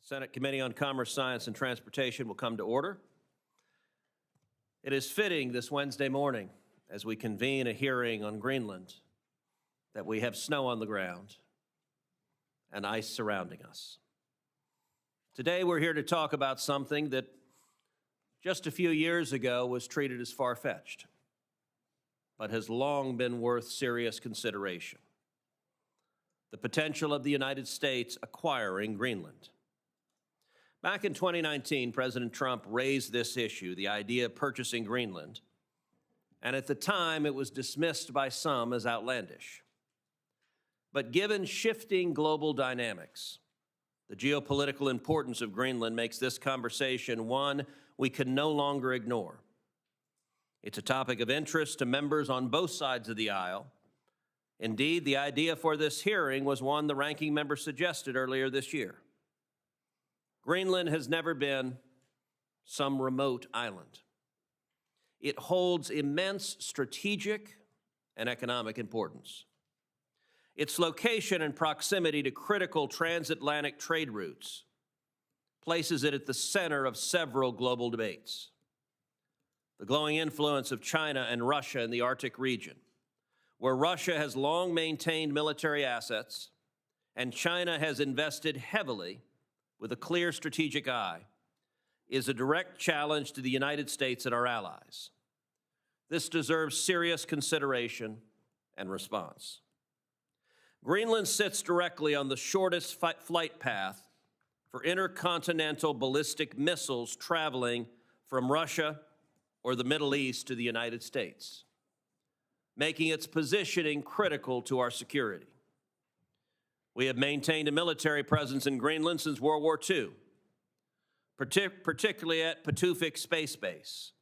Senate Committee on Commerce, Science, and Transportation will come to order. It is fitting this Wednesday morning, as we convene a hearing on Greenland, that we have snow on the ground and ice surrounding us. Today we're here to talk about something that just a few years ago was treated as far-fetched, but has long been worth serious consideration: the potential of the United States acquiring Greenland. Back in 2019, President Trump raised this issue, the idea of purchasing Greenland, and at the time it was dismissed by some as outlandish. But given shifting global dynamics, the geopolitical importance of Greenland makes this conversation one we can no longer ignore. It's a topic of interest to members on both sides of the aisle. Indeed, the idea for this hearing was one the ranking member suggested earlier this year. Greenland has never been some remote island. It holds immense strategic and economic importance. Its location and proximity to critical transatlantic trade routes places it at the center of several global debates. The growing influence of China and Russia in the Arctic region, where Russia has long maintained military assets and China has invested heavily with a clear strategic eye, is a direct challenge to the United States and our allies. This deserves serious consideration and response. Greenland sits directly on the shortest flight path for intercontinental ballistic missiles traveling from Russia or the Middle East to the United States, making its positioning critical to our security. We have maintained a military presence in Greenland since World War II, particularly at Patuxent Space Base,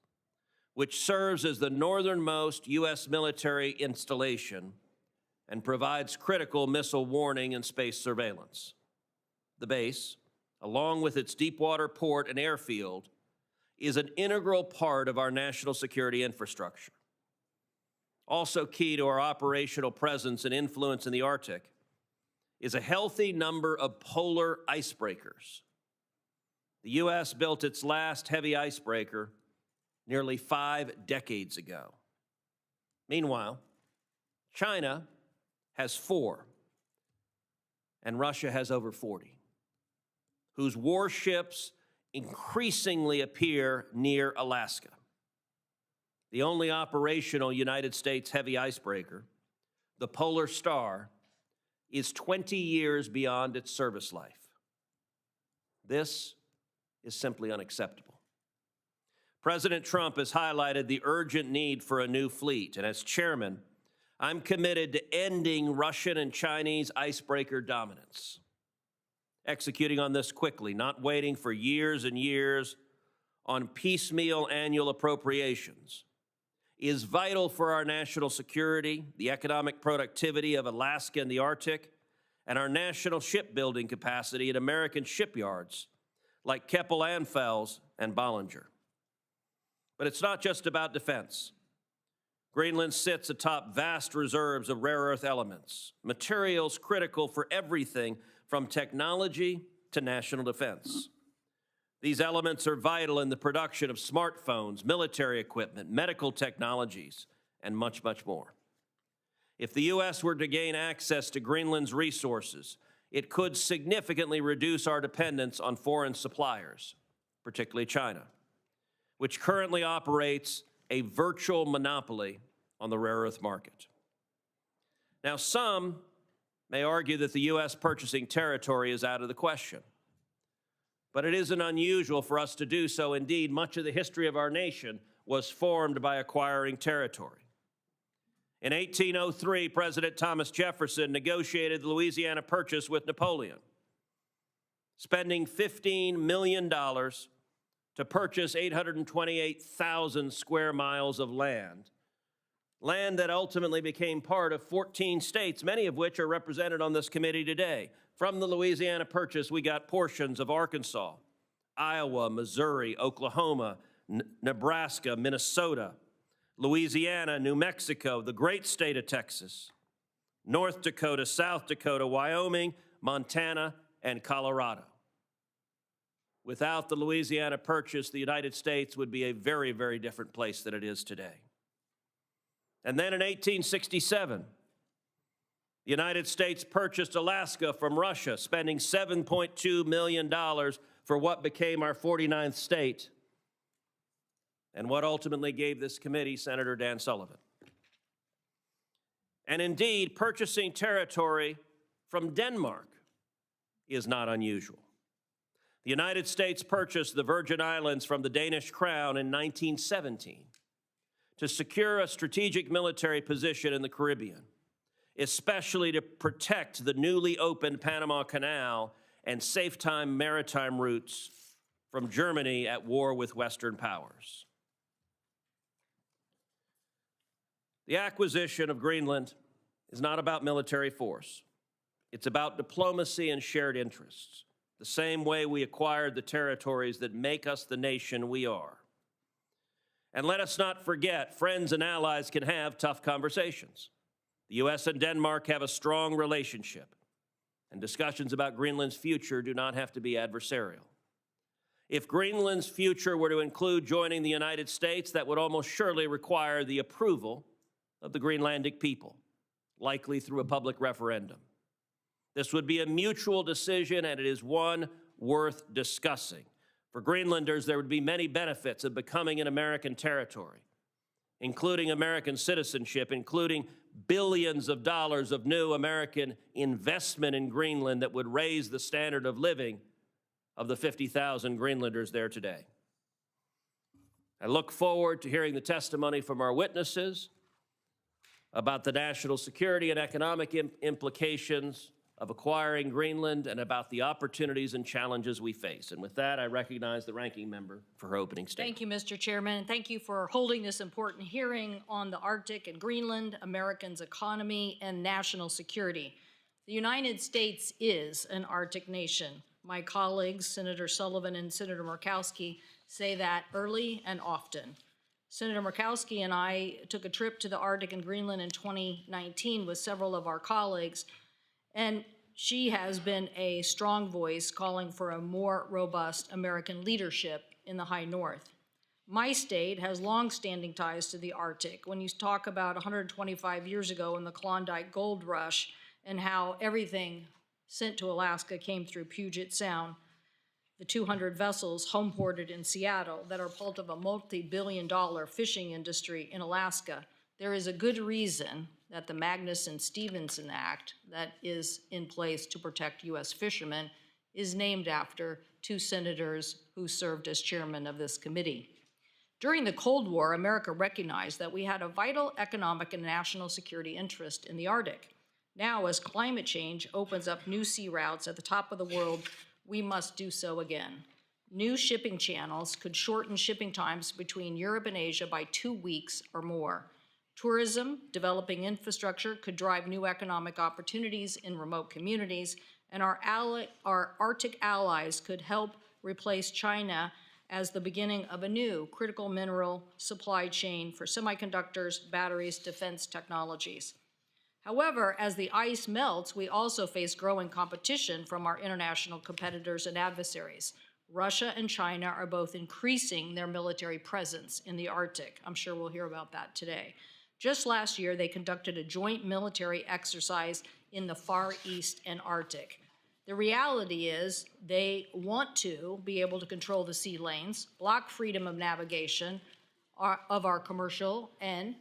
which serves as the northernmost U.S. military installation and provides critical missile warning and space surveillance. The base, along with its deepwater port and airfield, is an integral part of our national security infrastructure. Also key to our operational presence and influence in the Arctic is a healthy number of polar icebreakers. The U.S. built its last heavy icebreaker nearly 5 decades ago. Meanwhile, China has 4, and Russia has over 40, whose warships increasingly appear near Alaska. The only operational United States heavy icebreaker, the Polar Star, is 20 years beyond its service life. This is simply unacceptable. President Trump has highlighted the urgent need for a new fleet, and as chairman, I'm committed to ending Russian and Chinese icebreaker dominance, executing on this quickly, not waiting for years and years on piecemeal annual appropriations, is vital for our national security, the economic productivity of Alaska and the Arctic, and our national shipbuilding capacity at American shipyards like Keppel-Anfels and Bollinger. But it's not just about defense. Greenland sits atop vast reserves of rare earth elements, materials critical for everything from technology to national defense. These elements are vital in the production of smartphones, military equipment, medical technologies, and much, much more. If the U.S. were to gain access to Greenland's resources, it could significantly reduce our dependence on foreign suppliers, particularly China, which currently operates a virtual monopoly on the rare earth market. Now, some may argue that the U.S. purchasing territory is out of the question. But it isn't unusual for us to do so. Indeed, much of the history of our nation was formed by acquiring territory. In 1803, President Thomas Jefferson negotiated the Louisiana Purchase with Napoleon, spending $15 million to purchase 828,000 square miles of land that ultimately became part of 14 states, many of which are represented on this committee today. From the Louisiana Purchase, we got portions of Arkansas, Iowa, Missouri, Oklahoma, Nebraska, Minnesota, Louisiana, New Mexico, the great state of Texas, North Dakota, South Dakota, Wyoming, Montana, and Colorado. Without the Louisiana Purchase, the United States would be a very, very different place than it is today. And then in 1867, the United States purchased Alaska from Russia, spending $7.2 million for what became our 49th state, and what ultimately gave this committee Senator Dan Sullivan. And indeed, purchasing territory from Denmark is not unusual. The United States purchased the Virgin Islands from the Danish Crown in 1917 to secure a strategic military position in the Caribbean, especially to protect the newly opened Panama Canal and safe-time maritime routes from Germany at war with Western powers. The acquisition of Greenland is not about military force. It's about diplomacy and shared interests, the same way we acquired the territories that make us the nation we are. And let us not forget, friends and allies can have tough conversations. The U.S. and Denmark have a strong relationship, and discussions about Greenland's future do not have to be adversarial. If Greenland's future were to include joining the United States, that would almost surely require the approval of the Greenlandic people, likely through a public referendum. This would be a mutual decision, and it is one worth discussing. For Greenlanders, there would be many benefits of becoming an American territory, including American citizenship, including billions of dollars of new American investment in Greenland that would raise the standard of living of the 50,000 Greenlanders there today. I look forward to hearing the testimony from our witnesses about the national security and economic implications of acquiring Greenland and about the opportunities and challenges we face. And with that, I recognize the ranking member for her opening statement. Thank you, Mr. Chairman, and thank you for holding this important hearing on the Arctic and Greenland, Americans' economy, and national security. The United States is an Arctic nation. My colleagues, Senator Sullivan and Senator Murkowski, say that early and often. Senator Murkowski and I took a trip to the Arctic and Greenland in 2019 with several of our colleagues, and she has been a strong voice calling for a more robust American leadership in the high north. My state has long-standing ties to the Arctic. When you talk about 125 years ago in the Klondike Gold Rush and how everything sent to Alaska came through Puget Sound, the 200 vessels homeported in Seattle that are part of a multi-billion-dollar fishing industry in Alaska, there is a good reason that the Magnuson-Stevenson Act that is in place to protect U.S. fishermen is named after two senators who served as chairman of this committee. During the Cold War, America recognized that we had a vital economic and national security interest in the Arctic. Now, as climate change opens up new sea routes at the top of the world, we must do so again. New shipping channels could shorten shipping times between Europe and Asia by 2 weeks or more. Tourism, developing infrastructure could drive new economic opportunities in remote communities, and our Arctic allies could help replace China as the beginning of a new critical mineral supply chain for semiconductors, batteries, defense technologies. However, as the ice melts, we also face growing competition from our international competitors and adversaries. Russia and China are both increasing their military presence in the Arctic. I'm sure we'll hear about that today. Just last year, they conducted a joint military exercise in the Far East and Arctic. The reality is they want to be able to control the sea lanes, block freedom of navigation of our commercial and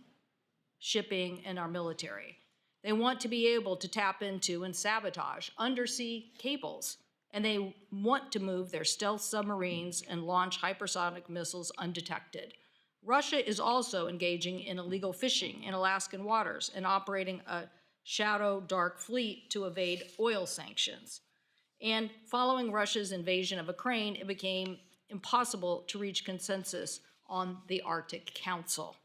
shipping and our military. They want to be able to tap into and sabotage undersea cables, and they want to move their stealth submarines and launch hypersonic missiles undetected. Russia is also engaging in illegal fishing in Alaskan waters and operating a shadow dark fleet to evade oil sanctions. And following Russia's invasion of Ukraine, it became impossible to reach consensus on the Arctic Council.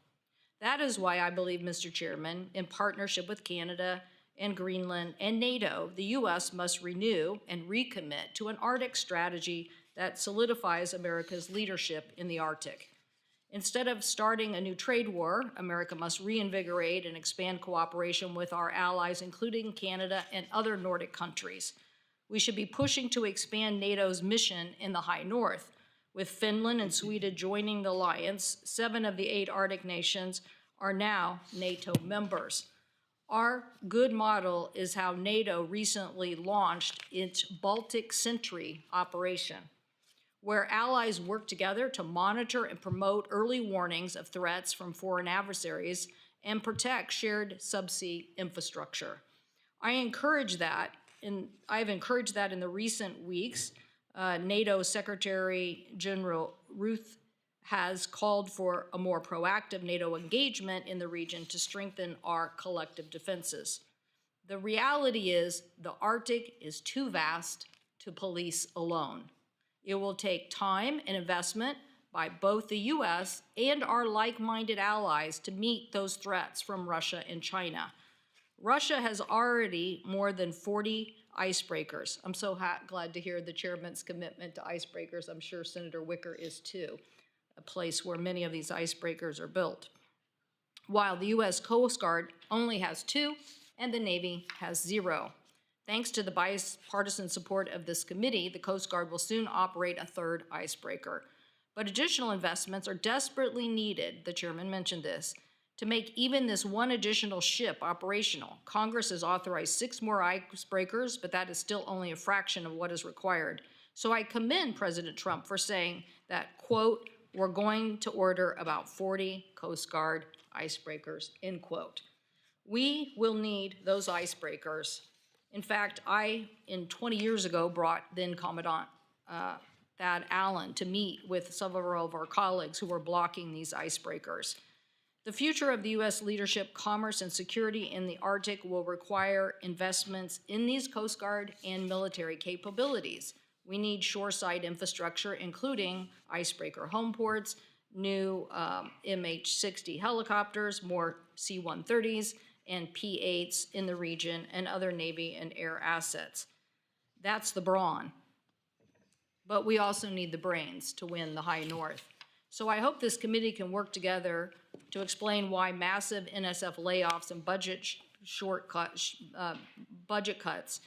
That is why I believe, Mr. Chairman, in partnership with Canada and Greenland and NATO, the U.S. must renew and recommit to an Arctic strategy that solidifies America's leadership in the Arctic. Instead of starting a new trade war, America must reinvigorate and expand cooperation with our allies, including Canada and other Nordic countries. We should be pushing to expand NATO's mission in the high north. With Finland and Sweden joining the alliance, 7 of the 8 Arctic nations are now NATO members. Our good model is how NATO recently launched its Baltic Sentry operation, where allies work together to monitor and promote early warnings of threats from foreign adversaries and protect shared subsea infrastructure. I've encouraged that in the recent weeks. NATO Secretary General Ruth has called for a more proactive NATO engagement in the region to strengthen our collective defenses. The reality is the Arctic is too vast to police alone. It will take time and investment by both the U.S. and our like-minded allies to meet those threats from Russia and China. Russia has already more than 40 icebreakers. I'm so glad to hear the chairman's commitment to icebreakers. I'm sure Senator Wicker is too, a place where many of these icebreakers are built. While the U.S. Coast Guard only has 2 and the Navy has 0. Thanks to the bipartisan support of this committee, the Coast Guard will soon operate a 3rd icebreaker. But additional investments are desperately needed, the chairman mentioned this, to make even this one additional ship operational. Congress has authorized 6 more icebreakers, but that is still only a fraction of what is required. So I commend President Trump for saying that, quote, we're going to order about 40 Coast Guard icebreakers, end quote. We will need those icebreakers. In fact, I, 20 years ago, brought then Commandant Thad Allen to meet with several of our colleagues who were blocking these icebreakers. The future of the U.S. leadership, commerce, and security in the Arctic will require investments in these Coast Guard and military capabilities. We need shoreside infrastructure, including icebreaker home ports, new MH-60 helicopters, more C-130s, and P-8s in the region, and other Navy and air assets. That's the brawn. But we also need the brains to win the high north. So I hope this committee can work together to explain why massive NSF layoffs and budget cuts,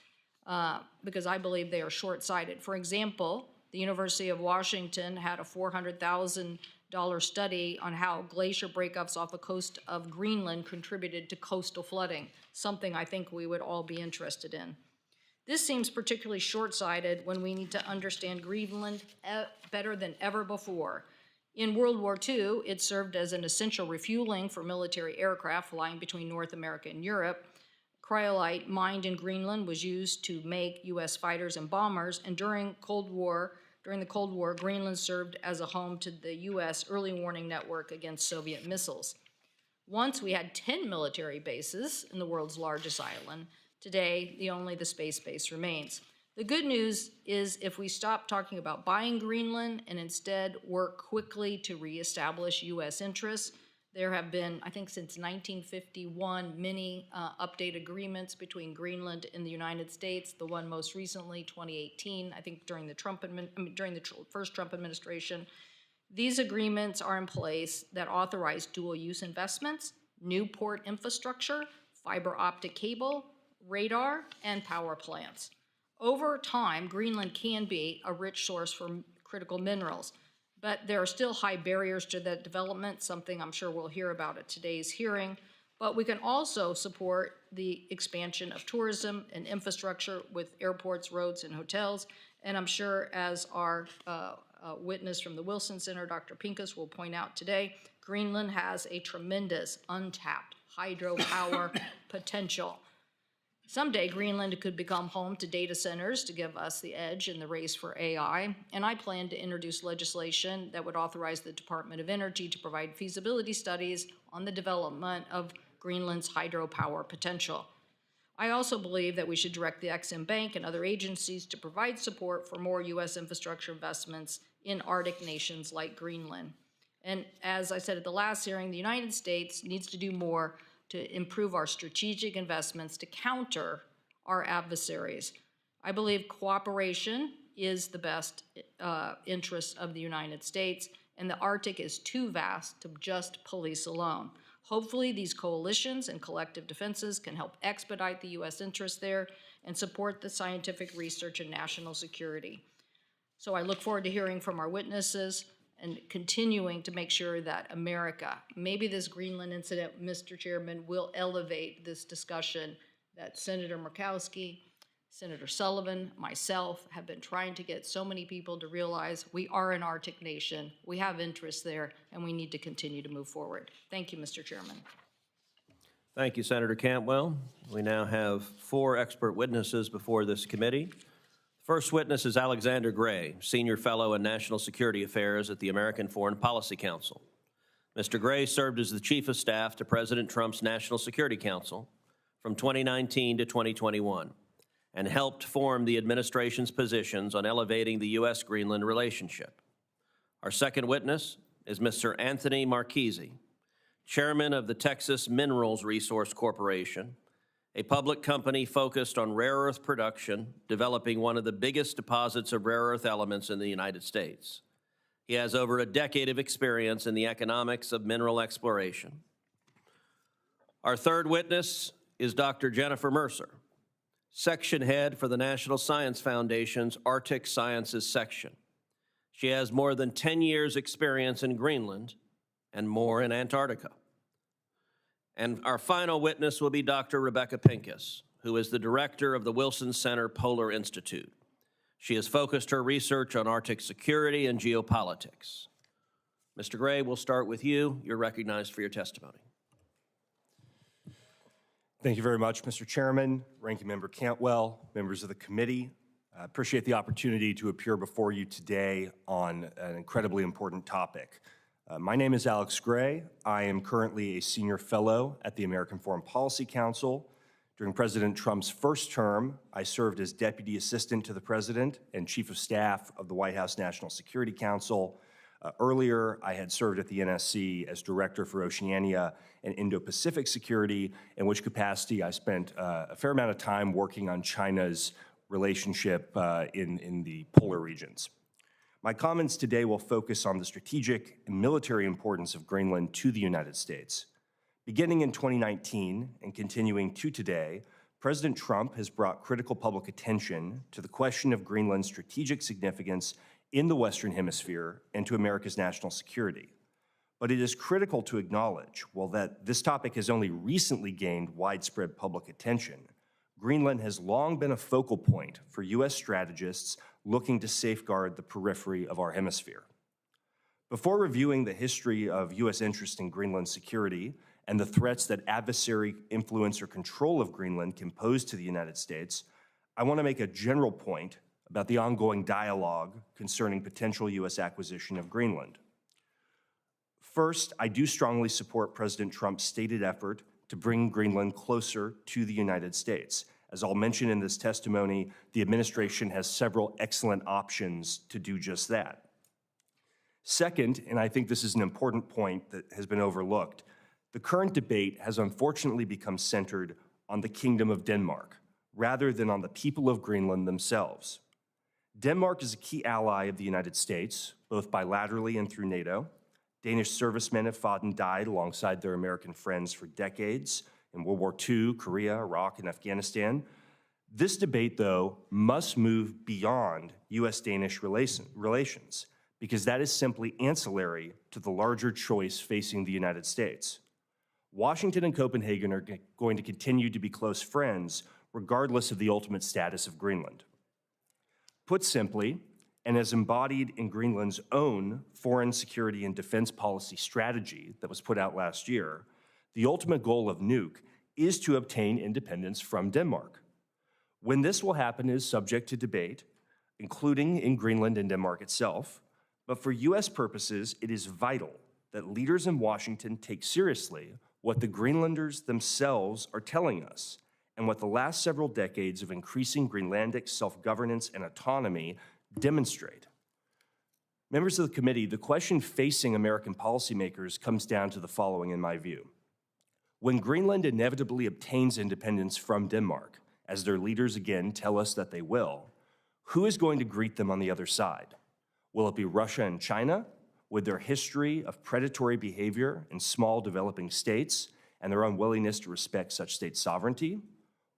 because I believe they are short-sighted. For example, the University of Washington had a $400,000 study on how glacier breakups off the coast of Greenland contributed to coastal flooding, something I think we would all be interested in. This seems particularly short-sighted when we need to understand Greenland better than ever before. In World War II, it served as an essential refueling for military aircraft flying between North America and Europe. Cryolite mined in Greenland was used to make U.S. fighters and bombers, and during the Cold War, Greenland served as a home to the U.S. early warning network against Soviet missiles. Once we had 10 military bases in the world's largest island. Today, only the space base remains. The good news is if we stop talking about buying Greenland and instead work quickly to reestablish U.S. interests, there have been, I think since 1951, many update agreements between Greenland and the United States. The one most recently, 2018, I think during the first Trump administration. These agreements are in place that authorize dual-use investments, new port infrastructure, fiber optic cable, radar, and power plants. Over time, Greenland can be a rich source for critical minerals, but there are still high barriers to that development, something I'm sure we'll hear about at today's hearing. But we can also support the expansion of tourism and infrastructure with airports, roads, and hotels. And I'm sure, as our witness from the Wilson Center, Dr. Pincus, will point out today, Greenland has a tremendous untapped hydropower potential. Someday, Greenland could become home to data centers to give us the edge in the race for AI, and I plan to introduce legislation that would authorize the Department of Energy to provide feasibility studies on the development of Greenland's hydropower potential. I also believe that we should direct the Ex-Im Bank and other agencies to provide support for more U.S. infrastructure investments in Arctic nations like Greenland. And as I said at the last hearing, the United States needs to do more to improve our strategic investments to counter our adversaries. I believe cooperation is the best interest of the United States, and the Arctic is too vast to just police alone. Hopefully, these coalitions and collective defenses can help expedite the U.S. interest there and support the scientific research and national security. So I look forward to hearing from our witnesses and continuing to make sure that America, maybe this Greenland incident, Mr. Chairman, will elevate this discussion that Senator Murkowski, Senator Sullivan, myself have been trying to get so many people to realize we are an Arctic nation, we have interests there, and we need to continue to move forward. Thank you, Mr. Chairman. Thank you, Senator Cantwell. We now have 4 expert witnesses before this committee. First witness is Alexander Gray, Senior Fellow in National Security Affairs at the American Foreign Policy Council. Mr. Gray served as the Chief of Staff to President Trump's National Security Council from 2019 to 2021 and helped form the administration's positions on elevating the U.S.-Greenland relationship. Our second witness is Mr. Anthony Marchese, Chairman of the Texas Minerals Resource Corporation, a public company focused on rare earth production, developing one of the biggest deposits of rare earth elements in the United States. He has over a decade of experience in the economics of mineral exploration. Our third witness is Dr. Jennifer Mercer, Section Head for the National Science Foundation's Arctic Sciences Section. She has more than 10 years' experience in Greenland and more in Antarctica. And our final witness will be Dr. Rebecca Pincus, who is the director of the Wilson Center Polar Institute. She has focused her research on Arctic security and geopolitics. Mr. Gray, we'll start with you. You're recognized for your testimony. Thank you very much, Mr. Chairman, Ranking Member Cantwell, members of the committee. I appreciate the opportunity to appear before you today on an incredibly important topic. My name is Alex Gray. I am currently a senior fellow at the American Foreign Policy Council. During President Trump's first term, I served as Deputy Assistant to the President and Chief of Staff of the White House National Security Council. Earlier, I had served at the NSC as Director for Oceania and Indo-Pacific Security, in which capacity I spent a fair amount of time working on China's relationship in the polar regions. My comments today will focus on the strategic and military importance of Greenland to the United States. Beginning in 2019 and continuing to today, President Trump has brought critical public attention to the question of Greenland's strategic significance in the Western Hemisphere and to America's national security. But it is critical to acknowledge, while that this topic has only recently gained widespread public attention, Greenland has long been a focal point for U.S. strategists looking to safeguard the periphery of our hemisphere. Before reviewing the history of U.S. interest in Greenland security and the threats that adversary influence or control of Greenland can pose to the United States, I want to make a general point about the ongoing dialogue concerning potential U.S. acquisition of Greenland. First, I do strongly support President Trump's stated effort to bring Greenland closer to the United States. As I'll mention in this testimony, the administration has several excellent options to do just that. Second, and I think this is an important point that has been overlooked, the current debate has unfortunately become centered on the Kingdom of Denmark, rather than on the people of Greenland themselves. Denmark is a key ally of the United States, both bilaterally and through NATO. Danish servicemen have fought and died alongside their American friends for decades in World War II, Korea, Iraq, and Afghanistan. This debate, though, must move beyond U.S.-Danish relations, because that is simply ancillary to the larger choice facing the United States. Washington and Copenhagen are going to continue to be close friends, regardless of the ultimate status of Greenland. Put simply, and as embodied in Greenland's own foreign security and defense policy strategy that was put out last year, the ultimate goal of Nuuk is to obtain independence from Denmark. When this will happen is subject to debate, including in Greenland and Denmark itself, but for U.S. purposes, it is vital that leaders in Washington take seriously what the Greenlanders themselves are telling us and what the last several decades of increasing Greenlandic self-governance and autonomy demonstrate. Members of the committee, the question facing American policymakers comes down to the following in my view. When Greenland inevitably obtains independence from Denmark, as their leaders again tell us that they will, who is going to greet them on the other side? Will it be Russia and China, with their history of predatory behavior in small developing states and their unwillingness to respect such state sovereignty?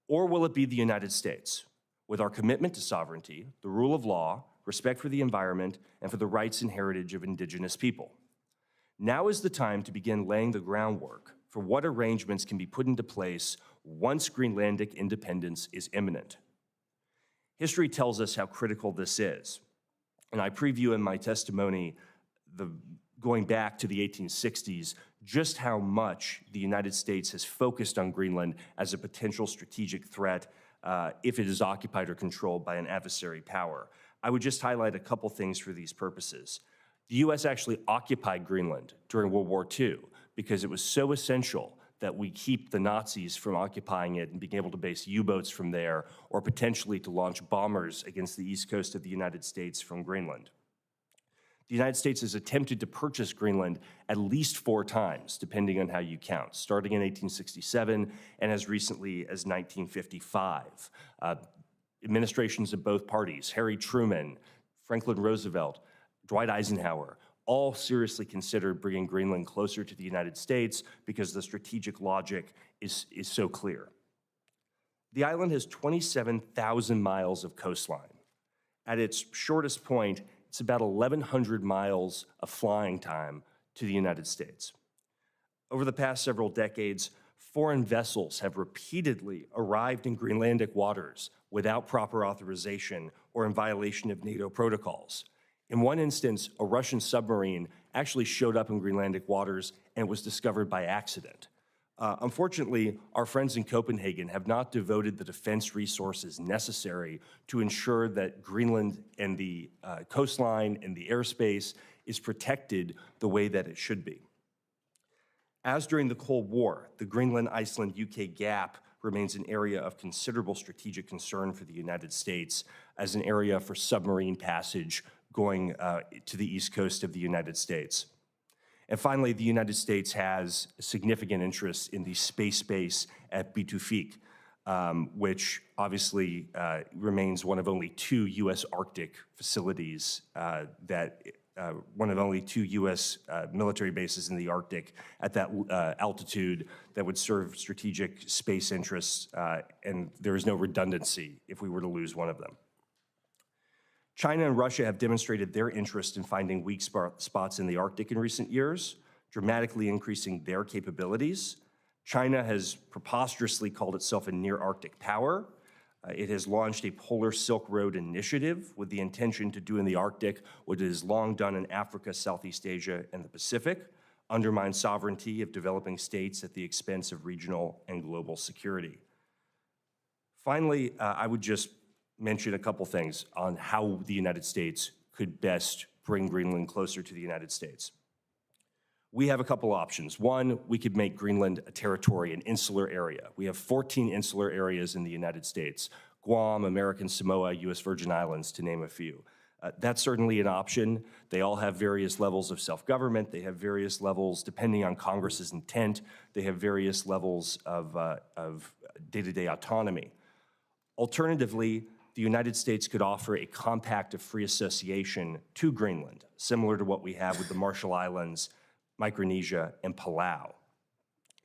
Or will it be the United States, with our commitment to sovereignty, the rule of law, respect for the environment, and for the rights and heritage of indigenous people? Now is the time to begin laying the groundwork for what arrangements can be put into place once Greenlandic independence is imminent. History tells us how critical this is, and I preview in my testimony going back to the 1860s, just how much the United States has focused on Greenland as a potential strategic threat if it is occupied or controlled by an adversary power. I would just highlight a couple things for these purposes. The U.S. actually occupied Greenland during World War II because it was so essential that we keep the Nazis from occupying it and being able to base U-boats from there or potentially to launch bombers against the east coast of the United States from Greenland. The United States has attempted to purchase Greenland at least 4 times, depending on how you count, starting in 1867 and as recently as 1955. Administrations of both parties, Harry Truman, Franklin Roosevelt, Dwight Eisenhower, all seriously considered bringing Greenland closer to the United States because the strategic logic is so clear. The island has 27,000 miles of coastline. At its shortest point, it's about 1,100 miles of flying time to the United States. Over the past several decades, foreign vessels have repeatedly arrived in Greenlandic waters without proper authorization or in violation of NATO protocols. In one instance, a Russian submarine actually showed up in Greenlandic waters and was discovered by accident. Unfortunately, our friends in Copenhagen have not devoted the defense resources necessary to ensure that Greenland and the coastline and the airspace is protected the way that it should be. As during the Cold War, the Greenland-Iceland-UK gap remains an area of considerable strategic concern for the United States as an area for submarine passage going to the east coast of the United States. And finally, the United States has a significant interest in the space base at Bitufik, which obviously remains one of only 2 U.S. Arctic facilities one of only 2 U.S. Military bases in the Arctic at that altitude that would serve strategic space interests, and there is no redundancy if we were to lose one of them. China and Russia have demonstrated their interest in finding weak spots in the Arctic in recent years, dramatically increasing their capabilities. China has preposterously called itself a near-Arctic power. It has launched a Polar Silk Road initiative with the intention to do in the Arctic what it has long done in Africa, Southeast Asia, and the Pacific, undermine sovereignty of developing states at the expense of regional and global security. Finally, I would just mention a couple things on how the United States could best bring Greenland closer to the United States. We have a couple options. One, we could make Greenland a territory, an insular area. We have 14 insular areas in the United States: Guam, American Samoa, U.S. Virgin Islands, to name a few. That's certainly an option. They all have various levels of self-government. They have various levels, depending on Congress's intent, they have various levels of day-to-day autonomy. Alternatively, the United States could offer a compact of free association to Greenland, similar to what we have with the Marshall Islands, Micronesia, and Palau.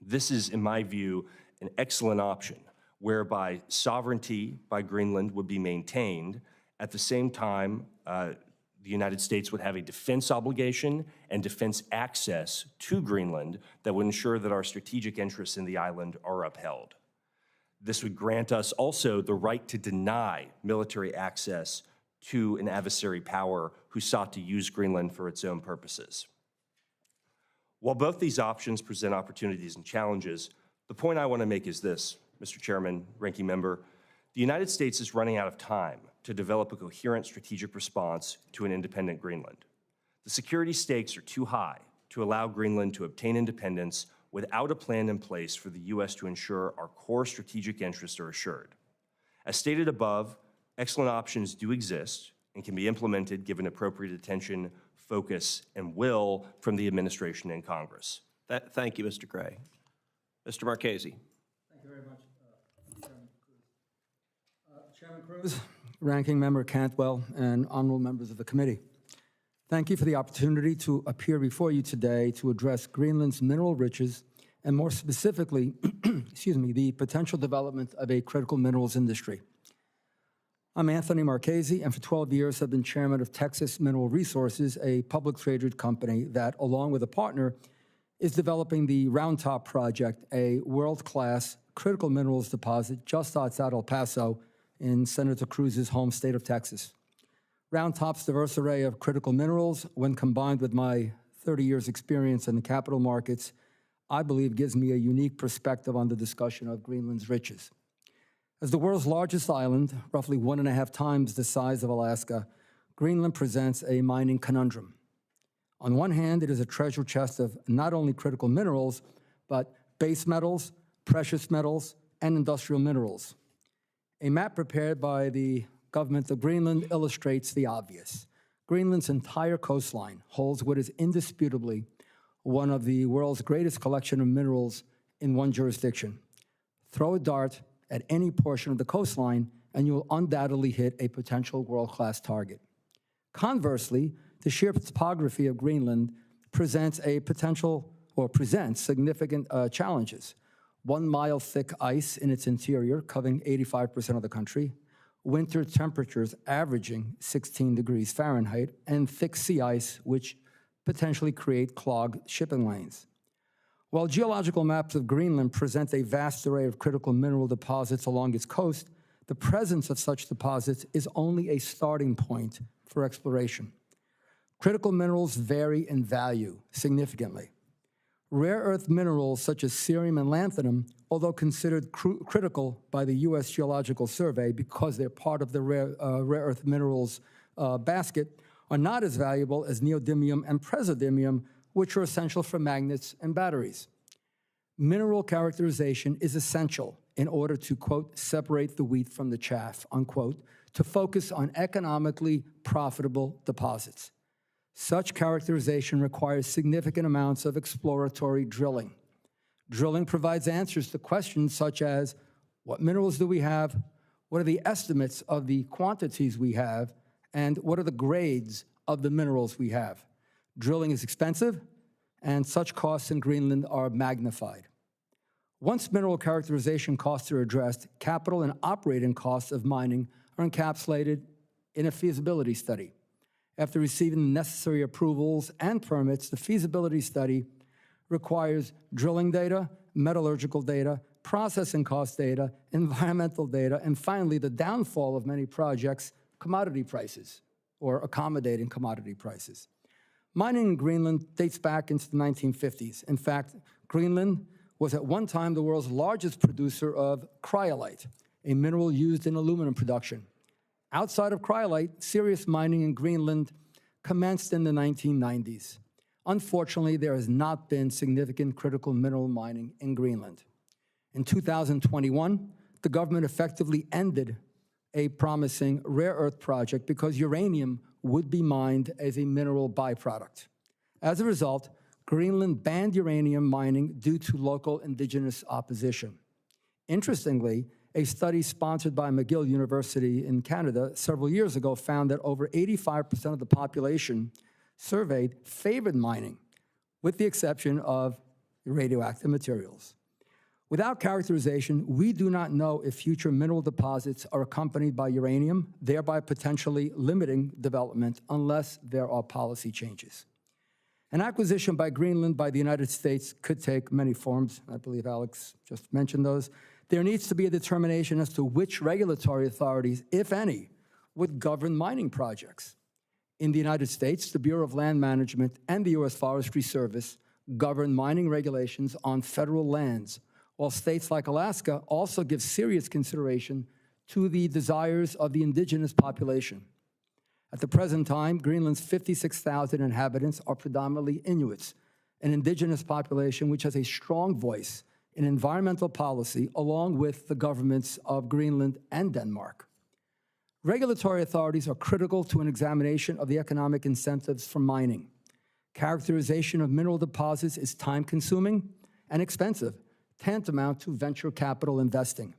This is, in my view, an excellent option, whereby sovereignty by Greenland would be maintained. At the same time, the United States would have a defense obligation and defense access to Greenland that would ensure that our strategic interests in the island are upheld. This would grant us also the right to deny military access to an adversary power who sought to use Greenland for its own purposes. While both these options present opportunities and challenges, the point I want to make is this, Mr. Chairman, Ranking Member: the United States is running out of time to develop a coherent strategic response to an independent Greenland. The security stakes are too high to allow Greenland to obtain independence without a plan in place for the U.S. to ensure our core strategic interests are assured. As stated above, excellent options do exist and can be implemented given appropriate attention, focus, and will from the administration and Congress. Thank you, Mr. Gray. Mr. Marchese. Thank you very much, Chairman Cruz. Ranking Member Cantwell, and honorable members of the committee. Thank you for the opportunity to appear before you today to address Greenland's mineral riches and more specifically, the potential development of a critical minerals industry. I'm Anthony Marchese, and for 12 years have been chairman of Texas Mineral Resources, a public traded company that, along with a partner, is developing the Round Top project, a world-class critical minerals deposit just outside El Paso in Senator Cruz's home state of Texas. Round Top's diverse array of critical minerals, when combined with my 30 years experience in the capital markets, I believe gives me a unique perspective on the discussion of Greenland's riches. As the world's largest island, roughly 1.5 times the size of Alaska, Greenland presents a mining conundrum. On one hand, it is a treasure chest of not only critical minerals, but base metals, precious metals, and industrial minerals. A map prepared by the government of Greenland illustrates the obvious. Greenland's entire coastline holds what is indisputably one of the world's greatest collection of minerals in one jurisdiction. Throw a dart at any portion of the coastline, and you will undoubtedly hit a potential world-class target. Conversely, the sheer topography of Greenland presents significant challenges. 1 mile thick ice in its interior, covering 85% of the country, winter temperatures averaging 16 degrees Fahrenheit, and thick sea ice, which potentially create clogged shipping lanes. While geological maps of Greenland present a vast array of critical mineral deposits along its coast, the presence of such deposits is only a starting point for exploration. Critical minerals vary in value significantly. Rare earth minerals such as cerium and lanthanum, although considered critical by the U.S. Geological Survey because they're part of the rare earth minerals basket, are not as valuable as neodymium and praseodymium, which are essential for magnets and batteries. Mineral characterization is essential in order to, quote, separate the wheat from the chaff, unquote, to focus on economically profitable deposits. Such characterization requires significant amounts of exploratory drilling. Drilling provides answers to questions such as, what minerals do we have? What are the estimates of the quantities we have? And what are the grades of the minerals we have? Drilling is expensive, and such costs in Greenland are magnified. Once mineral characterization costs are addressed, capital and operating costs of mining are encapsulated in a feasibility study. After receiving the necessary approvals and permits, the feasibility study requires drilling data, metallurgical data, processing cost data, environmental data, and finally, the downfall of many projects, commodity prices, or accommodating commodity prices. Mining in Greenland dates back into the 1950s. In fact, Greenland was at one time the world's largest producer of cryolite, a mineral used in aluminum production. Outside of cryolite, serious mining in Greenland commenced in the 1990s. Unfortunately, there has not been significant critical mineral mining in Greenland. In 2021, the government effectively ended a promising rare earth project because uranium would be mined as a mineral byproduct. As a result, Greenland banned uranium mining due to local indigenous opposition. Interestingly, a study sponsored by McGill University in Canada several years ago found that over 85% of the population surveyed favored mining, with the exception of radioactive materials. Without characterization, we do not know if future mineral deposits are accompanied by uranium, thereby potentially limiting development unless there are policy changes. An acquisition by Greenland by the United States could take many forms. I believe Alex just mentioned those. There needs to be a determination as to which regulatory authorities, if any, would govern mining projects. In the United States, the Bureau of Land Management and the U.S. Forestry Service govern mining regulations on federal lands, while states like Alaska also give serious consideration to the desires of the indigenous population. At the present time, Greenland's 56,000 inhabitants are predominantly Inuits, an indigenous population which has a strong voice in environmental policy along with the governments of Greenland and Denmark. Regulatory authorities are critical to an examination of the economic incentives for mining. Characterization of mineral deposits is time-consuming and expensive, tantamount to venture capital investing.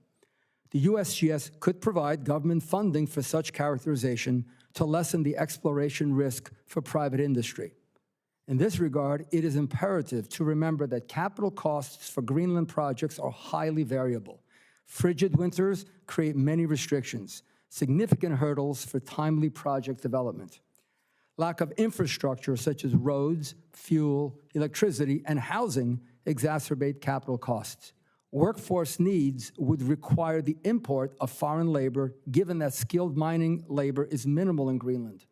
The USGS could provide government funding for such characterization to lessen the exploration risk for private industry. In this regard, it is imperative to remember that capital costs for Greenland projects are highly variable. Frigid winters create many restrictions, significant hurdles for timely project development. Lack of infrastructure such as roads, fuel, electricity, and housing exacerbate capital costs. Workforce needs would require the import of foreign labor, given that skilled mining labor is minimal in Greenland.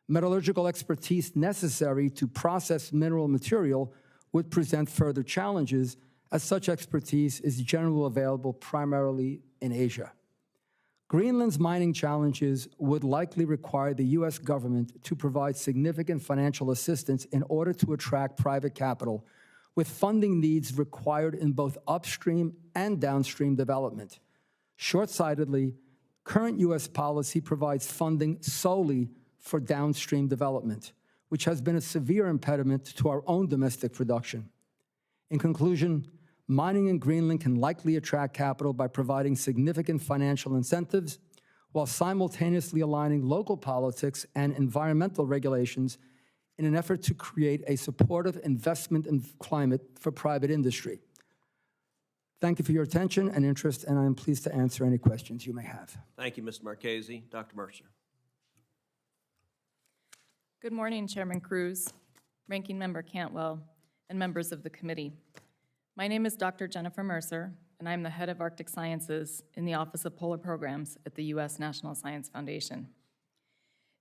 Metallurgical expertise necessary to process mineral material would present further challenges, as such expertise is generally available primarily in Asia. Greenland's mining challenges would likely require the U.S. government to provide significant financial assistance in order to attract private capital, with funding needs required in both upstream and downstream development. Short-sightedly, current U.S. policy provides funding solely for downstream development, which has been a severe impediment to our own domestic production. In conclusion, mining in Greenland can likely attract capital by providing significant financial incentives while simultaneously aligning local politics and environmental regulations in an effort to create a supportive investment climate for private industry. Thank you for your attention and interest, and I am pleased to answer any questions you may have. Thank you, Mr. Marchese. Dr. Mercer. Good morning, Chairman Cruz, Ranking Member Cantwell, and members of the committee. My name is Dr. Jennifer Mercer, and I'm the head of Arctic Sciences in the Office of Polar Programs at the U.S. National Science Foundation.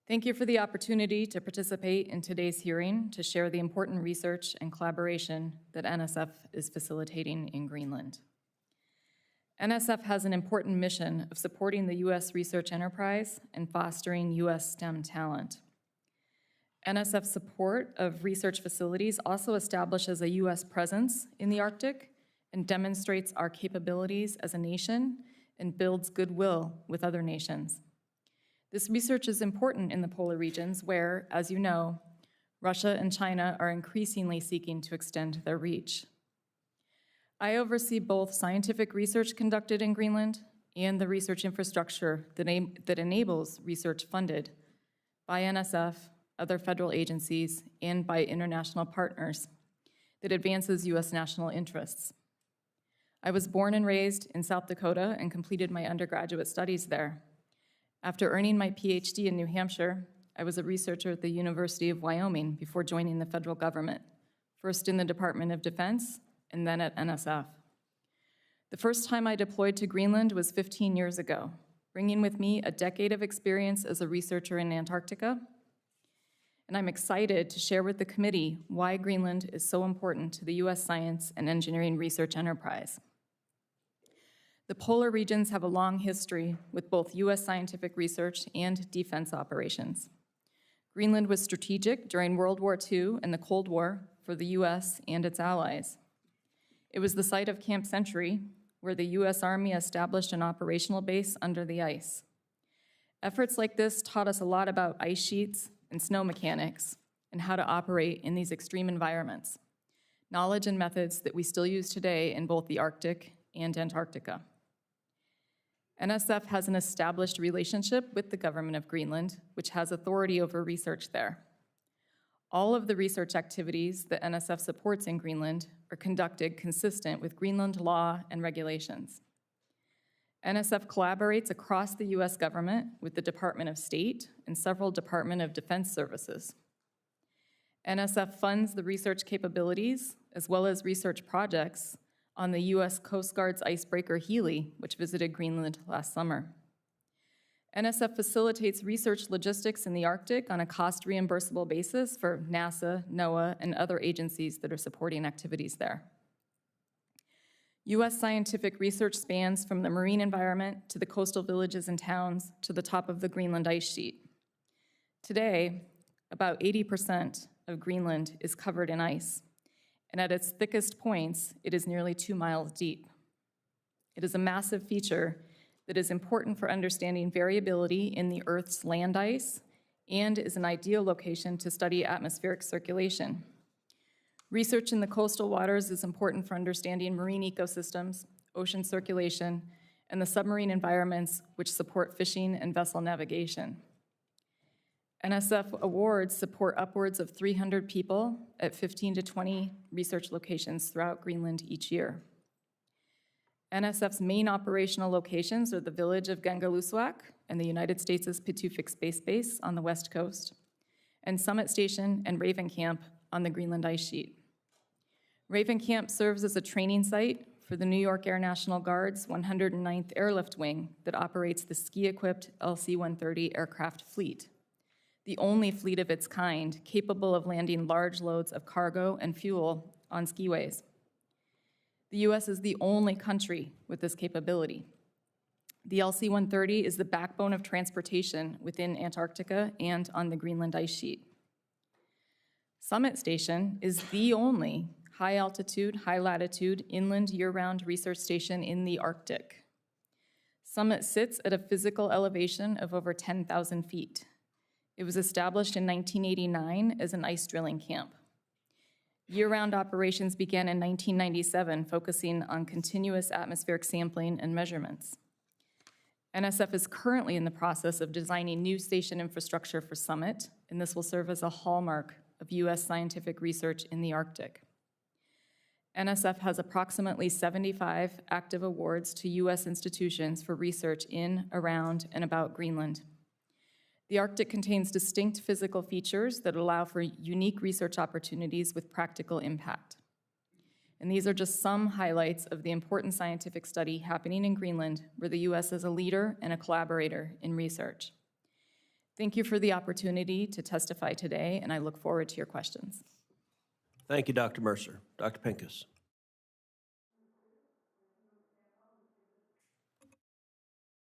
Thank you for the opportunity to participate in today's hearing to share the important research and collaboration that NSF is facilitating in Greenland. NSF has an important mission of supporting the U.S. research enterprise and fostering U.S. STEM talent. NSF's support of research facilities also establishes a U.S. presence in the Arctic and demonstrates our capabilities as a nation and builds goodwill with other nations. This research is important in the polar regions where, as you know, Russia and China are increasingly seeking to extend their reach. I oversee both scientific research conducted in Greenland and the research infrastructure that enables research funded by NSF, other federal agencies, and by international partners that advances U.S. national interests. I was born and raised in South Dakota and completed my undergraduate studies there. After earning my PhD in New Hampshire, I was a researcher at the University of Wyoming before joining the federal government, first in the Department of Defense and then at NSF. The first time I deployed to Greenland was 15 years ago, bringing with me a decade of experience as a researcher in Antarctica. And I'm excited to share with the committee why Greenland is so important to the U.S. science and engineering research enterprise. The polar regions have a long history with both U.S. scientific research and defense operations. Greenland was strategic during World War II and the Cold War for the U.S. and its allies. It was the site of Camp Century, where the U.S. Army established an operational base under the ice. Efforts like this taught us a lot about ice sheets and snow mechanics and how to operate in these extreme environments, knowledge and methods that we still use today in both the Arctic and Antarctica. NSF has an established relationship with the government of Greenland, which has authority over research there. All of the research activities that NSF supports in Greenland are conducted consistent with Greenland law and regulations. NSF collaborates across the U.S. government with the Department of State and several Department of Defense services. NSF funds the research capabilities as well as research projects on the U.S. Coast Guard's icebreaker Healy, which visited Greenland last summer. NSF facilitates research logistics in the Arctic on a cost-reimbursable basis for NASA, NOAA, and other agencies that are supporting activities there. U.S. scientific research spans from the marine environment to the coastal villages and towns to the top of the Greenland ice sheet. Today, about 80% of Greenland is covered in ice, and at its thickest points, it is nearly 2 miles deep. It is a massive feature that is important for understanding variability in the Earth's land ice and is an ideal location to study atmospheric circulation. Research in the coastal waters is important for understanding marine ecosystems, ocean circulation, and the submarine environments which support fishing and vessel navigation. NSF awards support upwards of 300 people at 15 to 20 research locations throughout Greenland each year. NSF's main operational locations are the village of Gangalussuaq and the United States' Pituffik Space Base on the west coast, and Summit Station and Raven Camp on the Greenland ice sheet. Raven Camp serves as a training site for the New York Air National Guard's 109th Airlift Wing that operates the ski-equipped LC-130 aircraft fleet, the only fleet of its kind capable of landing large loads of cargo and fuel on skiways. The U.S. is the only country with this capability. The LC-130 is the backbone of transportation within Antarctica and on the Greenland ice sheet. Summit Station is the only high-altitude, high-latitude, inland year-round research station in the Arctic. Summit sits at a physical elevation of over 10,000 feet. It was established in 1989 as an ice drilling camp. Year-round operations began in 1997, focusing on continuous atmospheric sampling and measurements. NSF is currently in the process of designing new station infrastructure for Summit, and this will serve as a hallmark of U.S. scientific research in the Arctic. NSF has approximately 75 active awards to U.S. institutions for research in, around, and about Greenland. The Arctic contains distinct physical features that allow for unique research opportunities with practical impact. And these are just some highlights of the important scientific study happening in Greenland, where the U.S. is a leader and a collaborator in research. Thank you for the opportunity to testify today, and I look forward to your questions. Thank you, Dr. Mercer. Dr. Pincus.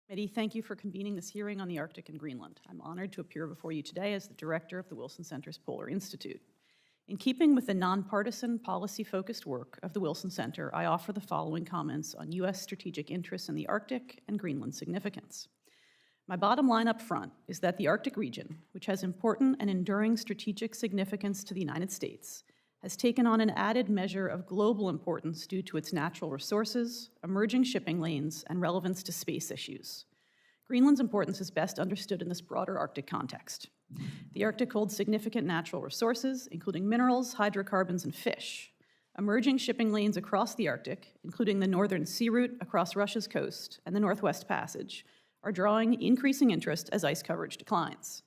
Committee, thank you for convening this hearing on the Arctic and Greenland. I'm honored to appear before you today as the director of the Wilson Center's Polar Institute. In keeping with the nonpartisan, policy-focused work of the Wilson Center, I offer the following comments on U.S. strategic interests in the Arctic and Greenland significance. My bottom line up front is that the Arctic region, which has important and enduring strategic significance to the United States, has taken on an added measure of global importance due to its natural resources, emerging shipping lanes, and relevance to space issues. Greenland's importance is best understood in this broader Arctic context. The Arctic holds significant natural resources, including minerals, hydrocarbons, and fish. Emerging shipping lanes across the Arctic, including the northern sea route across Russia's coast and the Northwest Passage, are drawing increasing interest as ice coverage declines.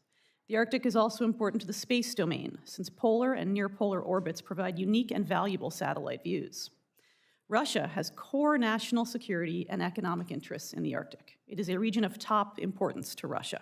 The Arctic is also important to the space domain, since polar and near-polar orbits provide unique and valuable satellite views. Russia has core national security and economic interests in the Arctic. It is a region of top importance to Russia.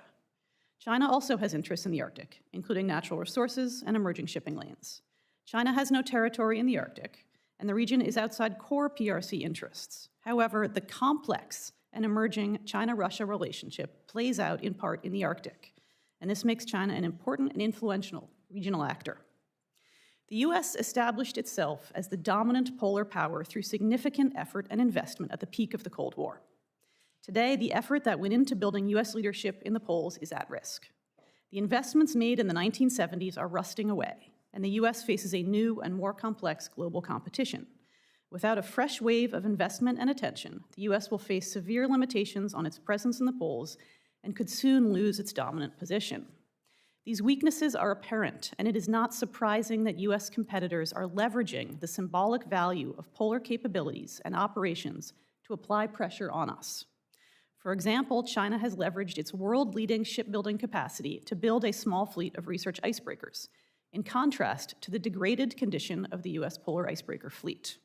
China also has interests in the Arctic, including natural resources and emerging shipping lanes. China has no territory in the Arctic, and the region is outside core PRC interests. However, the complex and emerging China-Russia relationship plays out in part in the Arctic, and this makes China an important and influential regional actor. The U.S. established itself as the dominant polar power through significant effort and investment at the peak of the Cold War. Today, the effort that went into building U.S. leadership in the poles is at risk. The investments made in the 1970s are rusting away, and the U.S. faces a new and more complex global competition. Without a fresh wave of investment and attention, the U.S. will face severe limitations on its presence in the poles and could soon lose its dominant position. These weaknesses are apparent, and it is not surprising that U.S. competitors are leveraging the symbolic value of polar capabilities and operations to apply pressure on us. For example, China has leveraged its world-leading shipbuilding capacity to build a small fleet of research icebreakers, in contrast to the degraded condition of the U.S. polar icebreaker fleet.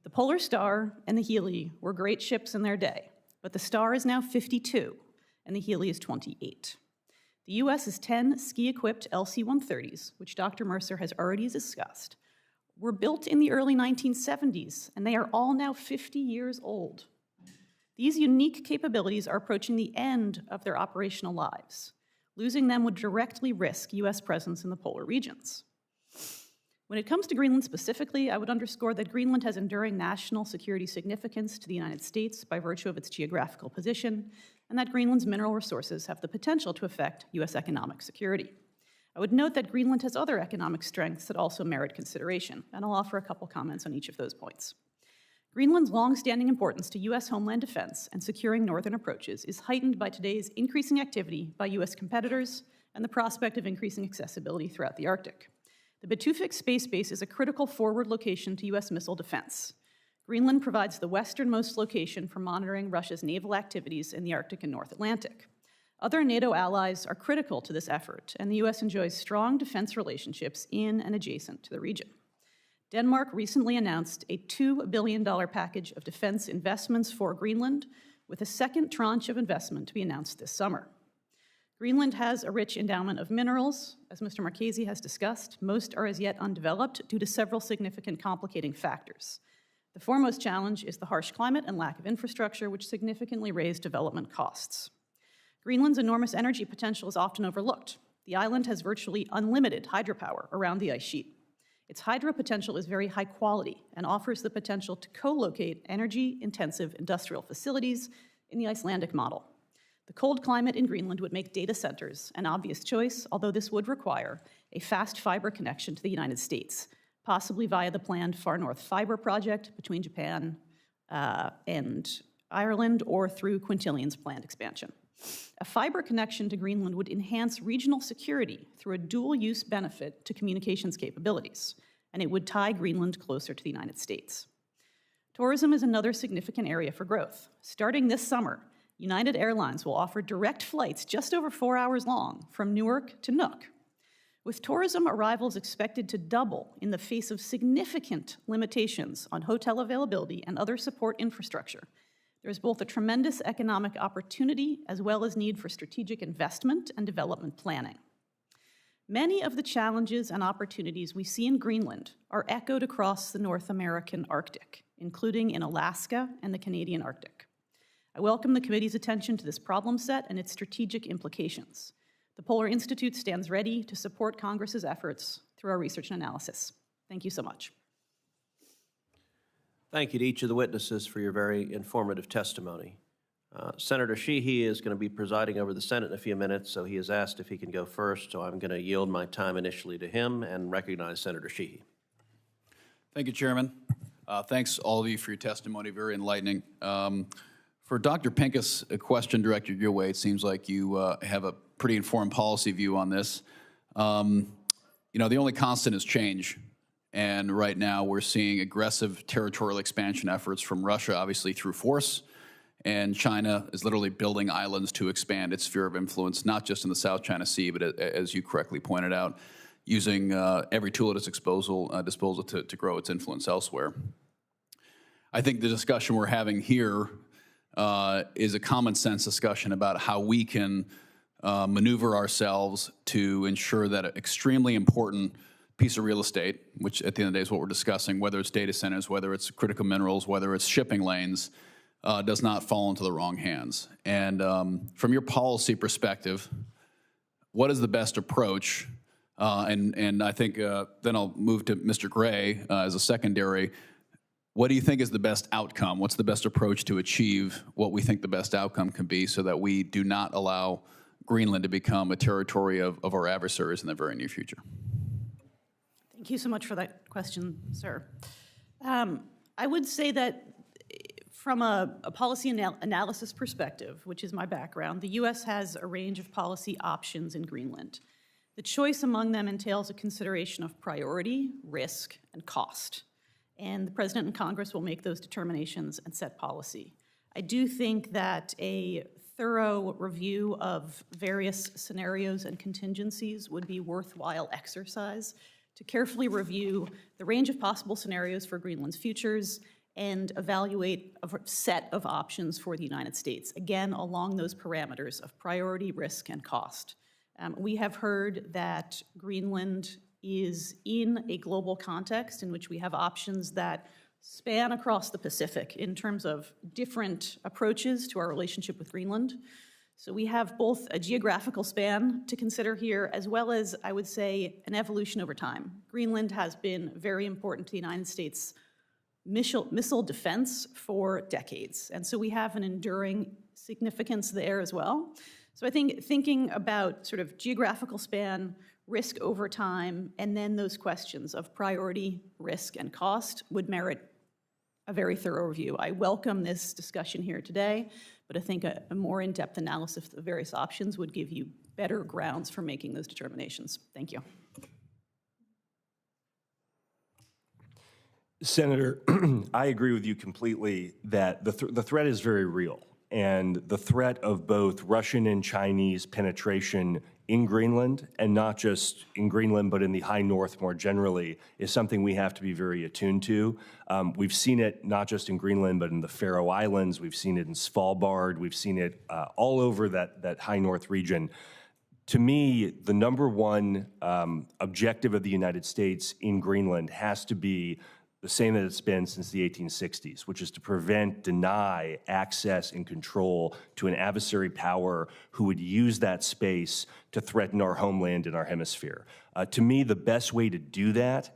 The Polar Star and the Healy were great ships in their day, but the Star is now 52, and the Healy is 28. The U.S.'s 10 ski-equipped LC-130s, which Dr. Mercer has already discussed, were built in the early 1970s, and they are all now 50 years old. These unique capabilities are approaching the end of their operational lives. Losing them would directly risk U.S. presence in the polar regions. When it comes to Greenland specifically, I would underscore that Greenland has enduring national security significance to the United States by virtue of its geographical position, and that Greenland's mineral resources have the potential to affect U.S. economic security. I would note that Greenland has other economic strengths that also merit consideration, and I'll offer a couple comments on each of those points. Greenland's longstanding importance to U.S. homeland defense and securing northern approaches is heightened by today's increasing activity by U.S. competitors and the prospect of increasing accessibility throughout the Arctic. The Batufix Space Base is a critical forward location to U.S. missile defense. Greenland provides the westernmost location for monitoring Russia's naval activities in the Arctic and North Atlantic. Other NATO allies are critical to this effort, and the U.S. enjoys strong defense relationships in and adjacent to the region. Denmark recently announced a $2 billion package of defense investments for Greenland, with a second tranche of investment to be announced this summer. Greenland has a rich endowment of minerals, as Mr. Marchese has discussed. Most are as yet undeveloped due to several significant complicating factors. The foremost challenge is the harsh climate and lack of infrastructure, which significantly raise development costs. Greenland's enormous energy potential is often overlooked. The island has virtually unlimited hydropower around the ice sheet. Its hydro potential is very high quality and offers the potential to co-locate energy-intensive industrial facilities in the Icelandic model. The cold climate in Greenland would make data centers an obvious choice, although this would require a fast fiber connection to the United States, possibly via the planned Far North Fiber project between Japan and Ireland, or through Quintilian's planned expansion. A fiber connection to Greenland would enhance regional security through a dual-use benefit to communications capabilities, and it would tie Greenland closer to the United States. Tourism is another significant area for growth. Starting this summer, United Airlines will offer direct flights just over 4 hours long from Newark to Nuuk. With tourism arrivals expected to double in the face of significant limitations on hotel availability and other support infrastructure, there is both a tremendous economic opportunity as well as need for strategic investment and development planning. Many of the challenges and opportunities we see in Greenland are echoed across the North American Arctic, including in Alaska and the Canadian Arctic. I welcome the committee's attention to this problem set and its strategic implications. The Polar Institute stands ready to support Congress's efforts through our research and analysis. Thank you so much. Thank you to each of the witnesses for your very informative testimony. Senator Sheehy is going to be presiding over the Senate in a few minutes, so he has asked if he can go first, so I'm going to yield my time initially to him and recognize Senator Sheehy. Thank you, Chairman. Thanks all of you for your testimony, very enlightening. For Dr. Pincus, a question directed your way. It seems like you have a pretty informed policy view on this. You know, the only constant is change. And right now we're seeing aggressive territorial expansion efforts from Russia, obviously through force. And China is literally building islands to expand its sphere of influence, not just in the South China Sea, but as you correctly pointed out, using every tool at its disposal to grow its influence elsewhere. I think the discussion we're having here is a common sense discussion about how we can maneuver ourselves to ensure that an extremely important piece of real estate, which at the end of the day is what we're discussing, whether it's data centers, whether it's critical minerals, whether it's shipping lanes, does not fall into the wrong hands. And from your policy perspective, what is the best approach? And I think then I'll move to Mr. Gray as a secondary. What do you think is the best outcome? What's the best approach to achieve what we think the best outcome can be so that we do not allow Greenland to become a territory of our adversaries in the very near future? Thank you so much for that question, sir. I would say that from a policy analysis perspective, which is my background, the U.S. has a range of policy options in Greenland. The choice among them entails a consideration of priority, risk, and cost. And the President and Congress will make those determinations and set policy. I do think that a thorough review of various scenarios and contingencies would be worthwhile exercise to carefully review the range of possible scenarios for Greenland's futures and evaluate a set of options for the United States, again, along those parameters of priority, risk, and cost. We have heard that Greenland is in a global context in which we have options that span across the Pacific in terms of different approaches to our relationship with Greenland. So we have both a geographical span to consider here, as well as, I would say, an evolution over time. Greenland has been very important to the United States missile defense for decades, and so we have an enduring significance there as well. So I think thinking about sort of geographical span, risk over time, and then those questions of priority, risk, and cost would merit a very thorough review. I welcome this discussion here today, but I think a more in-depth analysis of the various options would give you better grounds for making those determinations. Thank you. Senator, I agree with you completely that the threat is very real. And the threat of both Russian and Chinese penetration in Greenland, and not just in Greenland, but in the high north more generally, is something we have to be very attuned to. We've seen it not just in Greenland, but in the Faroe Islands. We've seen it in Svalbard. We've seen it all over that high north region. To me, the number one objective of the United States in Greenland has to be the same that it's been since the 1860s, which is to prevent, deny access and control to an adversary power who would use that space to threaten our homeland and our hemisphere. To me, the best way to do that,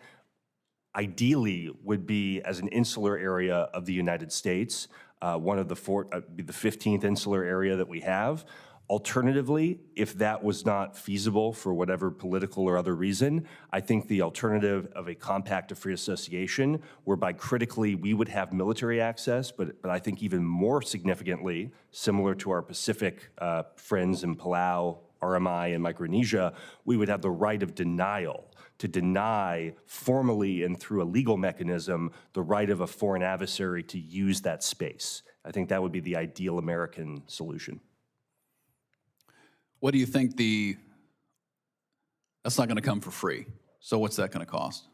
ideally, would be as an insular area of the United States, one of the 15th insular area that we have. Alternatively, if that was not feasible for whatever political or other reason, I think the alternative of a compact of free association, whereby critically we would have military access, but I think even more significantly, similar to our Pacific friends in Palau, RMI, and Micronesia, we would have the right of denial to deny formally and through a legal mechanism the right of a foreign adversary to use that space. I think that would be the ideal American solution. What do you think that's not going to come for free. So what's that going to cost?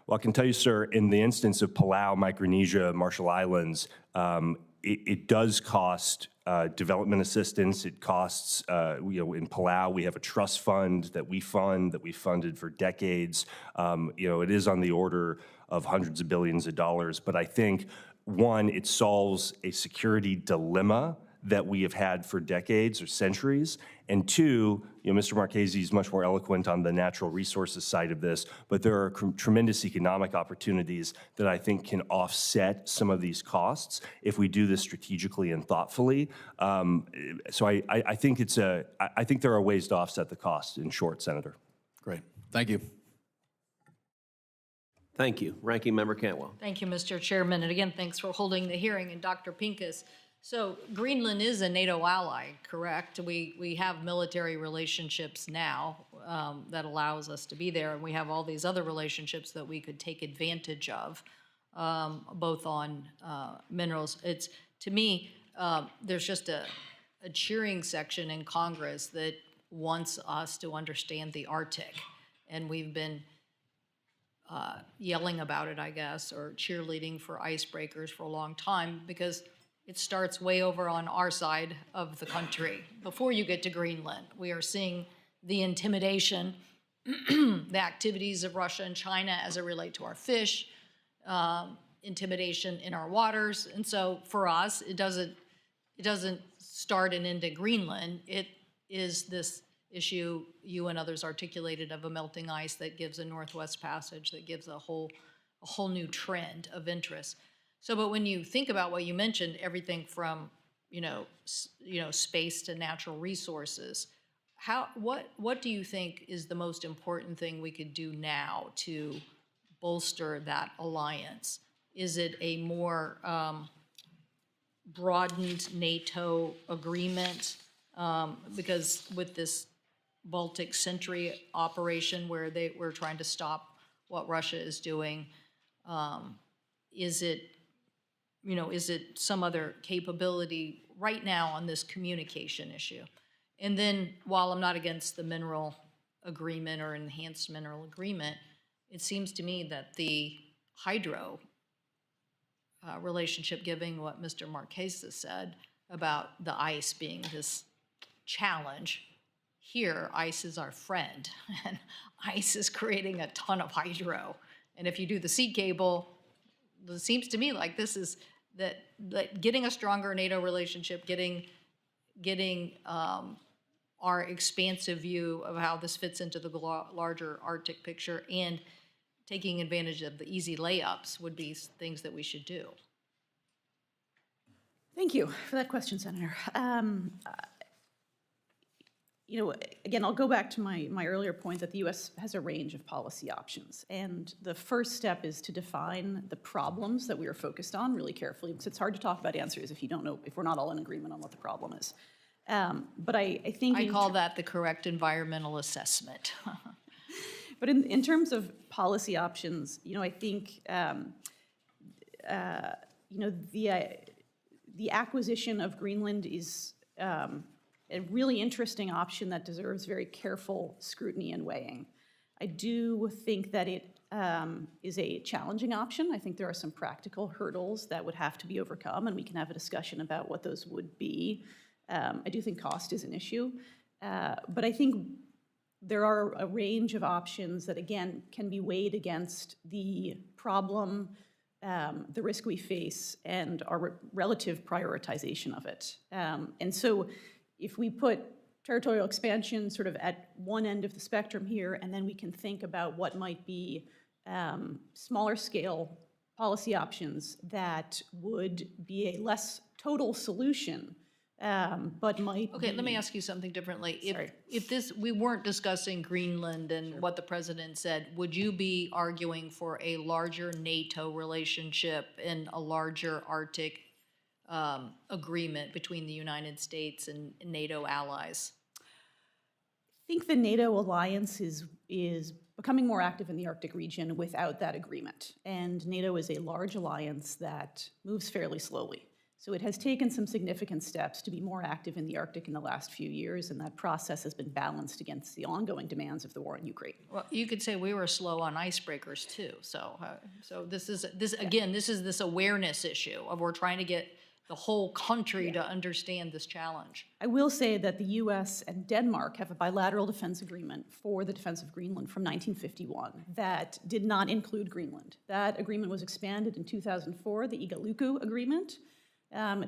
Well, I can tell you, sir, in the instance of Palau, Micronesia, Marshall Islands, it does cost development assistance. It costs, in Palau, we have a trust fund that we funded for decades. It is on the order of hundreds of billions of dollars. But I think, one, it solves a security dilemma that we have had for decades or centuries. And two, Mr. Marchese is much more eloquent on the natural resources side of this, but there are tremendous economic opportunities that I think can offset some of these costs if we do this strategically and thoughtfully. So I think I think there are ways to offset the cost, in short, Senator. Great. Thank you. Thank you. Ranking Member Cantwell. Thank you, Mr. Chairman. And again, thanks for holding the hearing. And Dr. Pincus, so Greenland is a NATO ally, correct? We have military relationships now that allows us to be there, and we have all these other relationships that we could take advantage of, both on minerals. It's, to me, there's just a cheering section in Congress that wants us to understand the Arctic, and we've been yelling about it, I guess, or cheerleading for icebreakers for a long time, because it starts way over on our side of the country. Before you get to Greenland, we are seeing the intimidation, the activities of Russia and China as it relate to our fish, intimidation in our waters. And so for us, it doesn't start and end at Greenland. It is this issue you and others articulated of a melting ice that gives a Northwest Passage, that gives a whole new trend of interest. So, but when you think about what you mentioned, everything from, space to natural resources, what do you think is the most important thing we could do now to bolster that alliance? Is it a more broadened NATO agreement? Because with this Baltic Sentry operation where we're trying to stop what Russia is doing, is it some other capability right now on this communication issue? And then, while I'm not against the mineral agreement or enhanced mineral agreement, it seems to me that the hydro relationship, given what Mr. Marchese said about the ice being this challenge, here, ice is our friend, and ice is creating a ton of hydro. And if you do the sea cable, it seems to me like this is that getting a stronger NATO relationship, getting our expansive view of how this fits into the larger Arctic picture, and taking advantage of the easy layups would be things that we should do. Thank you for that question, Senator. again, I'll go back to my earlier point that the U.S. has a range of policy options. And the first step is to define the problems that we are focused on really carefully, because it's hard to talk about answers if you don't know, if we're not all in agreement on what the problem is. But I think— I call that the correct environmental assessment. But in terms of policy options, I think, the acquisition of Greenland is a really interesting option that deserves very careful scrutiny and weighing. I do think that it is a challenging option. I think there are some practical hurdles that would have to be overcome, and we can have a discussion about what those would be. I do think cost is an issue, but I think there are a range of options that, again, can be weighed against the problem, the risk we face, and our relative prioritization of it. And so if we put territorial expansion sort of at one end of the spectrum here, and then we can think about what might be smaller scale policy options that would be a less total solution, but might Okay, be— let me ask you something differently. If we weren't discussing Greenland and what the president said, would you be arguing for a larger NATO relationship and a larger Arctic agreement between the United States and NATO allies? I think the NATO alliance is becoming more active in the Arctic region without that agreement. And NATO is a large alliance that moves fairly slowly. So it has taken some significant steps to be more active in the Arctic in the last few years, and that process has been balanced against the ongoing demands of the war in Ukraine. Well, you could say we were slow on icebreakers too. So this is this awareness issue of we're trying to get the whole country to understand this challenge. I will say that the U.S. and Denmark have a bilateral defense agreement for the defense of Greenland from 1951 that did not include Greenland. That agreement was expanded in 2004, the Igalikuy Agreement,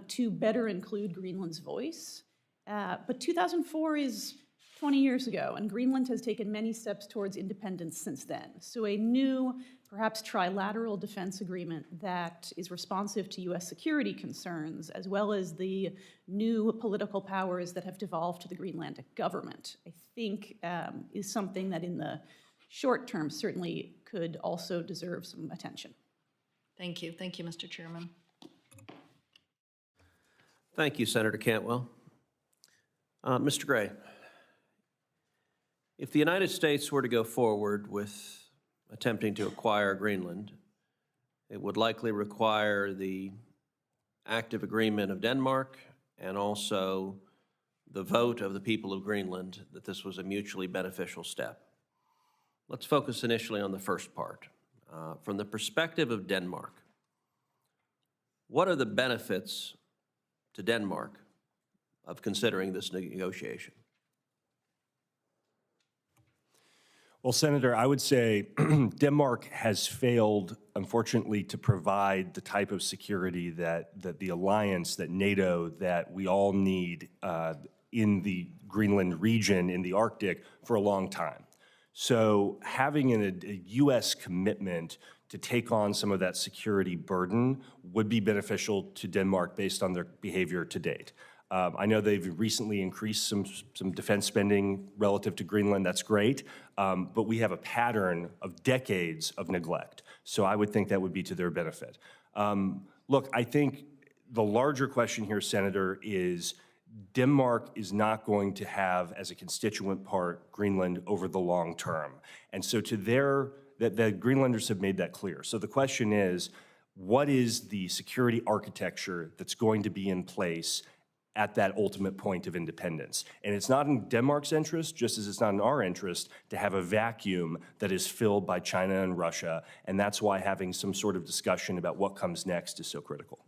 to better include Greenland's voice. But 2004 is 20 years ago, and Greenland has taken many steps towards independence since then. So a new, perhaps trilateral defense agreement that is responsive to U.S. security concerns, as well as the new political powers that have devolved to the Greenlandic government, I think is something that in the short term certainly could also deserve some attention. Thank you. Thank you, Mr. Chairman. Thank you, Senator Cantwell. Mr. Gray, if the United States were to go forward with attempting to acquire Greenland, it would likely require the active agreement of Denmark and also the vote of the people of Greenland that this was a mutually beneficial step. Let's focus initially on the first part. From the perspective of Denmark, what are the benefits to Denmark of considering this negotiation? Well, Senator, I would say Denmark has failed, unfortunately, to provide the type of security that the alliance, that NATO, that we all need in the Greenland region, in the Arctic, for a long time. So having a U.S. commitment to take on some of that security burden would be beneficial to Denmark based on their behavior to date. I know they've recently increased some defense spending relative to Greenland. That's great, but we have a pattern of decades of neglect. So I would think that would be to their benefit. Look, I think the larger question here, Senator, is Denmark is not going to have as a constituent part Greenland over the long term. And so to the Greenlanders have made that clear. So the question is, what is the security architecture that's going to be in place at that ultimate point of independence? And it's not in Denmark's interest, just as it's not in our interest, to have a vacuum that is filled by China and Russia. And that's why having some sort of discussion about what comes next is so critical.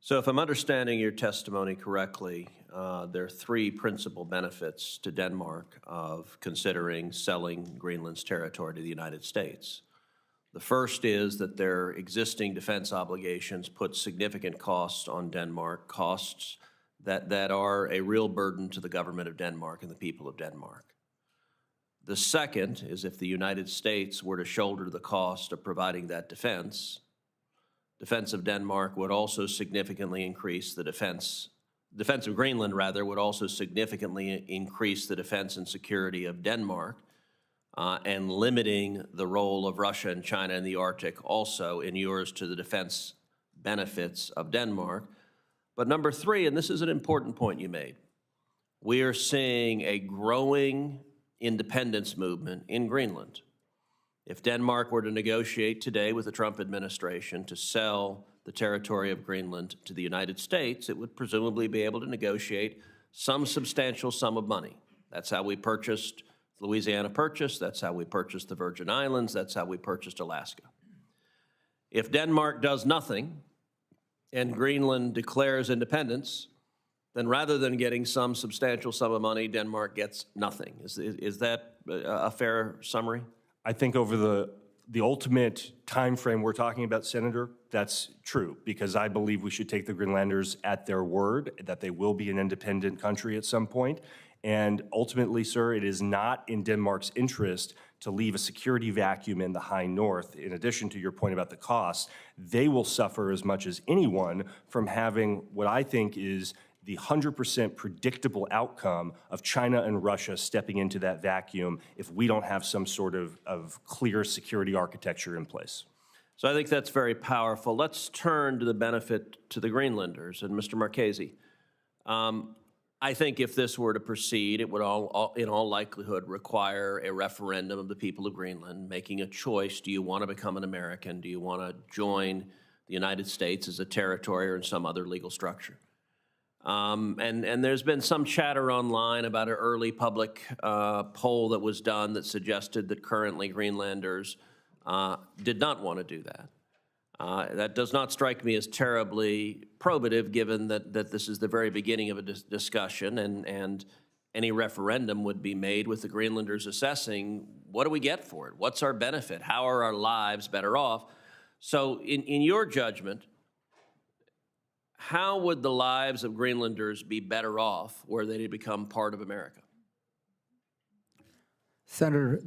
So if I'm understanding your testimony correctly, there are three principal benefits to Denmark of considering selling Greenland's territory to the United States. The first is that their existing defense obligations put significant costs on Denmark, costs that are a real burden to the government of Denmark and the people of Denmark. The second is if the United States were to shoulder the cost of providing that defense of Denmark would also significantly increase the defense defense of Greenland, rather, would also significantly increase the defense and security of Denmark, and limiting the role of Russia and China in the Arctic also inures to the defense benefits of Denmark. But number three, and this is an important point you made, we are seeing a growing independence movement in Greenland. If Denmark were to negotiate today with the Trump administration to sell the territory of Greenland to the United States, it would presumably be able to negotiate some substantial sum of money. That's how we purchased Louisiana Purchase, that's how we purchased the Virgin Islands, that's how we purchased Alaska. If Denmark does nothing and Greenland declares independence, then rather than getting some substantial sum of money, Denmark gets nothing. Is that a fair summary? I think over the ultimate time frame we're talking about, Senator, that's true, because I believe we should take the Greenlanders at their word that they will be an independent country at some point. And ultimately, sir, it is not in Denmark's interest to leave a security vacuum in the high north. In addition to your point about the costs, they will suffer as much as anyone from having what I think is the 100% predictable outcome of China and Russia stepping into that vacuum if we don't have some sort of clear security architecture in place. So I think that's very powerful. Let's turn to the benefit to the Greenlanders. And Mr. Marchese, I think if this were to proceed, it would in all likelihood require a referendum of the people of Greenland making a choice. Do you want to become an American? Do you want to join the United States as a territory or in some other legal structure? And there's been some chatter online about an early public poll that was done that suggested that currently Greenlanders did not want to do that. That does not strike me as terribly probative, given that this is the very beginning of a discussion, and any referendum would be made with the Greenlanders assessing, what do we get for it? What's our benefit? How are our lives better off? So in your judgment, how would the lives of Greenlanders be better off were they to become part of America? Senator,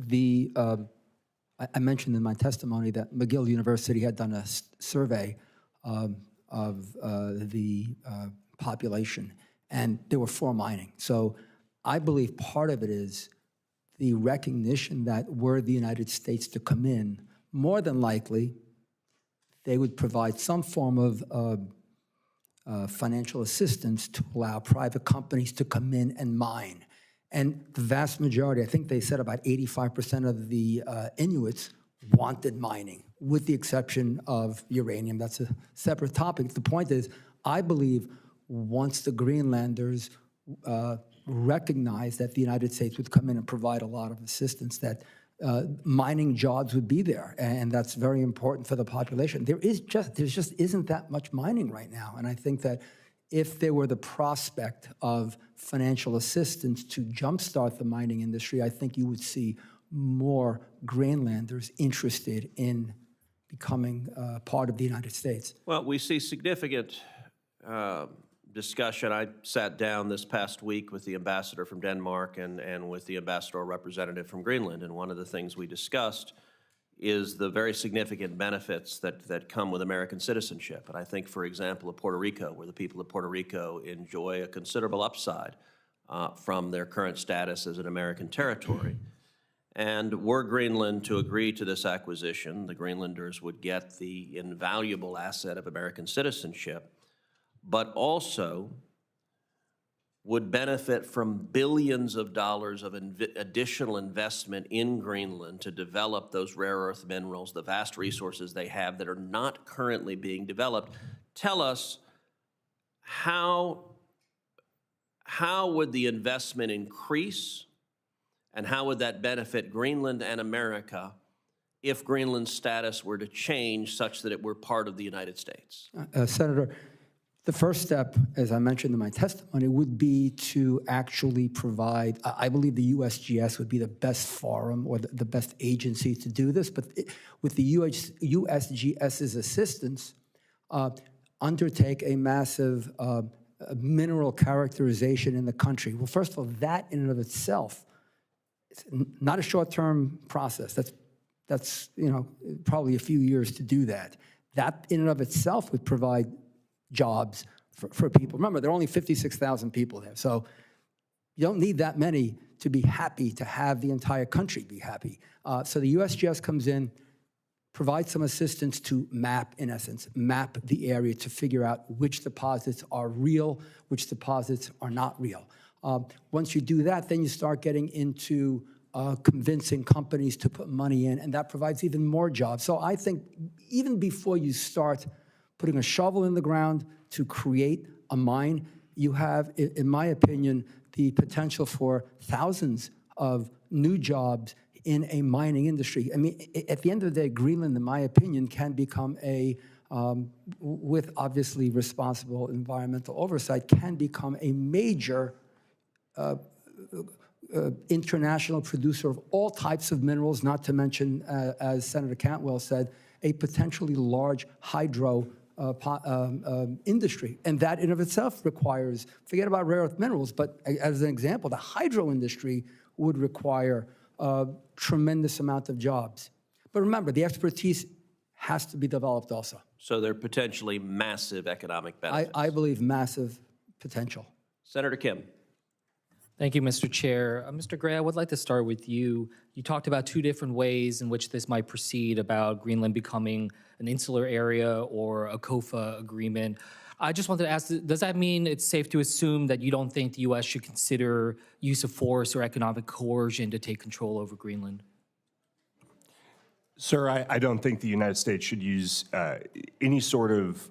I mentioned in my testimony that McGill University had done a survey of the population, and they were for mining. So I believe part of it is the recognition that were the United States to come in, more than likely, they would provide some form of financial assistance to allow private companies to come in and mine. And the vast majority, I think they said about 85% of the Inuits wanted mining, with the exception of uranium. That's a separate topic. The point is, I believe once the Greenlanders recognize that the United States would come in and provide a lot of assistance, that mining jobs would be there, and that's very important for the population. There just isn't that much mining right now, and I think that if there were the prospect of financial assistance to jumpstart the mining industry, I think you would see more Greenlanders interested in becoming part of the United States. Well, we see significant discussion. I sat down this past week with the ambassador from Denmark and with the ambassador representative from Greenland, and one of the things we discussed is the very significant benefits that come with American citizenship. And I think, for example, of Puerto Rico, where the people of Puerto Rico enjoy a considerable upside from their current status as an American territory. And were Greenland to agree to this acquisition, the Greenlanders would get the invaluable asset of American citizenship, but also would benefit from billions of dollars of additional investment in Greenland to develop those rare earth minerals, the vast resources they have that are not currently being developed. Tell us, how would the investment increase, and how would that benefit Greenland and America if Greenland's status were to change such that it were part of the United States? Senator, the first step, as I mentioned in my testimony, would be to actually provide, I believe the USGS would be the best forum or the best agency to do this, but with the USGS's assistance, undertake a massive mineral characterization in the country. Well, first of all, that in and of itself, it's not a short-term process. That's probably a few years to do that. That in and of itself would provide jobs for people. Remember, there are only 56,000 people there, so you don't need that many to be happy to have the entire country be happy. So the USGS comes in, provides some assistance to map, in essence, map the area to figure out which deposits are real, which deposits are not real. Once you do that, then you start getting into convincing companies to put money in, and that provides even more jobs. So I think even before you start putting a shovel in the ground to create a mine, you have, in my opinion, the potential for thousands of new jobs in a mining industry. I mean, at the end of the day, Greenland, in my opinion, can become a, with obviously responsible environmental oversight, can become a major international producer of all types of minerals, not to mention, as Senator Cantwell said, a potentially large hydro industry. And that in of itself requires, forget about rare earth minerals, but as an example, the hydro industry would require a tremendous amount of jobs. But remember, the expertise has to be developed also. So there are potentially massive economic benefits. I believe massive potential. Senator Kim. Thank you, Mr. Chair. Mr. Gray, I would like to start with you. You talked about two different ways in which this might proceed, about Greenland becoming an insular area or a COFA agreement. I just wanted to ask, does that mean it's safe to assume that you don't think the U.S. should consider use of force or economic coercion to take control over Greenland? Sir, I don't think the United States should use any sort of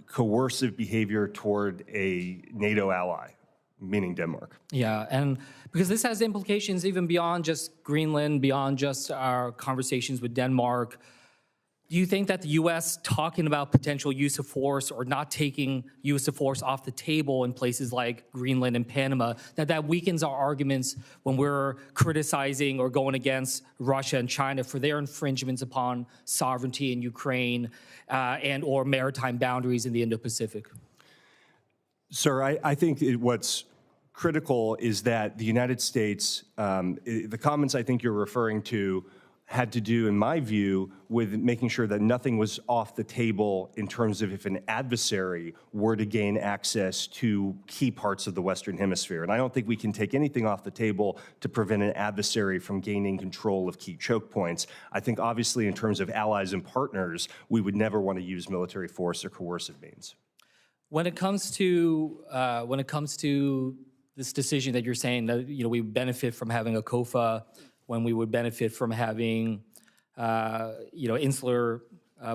coercive behavior toward a NATO ally, meaning Denmark. Yeah, and because this has implications even beyond just Greenland, beyond just our conversations with Denmark. Do you think that the U.S. talking about potential use of force or not taking use of force off the table in places like Greenland and Panama, that weakens our arguments when we're criticizing or going against Russia and China for their infringements upon sovereignty in Ukraine and or maritime boundaries in the Indo-Pacific? Sir, I think what's critical is that the United States, the comments I think you're referring to had to do, in my view, with making sure that nothing was off the table in terms of if an adversary were to gain access to key parts of the Western Hemisphere. And I don't think we can take anything off the table to prevent an adversary from gaining control of key choke points. I think, obviously, in terms of allies and partners, we would never want to use military force or coercive means. When it comes to this decision that you're saying that we benefit from having a COFA, when we would benefit from having insular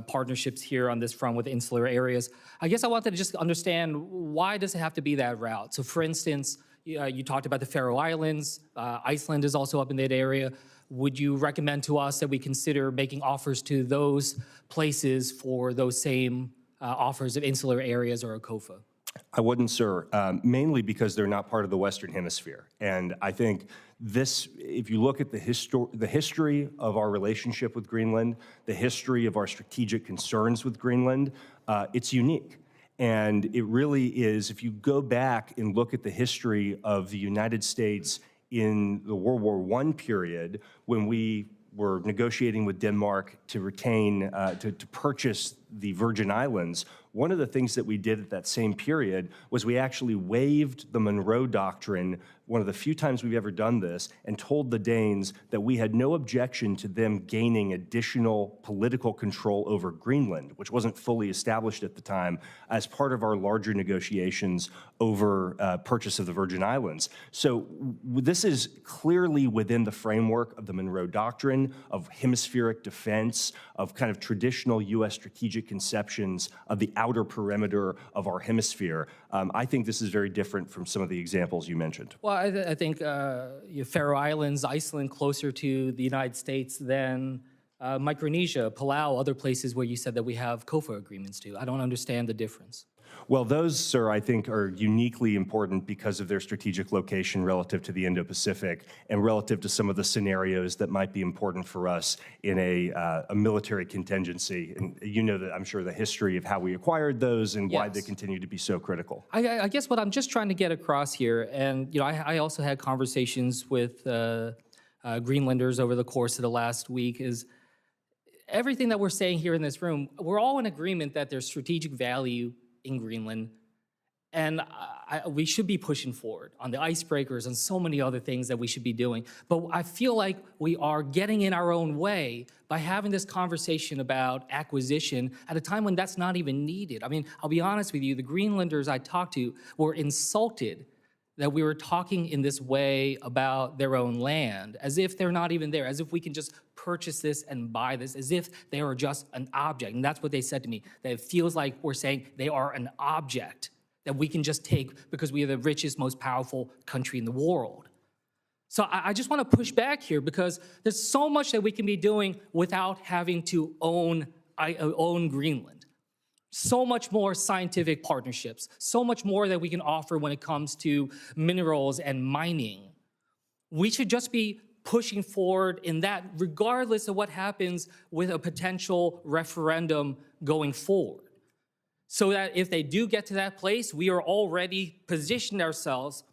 partnerships here on this front with insular areas, I guess I wanted to just understand, why does it have to be that route? So, for instance, you talked about the Faroe Islands. Iceland is also up in that area. Would you recommend to us that we consider making offers to those places for those same offers of insular areas or a COFA? I wouldn't, sir, mainly because they're not part of the Western Hemisphere. And I think this, if you look at the history of our relationship with Greenland, the history of our strategic concerns with Greenland, it's unique. And it really is, if you go back and look at the history of the United States in the World War I period, when we were negotiating with Denmark to retain, to purchase the Virgin Islands, one of the things that we did at that same period was we actually waived the Monroe Doctrine, one of the few times we've ever done this, and told the Danes that we had no objection to them gaining additional political control over Greenland, which wasn't fully established at the time, as part of our larger negotiations over purchase of the Virgin Islands. So this is clearly within the framework of the Monroe Doctrine, of hemispheric defense, of kind of traditional U.S. strategic conceptions of the outer perimeter of our hemisphere. I think this is very different from some of the examples you mentioned. Well, I think Faroe Islands, Iceland, closer to the United States than Micronesia, Palau, other places where you said that we have COFA agreements to. I don't understand the difference. Well, those, sir, I think are uniquely important because of their strategic location relative to the Indo-Pacific and relative to some of the scenarios that might be important for us in a military contingency. And you know that, I'm sure, the history of how we acquired those and why they continue to be so critical. I guess what I'm just trying to get across here, and I also had conversations with Greenlanders over the course of the last week, is everything that we're saying here in this room, we're all in agreement that there's strategic value in Greenland. And we should be pushing forward on the icebreakers and so many other things that we should be doing. But I feel like we are getting in our own way by having this conversation about acquisition at a time when that's not even needed. I mean, I'll be honest with you, the Greenlanders I talked to were insulted that we were talking in this way about their own land, as if they're not even there, as if we can just purchase this and buy this, as if they are just an object. And that's what they said to me, that it feels like we're saying they are an object that we can just take because we are the richest, most powerful country in the world. So I just want to push back here because there's so much that we can be doing without having to own Greenland. So much more scientific partnerships, so much more that we can offer when it comes to minerals and mining. We should just be pushing forward in that regardless of what happens with a potential referendum going forward. So that if they do get to that place, we are already positioned ourselves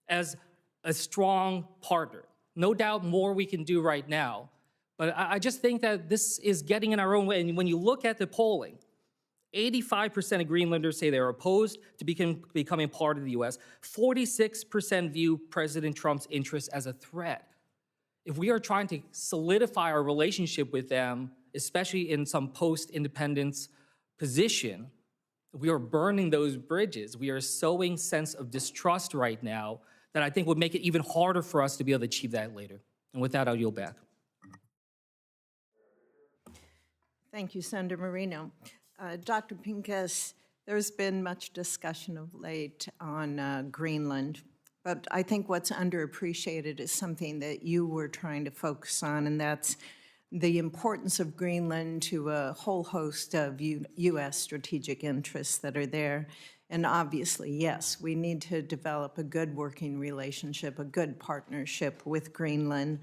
as a strong partner. No doubt more we can do right now. But I just think that this is getting in our own way. And when you look at the polling, 85% of Greenlanders say they're opposed to becoming part of the US. 46% view President Trump's interests as a threat. If we are trying to solidify our relationship with them, especially in some post-independence position, we are burning those bridges. We are sowing sense of distrust right now that I think would make it even harder for us to be able to achieve that later. And with that, I'll yield back. Thank you, Senator Marino. Dr. Pincus, there's been much discussion of late on Greenland, but I think what's underappreciated is something that you were trying to focus on, and that's the importance of Greenland to a whole host of U.S. strategic interests that are there. And obviously, yes, we need to develop a good working relationship, a good partnership with Greenland.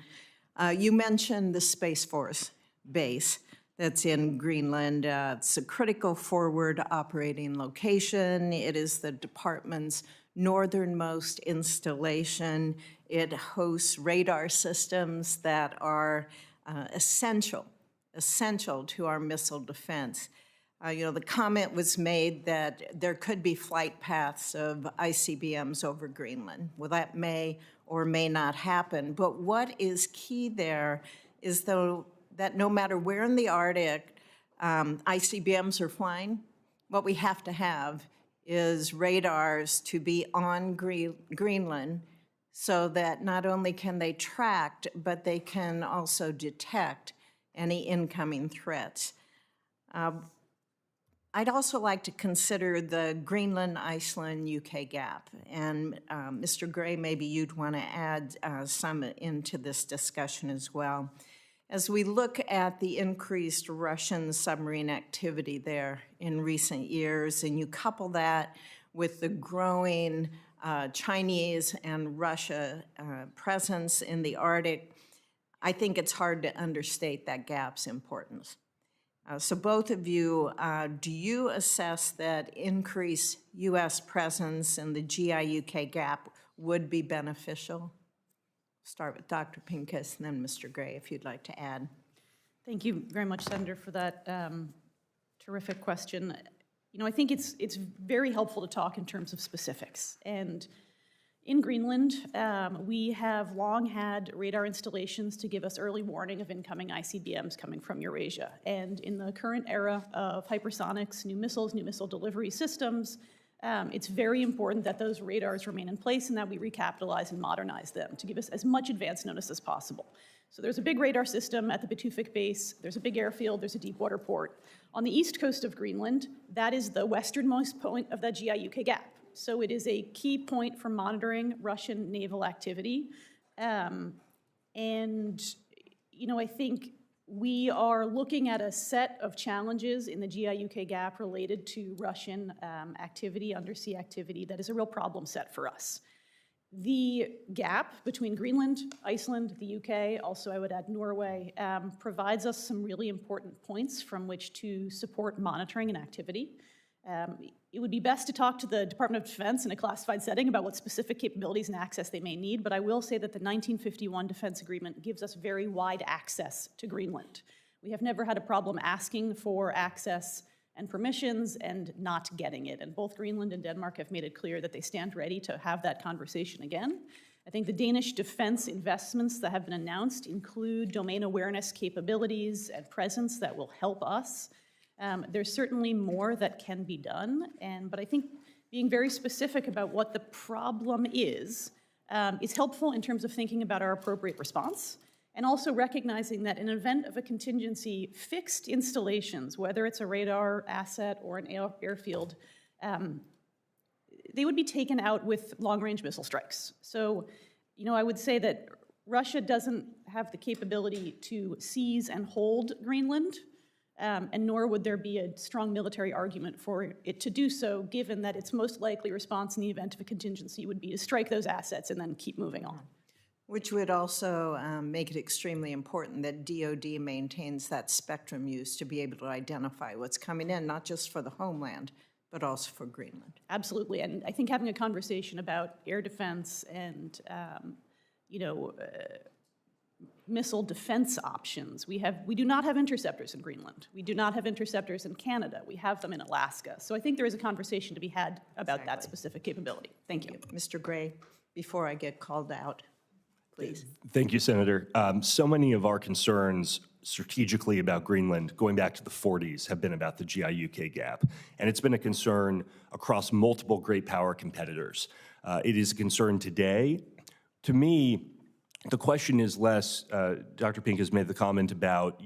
You mentioned the Space Force base that's in Greenland. It's a critical forward operating location. It is the department's northernmost installation. It hosts radar systems that are essential to our missile defense. The comment was made that there could be flight paths of ICBMs over Greenland. Well, that may or may not happen, but what is key there is that no matter where in the Arctic ICBMs are flying, what we have to have is radars to be on Greenland so that not only can they track, but they can also detect any incoming threats. I'd also like to consider the Greenland-Iceland-UK gap. And Mr. Gray, maybe you'd want to add some into this discussion as well. As we look at the increased Russian submarine activity there in recent years, and you couple that with the growing Chinese and Russia presence in the Arctic, I think it's hard to understate that gap's importance. So both of you, do you assess that increased U.S. presence in the GI-UK gap would be beneficial? Start with Dr. Pincus and then Mr. Gray, if you'd like to add. Thank you very much, Senator, for that terrific question. I think it's very helpful to talk in terms of specifics. And in Greenland, we have long had radar installations to give us early warning of incoming ICBMs coming from Eurasia. And in the current era of hypersonics, new missiles, new missile delivery systems, it's very important that those radars remain in place and that we recapitalize and modernize them to give us as much advance notice as possible. So there's a big radar system at the Batufik base, there's a big airfield, there's a deep water port. On the east coast of Greenland, that is the westernmost point of that GI-UK gap. So it is a key point for monitoring Russian naval activity. I think we are looking at a set of challenges in the GI-UK gap related to Russian activity, undersea activity, that is a real problem set for us. The gap between Greenland, Iceland, the UK, also I would add Norway, provides us some really important points from which to support monitoring and activity. It would be best to talk to the Department of Defense in a classified setting about what specific capabilities and access they may need, but I will say that the 1951 Defense Agreement gives us very wide access to Greenland. We have never had a problem asking for access and permissions and not getting it. And both Greenland and Denmark have made it clear that they stand ready to have that conversation again. I think the Danish defense investments that have been announced include domain awareness capabilities and presence that will help us. There's certainly more that can be done, but I think being very specific about what the problem is helpful in terms of thinking about our appropriate response, and also recognizing that in an event of a contingency, fixed installations, whether it's a radar asset or an airfield, they would be taken out with long-range missile strikes. So, I would say that Russia doesn't have the capability to seize and hold Greenland, and nor would there be a strong military argument for it to do so, given that its most likely response in the event of a contingency would be to strike those assets and then keep moving on. Which would also make it extremely important that DoD maintains that spectrum use to be able to identify what's coming in, not just for the homeland, but also for Greenland. Absolutely, and I think having a conversation about air defense and, missile defense options. We do not have interceptors in Greenland. We do not have interceptors in Canada. We have them in Alaska. So I think there is a conversation to be had about that specific capability. Thank you. Mr. Gray, before I get called out, please. Thank you, Senator. So many of our concerns strategically about Greenland, going back to the 40s, have been about the GI-UK gap. And it's been a concern across multiple great power competitors. It is a concern today. To me, the question is less, Dr. Pincus made the comment about,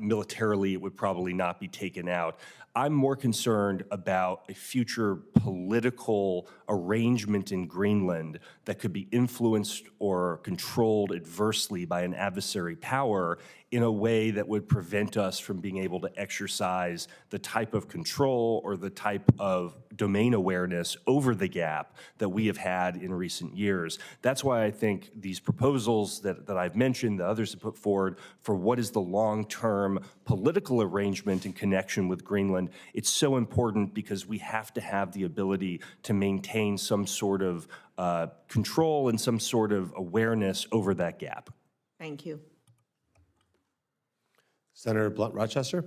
militarily it would probably not be taken out. I'm more concerned about a future political arrangement in Greenland that could be influenced or controlled adversely by an adversary power in a way that would prevent us from being able to exercise the type of control or the type of domain awareness over the gap that we have had in recent years. That's why I think these proposals that I've mentioned, that others have put forward for what is the long-term political arrangement in connection with Greenland, it's so important because we have to have the ability to maintain some sort of control and some sort of awareness over that gap. Thank you. Senator Blunt-Rochester.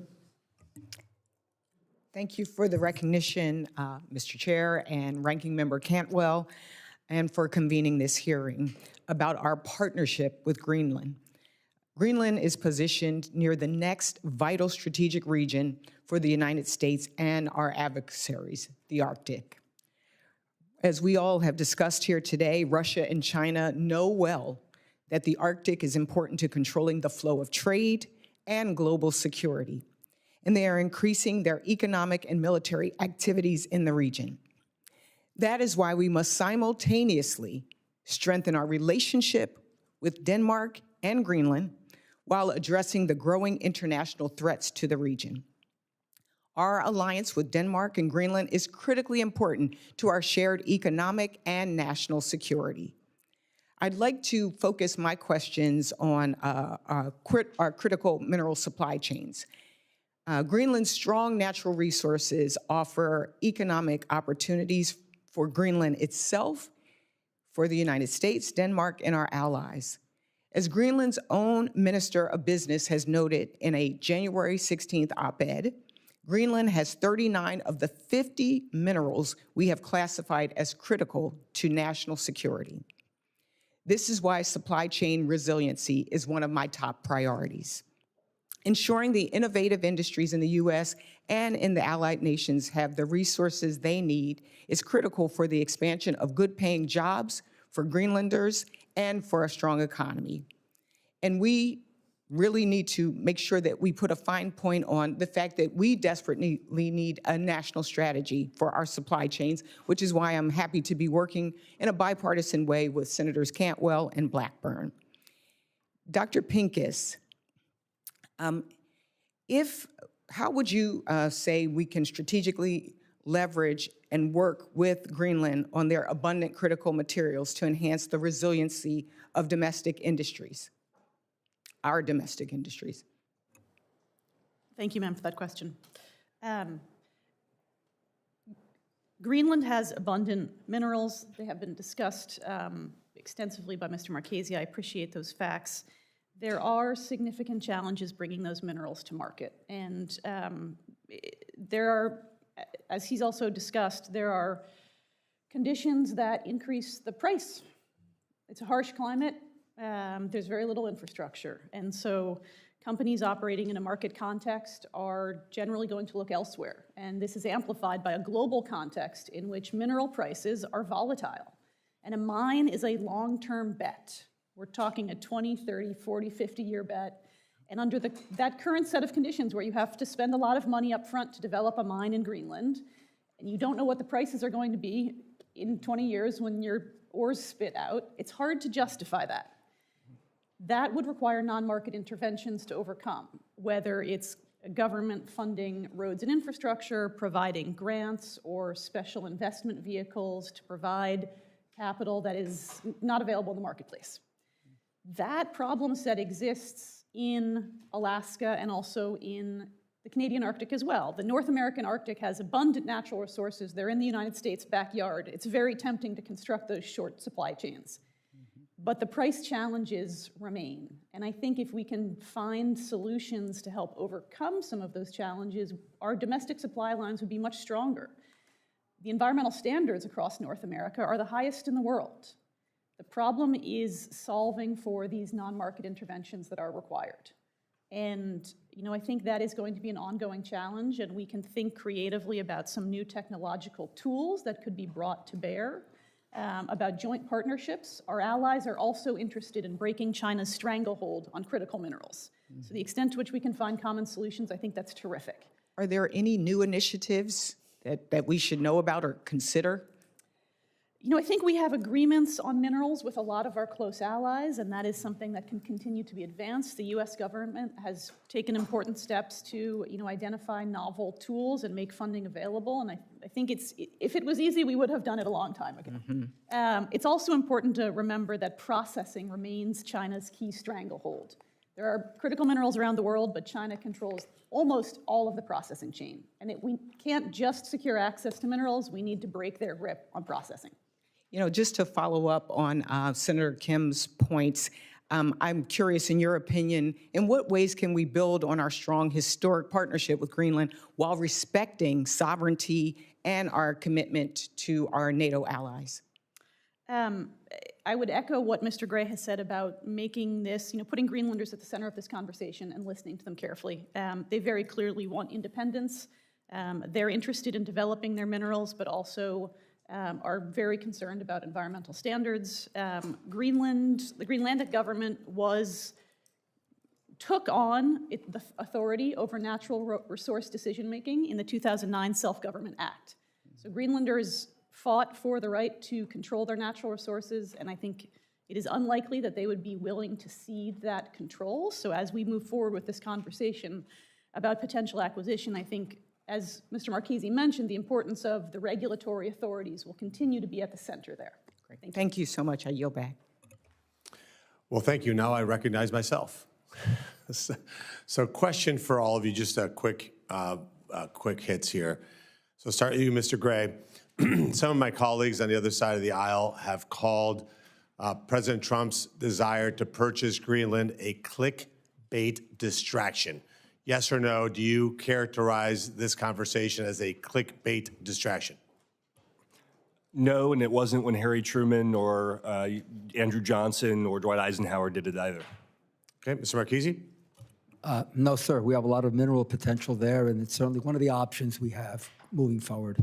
Thank you for the recognition, Mr. Chair and Ranking Member Cantwell, and for convening this hearing about our partnership with Greenland. Greenland is positioned near the next vital strategic region for the United States and our adversaries, the Arctic. As we all have discussed here today, Russia and China know well that the Arctic is important to controlling the flow of trade and global security, and they are increasing their economic and military activities in the region. That is why we must simultaneously strengthen our relationship with Denmark and Greenland while addressing the growing international threats to the region. Our alliance with Denmark and Greenland is critically important to our shared economic and national security. I'd like to focus my questions on our critical mineral supply chains. Greenland's strong natural resources offer economic opportunities for Greenland itself, for the United States, Denmark, and our allies. As Greenland's own Minister of Business has noted in a January 16th op-ed, Greenland has 39 of the 50 minerals we have classified as critical to national security. This is why supply chain resiliency is one of my top priorities. Ensuring the innovative industries in the U.S. and in the allied nations have the resources they need is critical for the expansion of good-paying jobs for Greenlanders and for a strong economy. And we really need to make sure that we put a fine point on the fact that we desperately need a national strategy for our supply chains, which is why I'm happy to be working in a bipartisan way with Senators Cantwell and Blackburn. Dr. Pincus, how would you say we can strategically leverage and work with Greenland on their abundant critical materials to enhance the resiliency of domestic industries, our domestic industries? Thank you, ma'am, for that question. Greenland has abundant minerals. They have been discussed extensively by Mr. Marchese. I appreciate those facts. There are significant challenges bringing those minerals to market, and there are, as he's also discussed, there are conditions that increase the price. It's a harsh climate. There's very little infrastructure. And so companies operating in a market context are generally going to look elsewhere. And this is amplified by a global context in which mineral prices are volatile. And a mine is a long-term bet. We're talking a 20, 30, 40, 50-year bet. And under that current set of conditions where you have to spend a lot of money up front to develop a mine in Greenland, and you don't know what the prices are going to be in 20 years when your ores spit out, it's hard to justify that. That would require non-market interventions to overcome, whether it's government funding roads and infrastructure, providing grants or special investment vehicles to provide capital that is not available in the marketplace. That problem set exists in Alaska and also in the Canadian Arctic as well. The North American Arctic has abundant natural resources. They're in the United States' backyard. It's very tempting to construct those short supply chains. But the price challenges remain. And I think if we can find solutions to help overcome some of those challenges, our domestic supply lines would be much stronger. The environmental standards across North America are the highest in the world. The problem is solving for these non-market interventions that are required. And I think that is going to be an ongoing challenge, and we can think creatively about some new technological tools that could be brought to bear. About joint partnerships, our allies are also interested in breaking China's stranglehold on critical minerals. So the extent to which we can find common solutions, I think that's terrific. Are there any new initiatives that we should know about or consider? I think we have agreements on minerals with a lot of our close allies, and that is something that can continue to be advanced. The U.S. government has taken important steps to, identify novel tools and make funding available. And I think if it was easy, we would have done it a long time ago. It's also important to remember that processing remains China's key stranglehold. There are critical minerals around the world, but China controls almost all of the processing chain. And we can't just secure access to minerals, we need to break their grip on processing. Just to follow up on Senator Kim's points, I'm curious, in your opinion, in what ways can we build on our strong historic partnership with Greenland while respecting sovereignty and our commitment to our NATO allies? I would echo what Mr. Gray has said about making this, putting Greenlanders at the center of this conversation and listening to them carefully. They very clearly want independence. They're interested in developing their minerals, but also are very concerned about environmental standards. The Greenlandic government took on the authority over natural resource decision-making in the 2009 Self-Government Act. So Greenlanders fought for the right to control their natural resources, and I think it is unlikely that they would be willing to cede that control. So as we move forward with this conversation about potential acquisition, I think, as Mr. Marchese mentioned, the importance of the regulatory authorities will continue to be at the center there. Great. Thank you so much. I yield back. Well, thank you. Now I recognize myself. So question for all of you, just a quick hits here. So start with you, Mr. Gray. Some of my colleagues on the other side of the aisle have called President Trump's desire to purchase Greenland a clickbait distraction. Yes or no, do you characterize this conversation as a clickbait distraction? No, and it wasn't when Harry Truman or Andrew Johnson or Dwight Eisenhower did it either. Okay, Mr. Marchese? No, sir. We have a lot of mineral potential there, and it's certainly one of the options we have moving forward.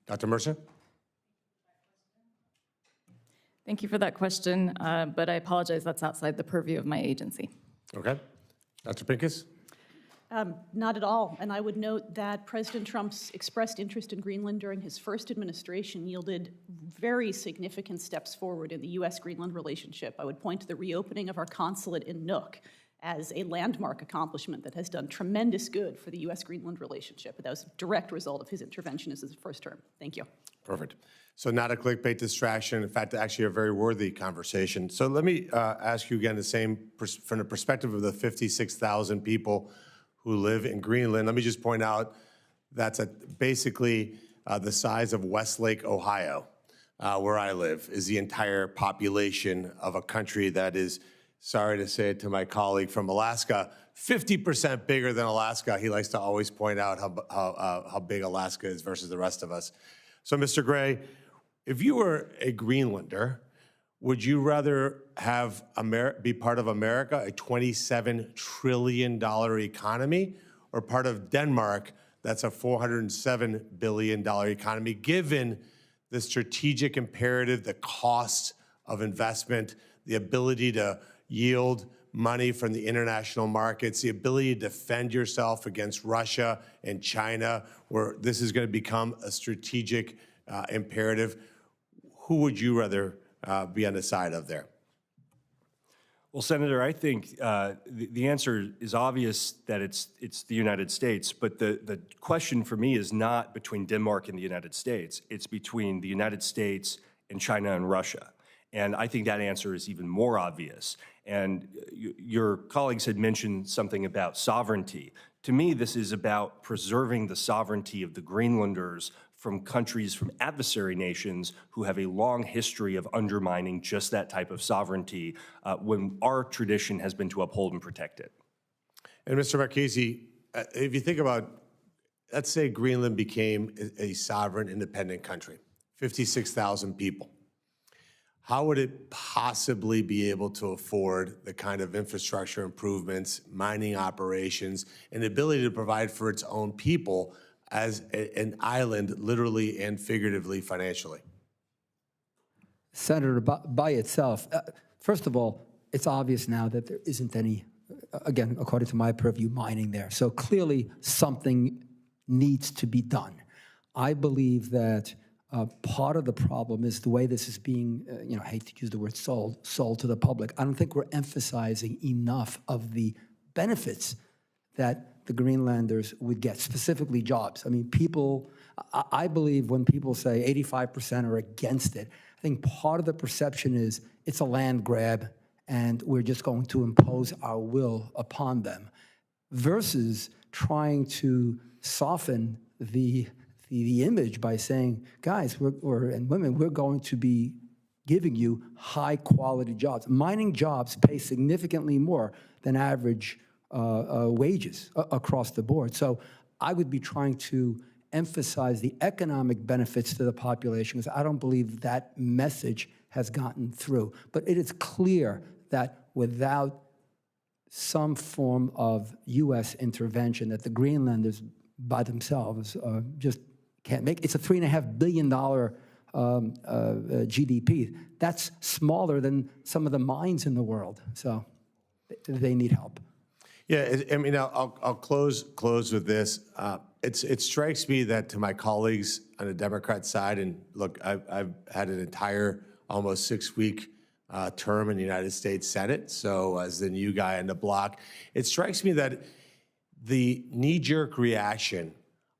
Dr. Mercer? Thank you for that question, but I apologize, that's outside the purview of my agency. Okay. Dr. Pincus? Not at all. And I would note that President Trump's expressed interest in Greenland during his first administration yielded very significant steps forward in the U.S.-Greenland relationship. I would point to the reopening of our consulate in Nuuk as a landmark accomplishment that has done tremendous good for the U.S.-Greenland relationship. That was a direct result of his intervention as his first term. Thank you. Perfect. So not a clickbait distraction. In fact, actually a very worthy conversation. So let me ask you again the same from the perspective of the 56,000 people who live in Greenland. Let me just point out that's basically the size of Westlake, Ohio, where I live, is the entire population of a country that is sorry to say it to my colleague from Alaska, 50% bigger than Alaska. He likes to always point out how big Alaska is versus the rest of us. So, Mr. Gray, if you were a Greenlander, would you rather have be part of America, a $27 trillion economy, or part of Denmark, that's a $407 billion economy, given the strategic imperative, the cost of investment, the ability to yield money from the international markets, the ability to defend yourself against Russia and China, where this is going to become a strategic imperative? Who would you rather be on the side of there? Well, Senator, I think the answer is obvious that it's the United States, but the question for me is not between Denmark and the United States. It's between the United States and China and Russia. And I think that answer is even more obvious. And your colleagues had mentioned something about sovereignty. To me, this is about preserving the sovereignty of the Greenlanders from countries, from adversary nations who have a long history of undermining just that type of sovereignty when our tradition has been to uphold and protect it. And Mr. Marchese, if you think about, let's say Greenland became a sovereign, independent country, 56,000 people. How would it possibly be able to afford the kind of infrastructure improvements, mining operations, and the ability to provide for its own people as an island, literally and figuratively, financially? Senator, by itself, first of all, it's obvious now that there isn't any, again, according to my purview, mining there. So clearly something needs to be done. I believe that part of the problem is the way this is being, I hate to use the word sold to the public. I don't think we're emphasizing enough of the benefits that the Greenlanders would get, specifically jobs. I mean, I believe when people say 85% are against it, I think part of the perception is it's a land grab and we're just going to impose our will upon them, versus trying to soften the image by saying, guys, and women, we're going to be giving you high-quality jobs. Mining jobs pay significantly more than average wages across the board. So I would be trying to emphasize the economic benefits to the population, because I don't believe that message has gotten through. But it is clear that without some form of U.S. intervention, that the Greenlanders by themselves just can't make. It's a $3.5 billion GDP. That's smaller than some of the mines in the world. So they need help. Yeah, I mean, I'll close with this. It strikes me that to my colleagues on the Democrat side, and look, I've had an entire almost 6-week term in the United States Senate, so as the new guy on the block, it strikes me that the knee-jerk reaction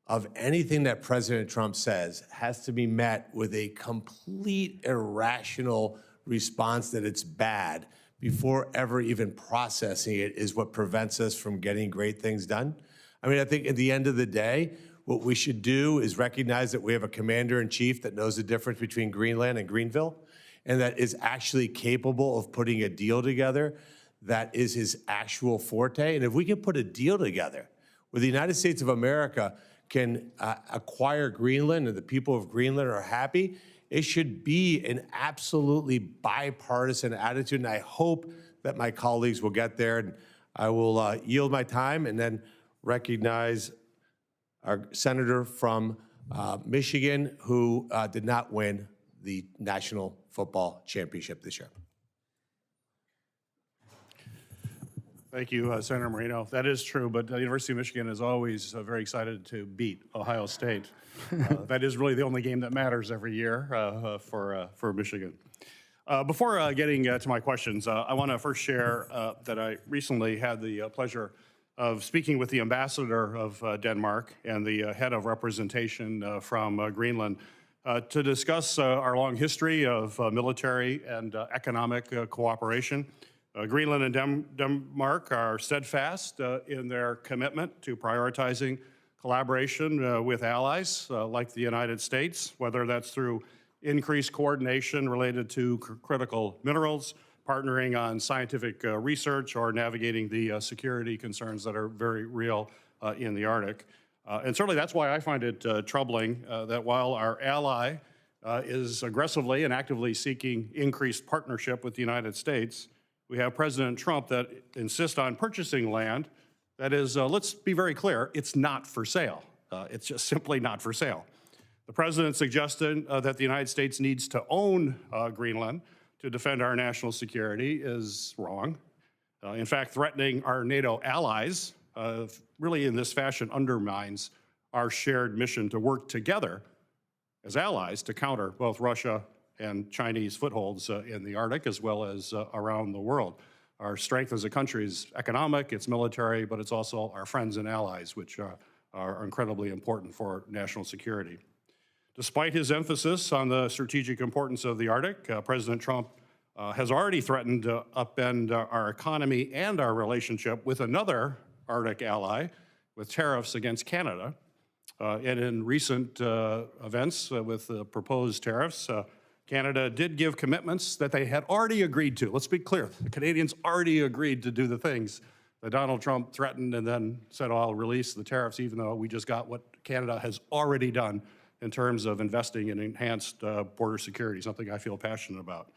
of anything that President Trump says has to be met with a complete irrational response that it's bad before ever even processing it is what prevents us from getting great things done. I mean, I think at the end of the day, what we should do is recognize that we have a commander-in-chief that knows the difference between Greenland and Greenville, and that is actually capable of putting a deal together that is his actual forte. And if we can put a deal together where the United States of America can acquire Greenland and the people of Greenland are happy, it should be an absolutely bipartisan attitude. And I hope that my colleagues will get there. And I will yield my time and then recognize our senator from Michigan who did not win the National Football Championship this year. Thank you, Senator Moreno. That is true, but the University of Michigan is always very excited to beat Ohio State. That is really the only game that matters every year for Michigan. Before getting to my questions, I want to first share that I recently had the pleasure of speaking with the ambassador of Denmark and the head of representation from Greenland to discuss our long history of military and economic cooperation. Greenland and Denmark are steadfast in their commitment to prioritizing collaboration with allies like the United States, whether that's through increased coordination related to critical minerals, partnering on scientific research or navigating the security concerns that are very real in the Arctic. And certainly that's why I find it troubling that while our ally is aggressively and actively seeking increased partnership with the United States, we have President Trump that insists on purchasing land that is, let's be very clear, it's not for sale. It's just simply not for sale. The president suggested that the United States needs to own Greenland to defend our national security is wrong. In fact, threatening our NATO allies really in this fashion undermines our shared mission to work together as allies to counter both Russia and Chinese footholds in the Arctic as well as around the world. Our strength as a country is economic, it's military, but it's also our friends and allies, which are incredibly important for national security. Despite his emphasis on the strategic importance of the Arctic, President Trump has already threatened to upend our economy and our relationship with another Arctic ally with tariffs against Canada. And in recent events with the proposed tariffs, Canada did give commitments that they had already agreed to. Let's be clear, the Canadians already agreed to do the things that Donald Trump threatened and then said, oh, I'll release the tariffs, even though we just got what Canada has already done in terms of investing in enhanced border security, something I feel passionate about.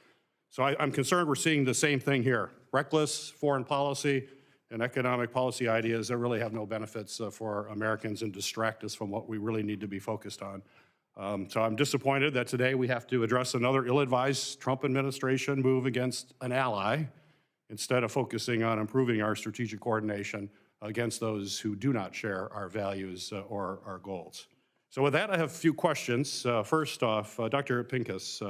So I'm concerned we're seeing the same thing here. Reckless foreign policy and economic policy ideas that really have no benefits for Americans and distract us from what we really need to be focused on. So I'm disappointed that today we have to address another ill-advised Trump administration move against an ally instead of focusing on improving our strategic coordination against those who do not share our values or our goals. So with that, I have a few questions. First off, Dr. Pincus,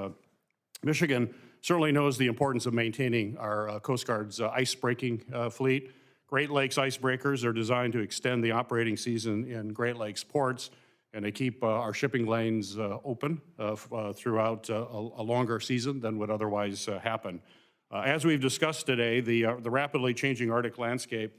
Michigan certainly knows the importance of maintaining our Coast Guard's ice-breaking fleet. Great Lakes icebreakers are designed to extend the operating season in Great Lakes ports, and they keep our shipping lanes open throughout a longer season than would otherwise happen. As we've discussed today, the rapidly changing Arctic landscape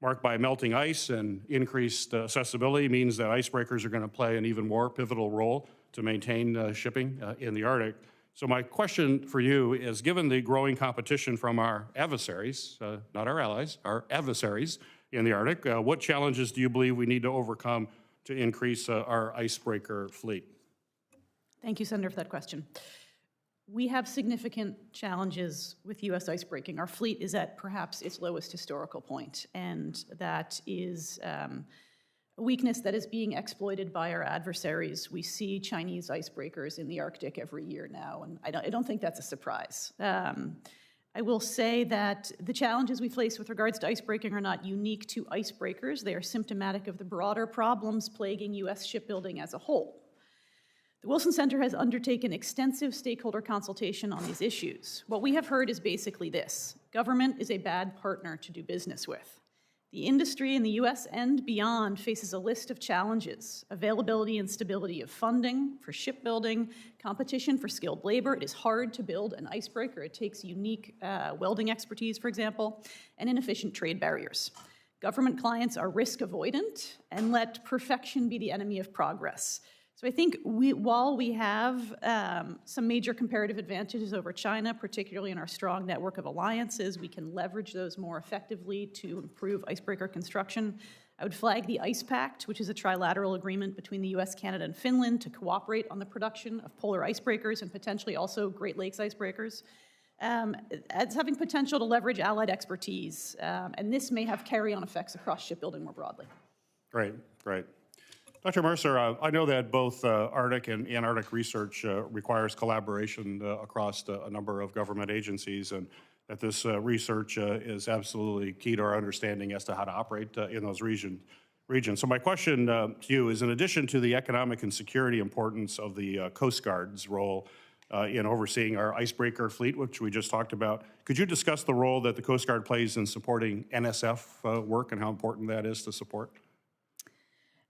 marked by melting ice and increased accessibility means that icebreakers are going to play an even more pivotal role to maintain shipping in the Arctic. So my question for you is, given the growing competition from our adversaries, not our allies, our adversaries in the Arctic, what challenges do you believe we need to overcome to increase our icebreaker fleet? Thank you, Senator, for that question. We have significant challenges with U.S. icebreaking. Our fleet is at perhaps its lowest historical point, and that is a weakness that is being exploited by our adversaries. We see Chinese icebreakers in the Arctic every year now, and I don't think that's a surprise. I will say that the challenges we face with regards to icebreaking are not unique to icebreakers. They are symptomatic of the broader problems plaguing U.S. shipbuilding as a whole. The Wilson Center has undertaken extensive stakeholder consultation on these issues. What we have heard is basically this: government is a bad partner to do business with. The industry in the U.S. and beyond faces a list of challenges: availability and stability of funding for shipbuilding, competition for skilled labor. It is hard to build an icebreaker. It takes unique welding expertise, for example, and inefficient trade barriers. Government clients are risk avoidant and let perfection be the enemy of progress. So I think while we have some major comparative advantages over China, particularly in our strong network of alliances, we can leverage those more effectively to improve icebreaker construction. I would flag the Ice Pact, which is a trilateral agreement between the US, Canada, and Finland to cooperate on the production of polar icebreakers and potentially also Great Lakes icebreakers, as having potential to leverage allied expertise. And this may have carry-on effects across shipbuilding more broadly. Great, great. Dr. Mercer, I know that both Arctic and Antarctic research requires collaboration across a number of government agencies, and that this research is absolutely key to our understanding as to how to operate in those regions. So my question to you is, in addition to the economic and security importance of the Coast Guard's role in overseeing our icebreaker fleet, which we just talked about, could you discuss the role that the Coast Guard plays in supporting NSF work and how important that is to support?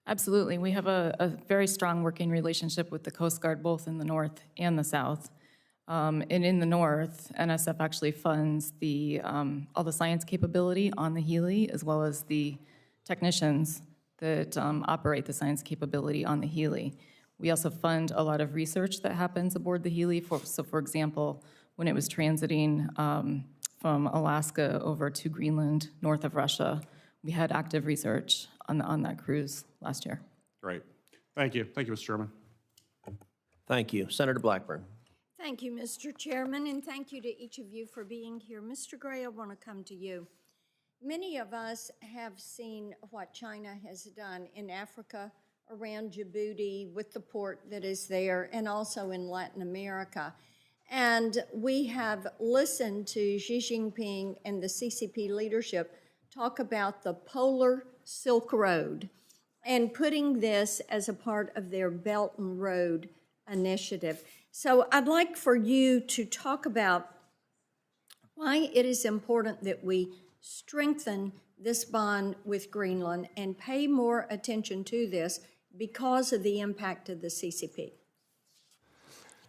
Absolutely. We have a very strong working relationship with the Coast Guard, both in the North and the South. And in the North, NSF actually funds all the science capability on the Healy, as well as the technicians that operate the science capability on the Healy. We also fund a lot of research that happens aboard the Healy. So for example, when it was transiting from Alaska over to Greenland, north of Russia. We had active research on that cruise last year. Great. Thank you. Thank you, Mr. Chairman. Thank you. Senator Blackburn. Thank you, Mr. Chairman, and thank you to each of you for being here. Mr. Gray, I want to come to you. Many of us have seen what China has done in Africa, around Djibouti, with the port that is there, and also in Latin America. And we have listened to Xi Jinping and the CCP leadership talk about the Polar Silk Road and putting this as a part of their Belt and Road initiative. So I'd like for you to talk about why it is important that we strengthen this bond with Greenland and pay more attention to this because of the impact of the CCP.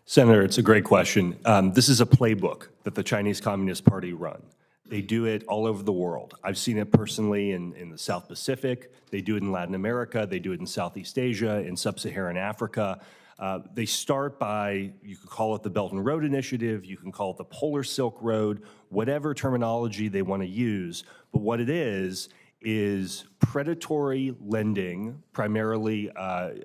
Senator, it's a great question. This is a playbook that the Chinese Communist Party run. They do it all over the world. I've seen it personally in the South Pacific. They do it in Latin America. They do it in Southeast Asia, in Sub-Saharan Africa. They start by, you could call it the Belt and Road Initiative, you can call it the Polar Silk Road, whatever terminology they want to use. But what it is predatory lending, primarily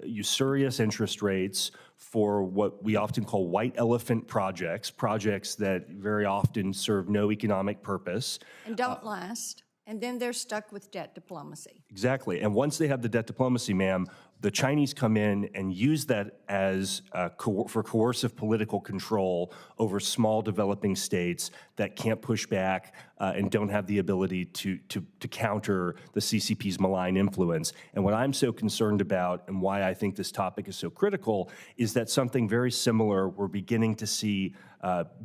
usurious interest rates for what we often call white elephant projects, projects that very often serve no economic purpose. And don't last. And then they're stuck with debt diplomacy. Exactly. And once they have the debt diplomacy, ma'am, the Chinese come in and use that as for coercive political control over small developing states that can't push back and don't have the ability to counter the CCP's malign influence. And what I'm so concerned about and why I think this topic is so critical is that something very similar we're beginning to see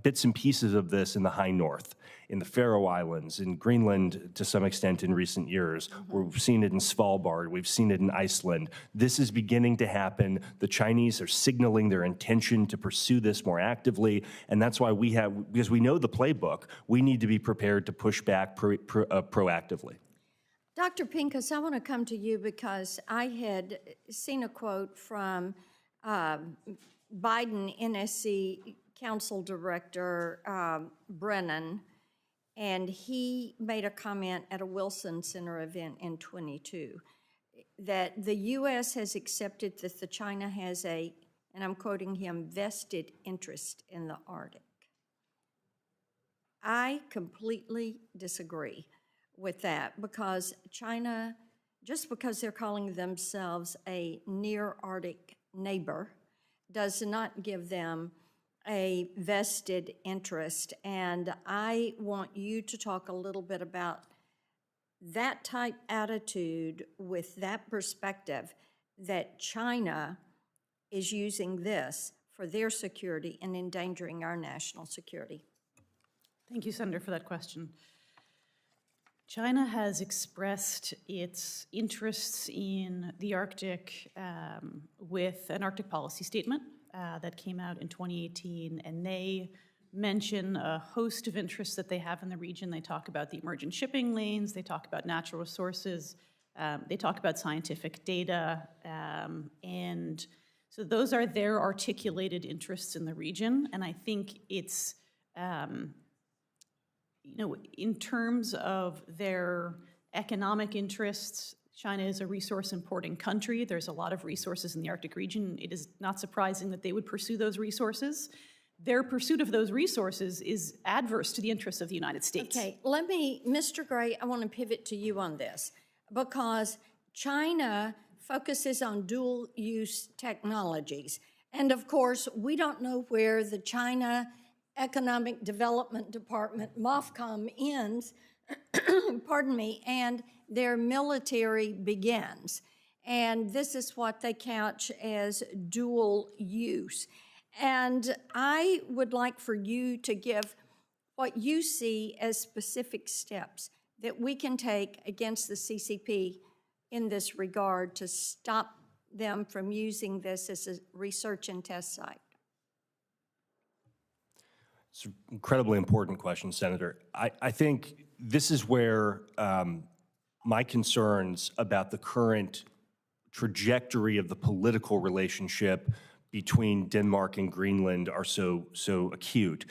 bits and pieces of this in the high north, in the Faroe Islands, in Greenland to some extent in recent years. We've seen it in Svalbard. We've seen it in Iceland. This is beginning to happen. The Chinese are signaling their intention to pursue this more actively, and that's why we have, because we know the playbook, we need to be prepared to push back proactively. Dr. Pincus, I want to come to you because I had seen a quote from Biden NSC Council Director Brennan, and he made a comment at a Wilson Center event in 22 that the U.S. has accepted that China has a, and I'm quoting him, vested interest in the Arctic. I completely disagree with that because China, just because they're calling themselves a near Arctic neighbor, does not give them a vested interest. And I want you to talk a little bit about that type attitude with that perspective that China is using this for their security and endangering our national security. Thank you, Senator, for that question. China has expressed its interests in the Arctic with an Arctic policy statement that came out in 2018, and they mention a host of interests that they have in the region. They talk about the emergent shipping lanes, they talk about natural resources, they talk about scientific data, and so those are their articulated interests in the region. And I think it's, you know, in terms of their economic interests, China is a resource importing country. There's a lot of resources in the Arctic region. It is not surprising that they would pursue those resources. Their pursuit of those resources is adverse to the interests of the United States. Okay, let me, Mr. Gray, I want to pivot to you on this because China focuses on dual-use technologies. And of course, we don't know where the China Economic Development Department, MOFCOM, ends, pardon me, and their military begins. And this is what they couch as dual use. And I would like for you to give what you see as specific steps that we can take against the CCP in this regard to stop them from using this as a research and test site. It's an incredibly important question, Senator. I think this is where my concerns about the current trajectory of the political relationship between Denmark and Greenland are so acute.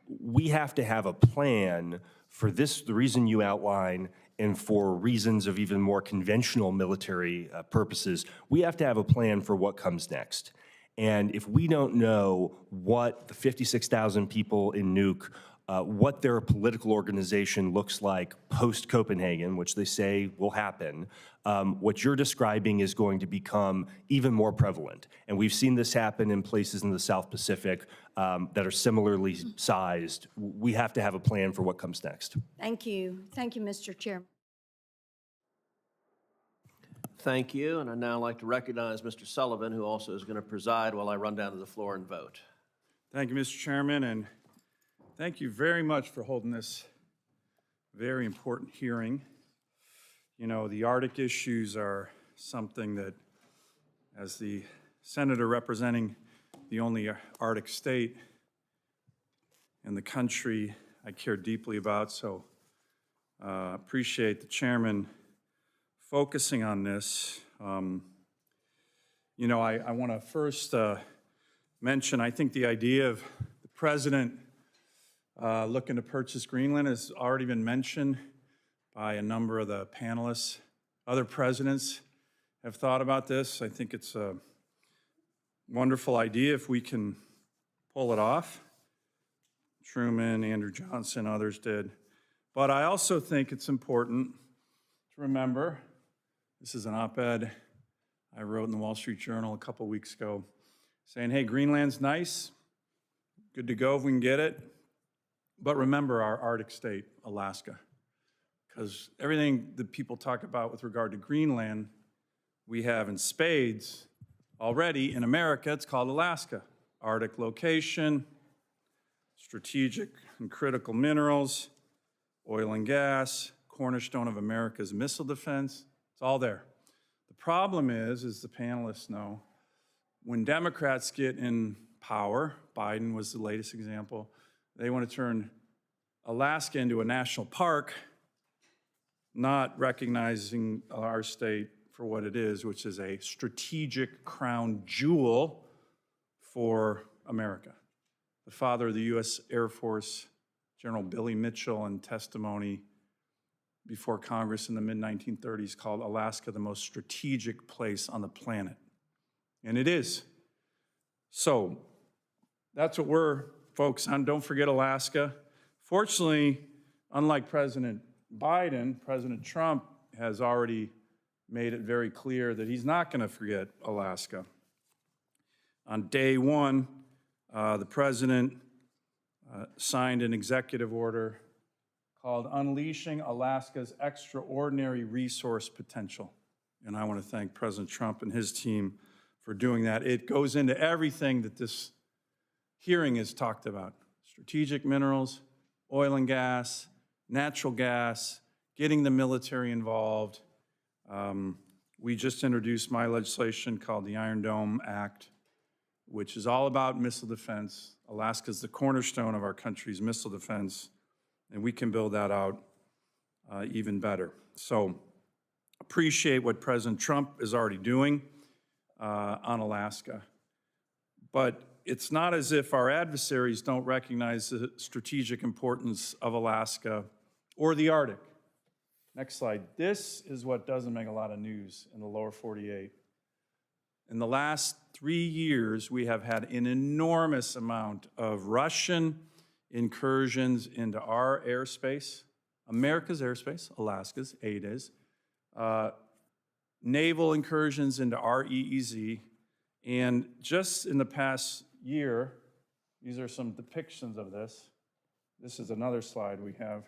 we have to have a plan for this, the reason you outline, and for reasons of even more conventional military purposes. We have to have a plan for what comes next. And if we don't know what the 56,000 people in Nuuk, what their political organization looks like post-Copenhagen, which they say will happen, what you're describing is going to become even more prevalent. And we've seen this happen in places in the South Pacific that are similarly sized. We have to have a plan for what comes next. Thank you. Thank you, Mr. Chairman. Thank you, and I'd now like to recognize Mr. Sullivan, who also is going to preside while I run down to the floor and vote. Thank you, Mr. Chairman, and thank you very much for holding this very important hearing. You know, the Arctic issues are something that, as the senator representing the only Arctic state in the country, I care deeply about, so appreciate the chairman focusing on this. You know, I want to first mention, I think the idea of the president looking to purchase Greenland has already been mentioned by a number of the panelists. Other presidents have thought about this. I think it's a wonderful idea if we can pull it off. Truman, Andrew Johnson, others did. But I also think it's important to remember, this is an op-ed I wrote in the Wall Street Journal a couple weeks ago, saying, hey, Greenland's nice, good to go if we can get it, but remember our Arctic state, Alaska, because everything that people talk about with regard to Greenland, we have in spades already in America. It's called Alaska. Arctic location, strategic and critical minerals, oil and gas, cornerstone of America's missile defense. It's all there. The problem is, as the panelists know, when Democrats get in power, Biden was the latest example, they want to turn Alaska into a national park, not recognizing our state for what it is, which is a strategic crown jewel for America. The father of the U.S. Air Force, General Billy Mitchell, in testimony before Congress in the mid-1930s called Alaska the most strategic place on the planet. And it is. So that's what we're focused on. Don't forget Alaska. Fortunately, unlike President Biden, President Trump has already made it very clear that he's not going to forget Alaska. On day one, the president signed an executive order called Unleashing Alaska's Extraordinary Resource Potential. And I want to thank President Trump and his team for doing that. It goes into everything that this hearing has talked about. Strategic minerals, oil and gas, natural gas, getting the military involved. We just introduced my legislation called the Iron Dome Act, which is all about missile defense. Alaska's the cornerstone of our country's missile defense, and we can build that out even better. So appreciate what President Trump is already doing on Alaska. But it's not as if our adversaries don't recognize the strategic importance of Alaska or the Arctic. Next slide. This is what doesn't make a lot of news in the lower 48. In the last 3 years, we have had an enormous amount of Russian incursions into our airspace, America's airspace, Alaska's, AIDA's, naval incursions into our EEZ, and just in the past year, these are some depictions of this. This is another slide we have.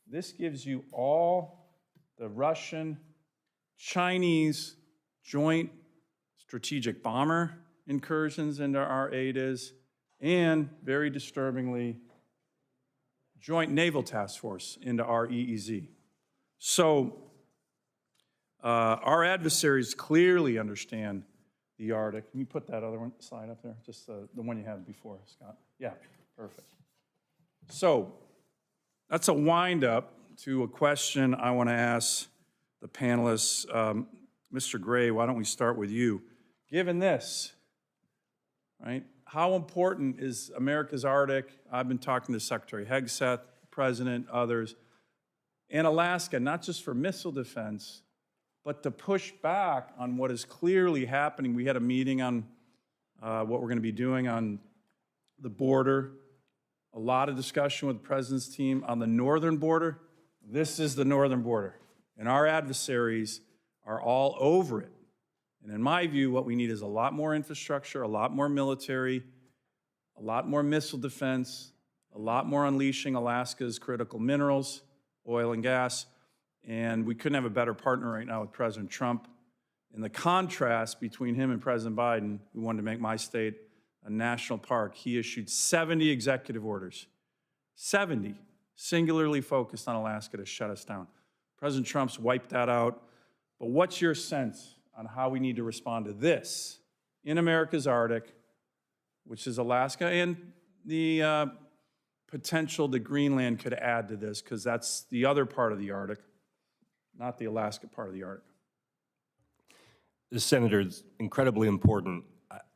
This gives you all the Russian, Chinese joint strategic bomber incursions into our AIDAs, and very disturbingly, joint naval task force into our EEZ. So our adversaries clearly understand the Arctic. Can you put that other one slide up there? Just the one you had before, Scott. Yeah, perfect. So that's a wind-up to a question I want to ask the panelists. Mr. Gray, why don't we start with you? Given this, right, how important is America's Arctic? I've been talking to Secretary Hegseth, President, others, and Alaska, not just for missile defense, but to push back on what is clearly happening. We had a meeting on what we're going to be doing on the border, a lot of discussion with the President's team on the northern border. This is the northern border, and our adversaries are all over it. And in my view, what we need is a lot more infrastructure, a lot more military, a lot more missile defense, a lot more unleashing Alaska's critical minerals, oil and gas, and we couldn't have a better partner right now with President Trump. In the contrast between him and President Biden, who wanted to make my state a national park, he issued 70 executive orders, 70, singularly focused on Alaska to shut us down. President Trump's wiped that out, but what's your sense on how we need to respond to this in America's Arctic, which is Alaska, and the potential that Greenland could add to this, because that's the other part of the Arctic, not the Alaska part of the Arctic. Senator, it's incredibly important.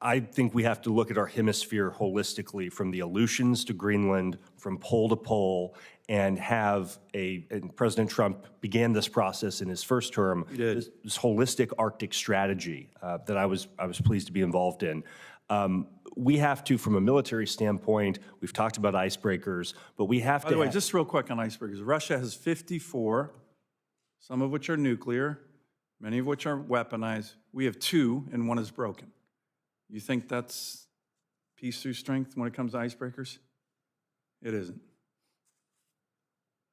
I think we have to look at our hemisphere holistically, from the Aleutians to Greenland, from pole to pole, and have and President Trump began this process in his first term, this holistic Arctic strategy that I was pleased to be involved in. We have to, from a military standpoint, we've talked about icebreakers, but we have to— By the way, just real quick on icebreakers, Russia has 54, some of which are nuclear, many of which are weaponized. We have 2, and 1 is broken. You think that's peace through strength when it comes to icebreakers? It isn't.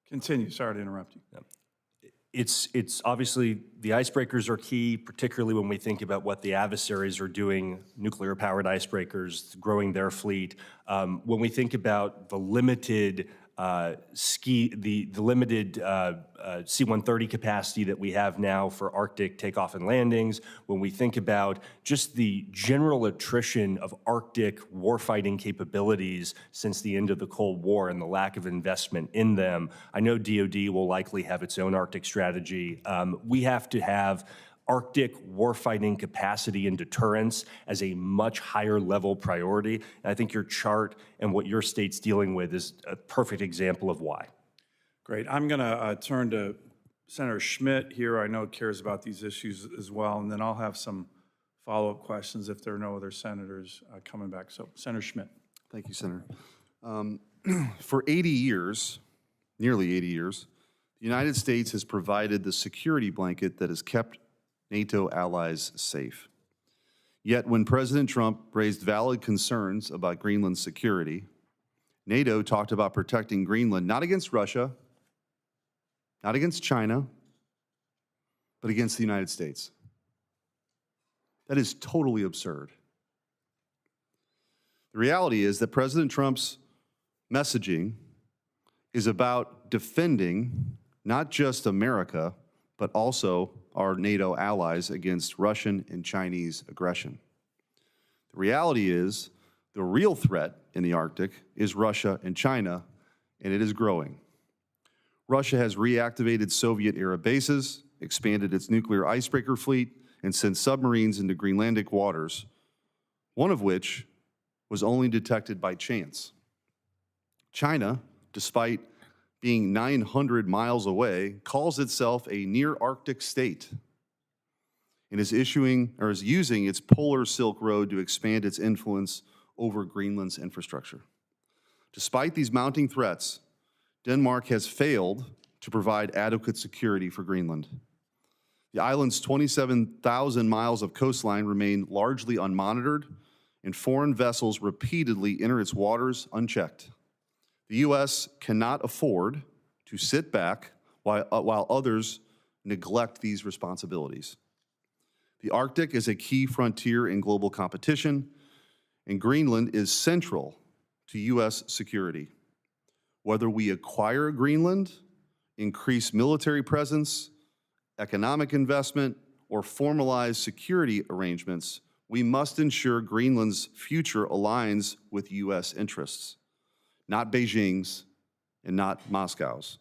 Continue, sorry to interrupt you. It's obviously, the icebreakers are key, particularly when we think about what the adversaries are doing, nuclear-powered icebreakers, growing their fleet. When we think about the limited limited C-130 capacity that we have now for Arctic takeoff and landings, when we think about just the general attrition of Arctic warfighting capabilities since the end of the Cold War and the lack of investment in them, I know DoD will likely have its own Arctic strategy. We have to have Arctic warfighting capacity and deterrence as a much higher level priority. And I think your chart and what your state's dealing with is a perfect example of why. Great. I'm going to turn to Senator Schmidt here. I know cares about these issues as well, and then I'll have some follow-up questions if there are no other senators coming back. So, Senator Schmidt. Thank you, Senator. For 80 years, nearly 80 years, the United States has provided the security blanket that has kept NATO allies safe. Yet when President Trump raised valid concerns about Greenland's security, NATO talked about protecting Greenland not against Russia, not against China, but against the United States. That is totally absurd. The reality is that President Trump's messaging is about defending not just America, but also our NATO allies against Russian and Chinese aggression. The reality is the real threat in the Arctic is Russia and China, and it is growing. Russia has reactivated Soviet-era bases, expanded its nuclear icebreaker fleet, and sent submarines into Greenlandic waters, one of which was only detected by chance. China, despite being 900 miles away, calls itself a near-Arctic state and is using its polar Silk Road to expand its influence over Greenland's infrastructure. Despite these mounting threats, Denmark has failed to provide adequate security for Greenland. The island's 27,000 miles of coastline remain largely unmonitored, and foreign vessels repeatedly enter its waters unchecked. The U.S. cannot afford to sit back while others neglect these responsibilities. The Arctic is a key frontier in global competition, and Greenland is central to U.S. security. Whether we acquire Greenland, increase military presence, economic investment, or formalize security arrangements, we must ensure Greenland's future aligns with U.S. interests, not Beijing's and not Moscow's.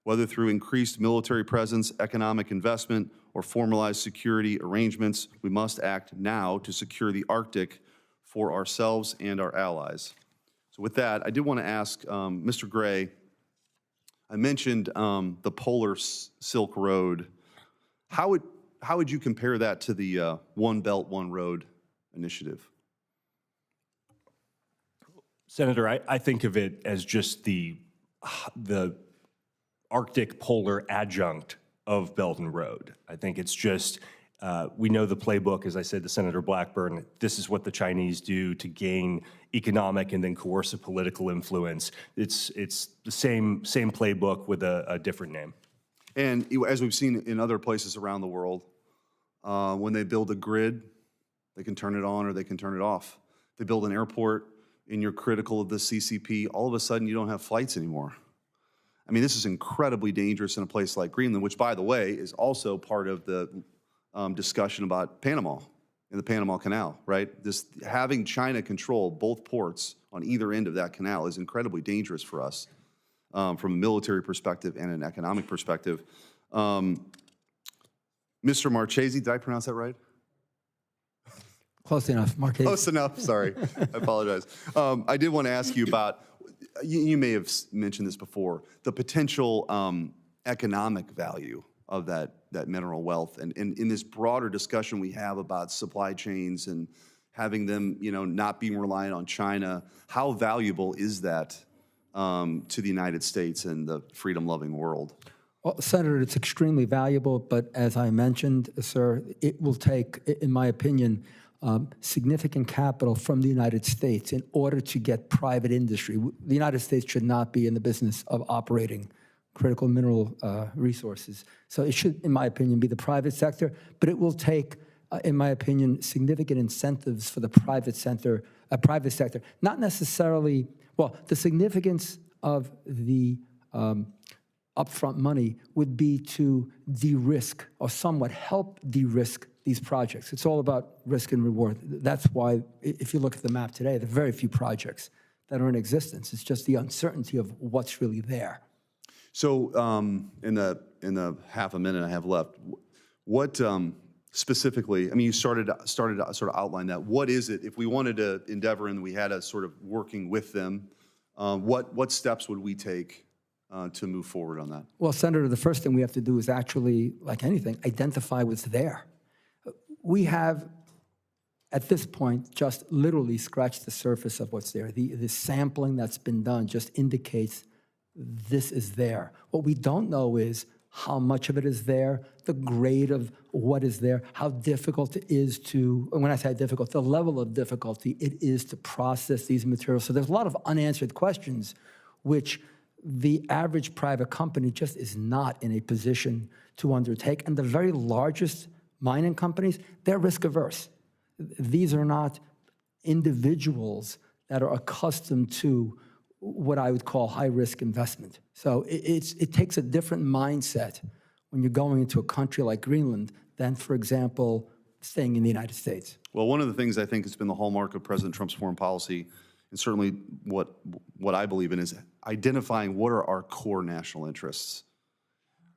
Whether through increased military presence, economic investment, or formalized security arrangements, we must act now to secure the Arctic for ourselves and our allies. So with that, I did want to ask Mr. Gray, I mentioned the Polar Silk Road. How would you compare that to the One Belt, One Road initiative? Senator, I think of it as just the Arctic polar adjunct of Belt and Road. I think it's just, we know the playbook, as I said to Senator Blackburn, this is what the Chinese do to gain economic and then coercive political influence. It's the same playbook with a different name. And as we've seen in other places around the world, when they build a grid, they can turn it on or they can turn it off. They build an airport and you're critical of the CCP, all of a sudden you don't have flights anymore. I mean, this is incredibly dangerous in a place like Greenland, which, by the way, is also part of the discussion about Panama and the Panama Canal, right? This having China control both ports on either end of that canal is incredibly dangerous for us from a military perspective and an economic perspective. Mr. Marchese, did I pronounce that right? Close enough, Marchese. Close enough, sorry. I apologize. I did want to ask you about, you may have mentioned this before, the potential economic value of that mineral wealth. And in this broader discussion we have about supply chains and having them, not being reliant on China, how valuable is that to the United States and the freedom-loving world? Well, Senator, it's extremely valuable, but as I mentioned, sir, it will take, in my opinion, significant capital from the United States in order to get private industry. The United States should not be in the business of operating critical mineral resources. So it should, in my opinion, be the private sector, but it will take, in my opinion, significant incentives for the private sector. Not necessarily, well, the significance of the upfront money would be to de-risk or somewhat help de-risk these projects. It's all about risk and reward. That's why, if you look at the map today, there are very few projects that are in existence. It's just the uncertainty of what's really there. So in the half a minute I have left, what specifically, I mean, you started to sort of outline that. What is it, if we wanted to endeavor and we had a sort of working with them, what steps would we take to move forward on that? Well, Senator, the first thing we have to do is actually, like anything, identify what's there. We have, at this point, just literally scratched the surface of what's there. The sampling that's been done just indicates this is there. What we don't know is how much of it is there, the grade of what is there, how difficult it is to, and when I say difficult, the level of difficulty it is to process these materials. So there's a lot of unanswered questions which the average private company just is not in a position to undertake. And the very largest mining companies, they're risk averse. These are not individuals that are accustomed to what I would call high-risk investment. So it takes a different mindset when you're going into a country like Greenland than, for example, staying in the United States. Well, one of the things I think has been the hallmark of President Trump's foreign policy, and certainly what I believe in, is identifying what are our core national interests.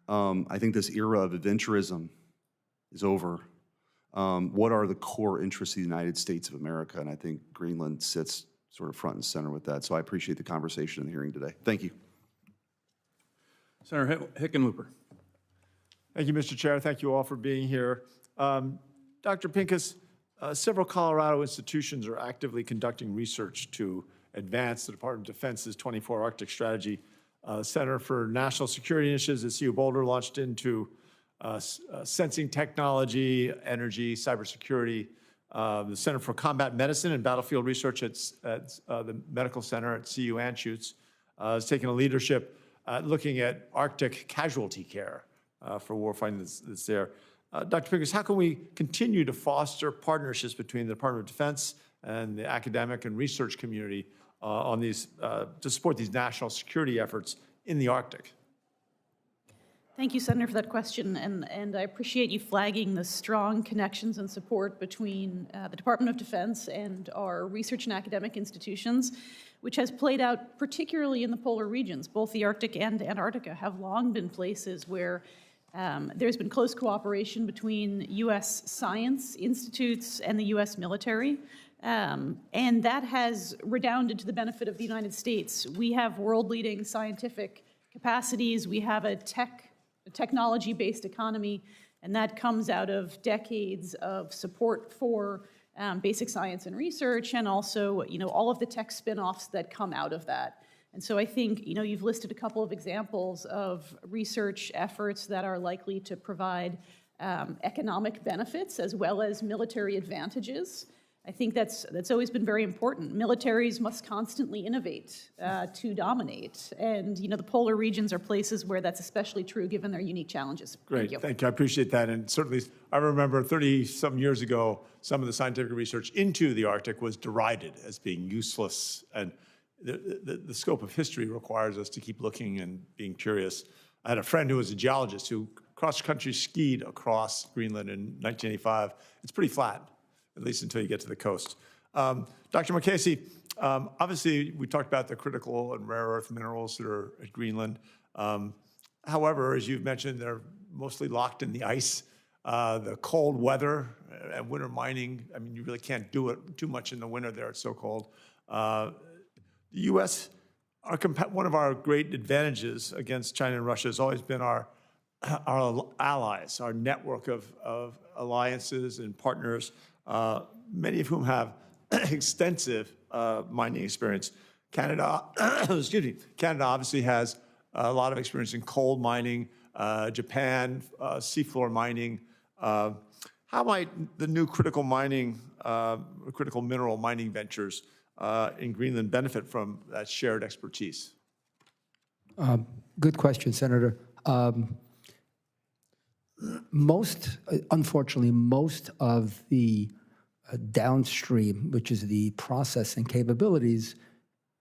I think this era of adventurism is over. What are the core interests of the United States of America? And I think Greenland sits sort of front and center with that. So I appreciate the conversation and the hearing today. Thank you. Senator Hickenlooper. Thank you, Mr. Chair. Thank you all for being here. Dr. Pincus, several Colorado institutions are actively conducting research to advance the Department of Defense's 24 Arctic strategy. Center for National Security Initiatives at CU Boulder launched into sensing technology, energy, cybersecurity. The Center for Combat Medicine and Battlefield Research at the Medical Center at CU Anschutz is taking a leadership looking at Arctic casualty care for warfighting that's there. Dr. Pincus, how can we continue to foster partnerships between the Department of Defense and the academic and research community on these to support these national security efforts in the Arctic? Thank you, Senator, for that question, and I appreciate you flagging the strong connections and support between the Department of Defense and our research and academic institutions, which has played out particularly in the polar regions. Both the Arctic and Antarctica have long been places where there's been close cooperation between U.S. science institutes and the U.S. military And that has redounded to the benefit of the United States. We have world-leading scientific capacities. We have a technology-based economy, and that comes out of decades of support for basic science and research, and also, all of the tech spin-offs that come out of that. And so I think, you've listed a couple of examples of research efforts that are likely to provide economic benefits as well as military advantages. I think that's always been very important. Militaries must constantly innovate to dominate. And, the polar regions are places where that's especially true given their unique challenges. Great, thank you. I appreciate that. And certainly, I remember 30-some years ago, some of the scientific research into the Arctic was derided as being useless. And the scope of history requires us to keep looking and being curious. I had a friend who was a geologist who cross-country skied across Greenland in 1985. It's pretty flat, at least until you get to the coast. Dr. Marchese, obviously we talked about the critical and rare earth minerals that are at Greenland. However, as you've mentioned, they're mostly locked in the ice. The cold weather and winter mining, I mean, you really can't do it too much in the winter there, it's so cold. The U.S., one of our great advantages against China and Russia has always been our allies, our network of alliances and partners, many of whom have extensive mining experience. Canada, excuse me, Canada obviously has a lot of experience in coal mining, Japan, seafloor mining. How might the new critical mineral mining ventures in Greenland benefit from that shared expertise? Good question, Senator. Unfortunately, most of the downstream, which is the processing capabilities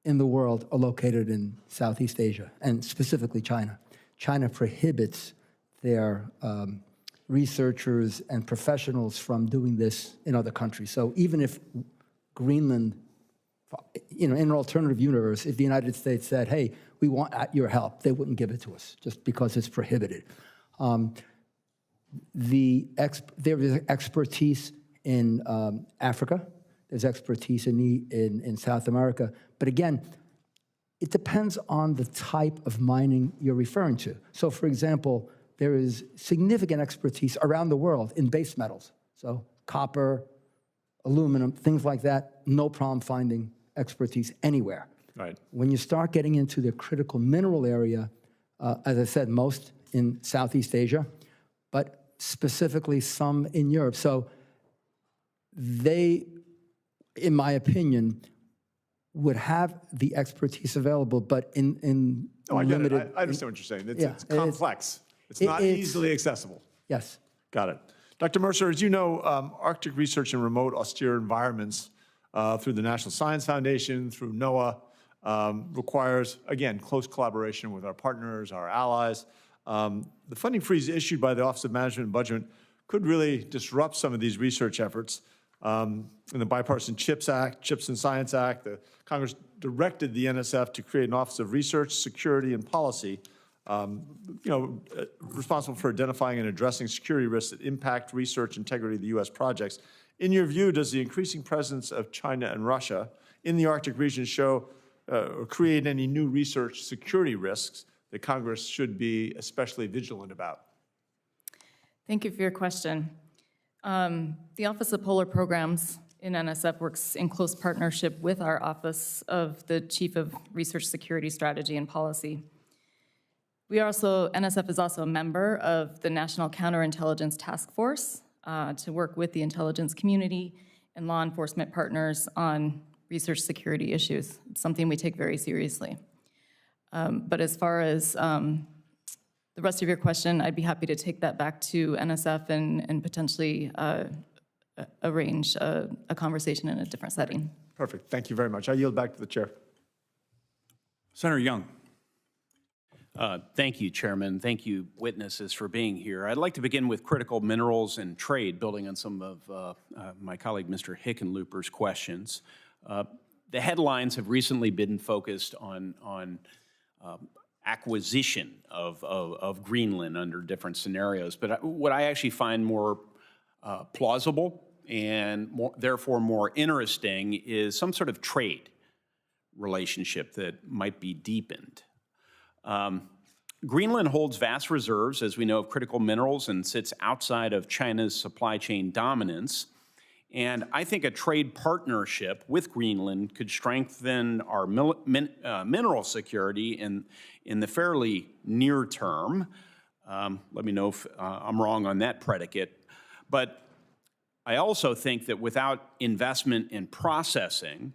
in the world, are located in Southeast Asia, and specifically China. China prohibits their researchers and professionals from doing this in other countries. So even if Greenland, in an alternative universe, if the United States said, hey, we want your help, they wouldn't give it to us just because it's prohibited. There is expertise in Africa. There's expertise in South America. But again, it depends on the type of mining you're referring to. So for example, there is significant expertise around the world in base metals. So copper, aluminum, things like that, no problem finding expertise anywhere. Right. When you start getting into the critical mineral area, as I said, most in Southeast Asia, but specifically some in Europe. So they, in my opinion, would have the expertise available, but in I limited. get it. I understand what you're saying. It's complex. It's not easily accessible. Yes. Got it. Dr. Mercer, as you know, Arctic research in remote, austere environments through the National Science Foundation, through NOAA, requires, again, close collaboration with our partners, our allies. The funding freeze issued by the Office of Management and Budget could really disrupt some of these research efforts. In the Bipartisan CHIPS and Science Act, the Congress directed the NSF to create an Office of Research, Security, and Policy, responsible for identifying and addressing security risks that impact research integrity of the U.S. projects. In your view, does the increasing presence of China and Russia in the Arctic region show or create any new research security risks that Congress should be especially vigilant about? Thank you for your question. The Office of Polar Programs in NSF works in close partnership with our Office of the Chief of Research Security Strategy and Policy. NSF is also a member of the National Counterintelligence Task Force to work with the intelligence community and law enforcement partners on research security issues. It's something we take very seriously. But as far as the rest of your question, I'd be happy to take that back to NSF and potentially arrange a conversation in a different setting. Perfect. Thank you very much. I yield back to the chair. Senator Young. Thank you, Chairman. Thank you, witnesses, for being here. I'd like to begin with critical minerals and trade, building on some of my colleague, Mr. Hickenlooper's questions. The headlines have recently been focused on acquisition of Greenland under different scenarios. But what I actually find more plausible and therefore more interesting is some sort of trade relationship that might be deepened. Greenland holds vast reserves, as we know, of critical minerals and sits outside of China's supply chain dominance. And I think a trade partnership with Greenland could strengthen our mineral security in the fairly near term. Let me know if I'm wrong on that predicate. But I also think that without investment in processing,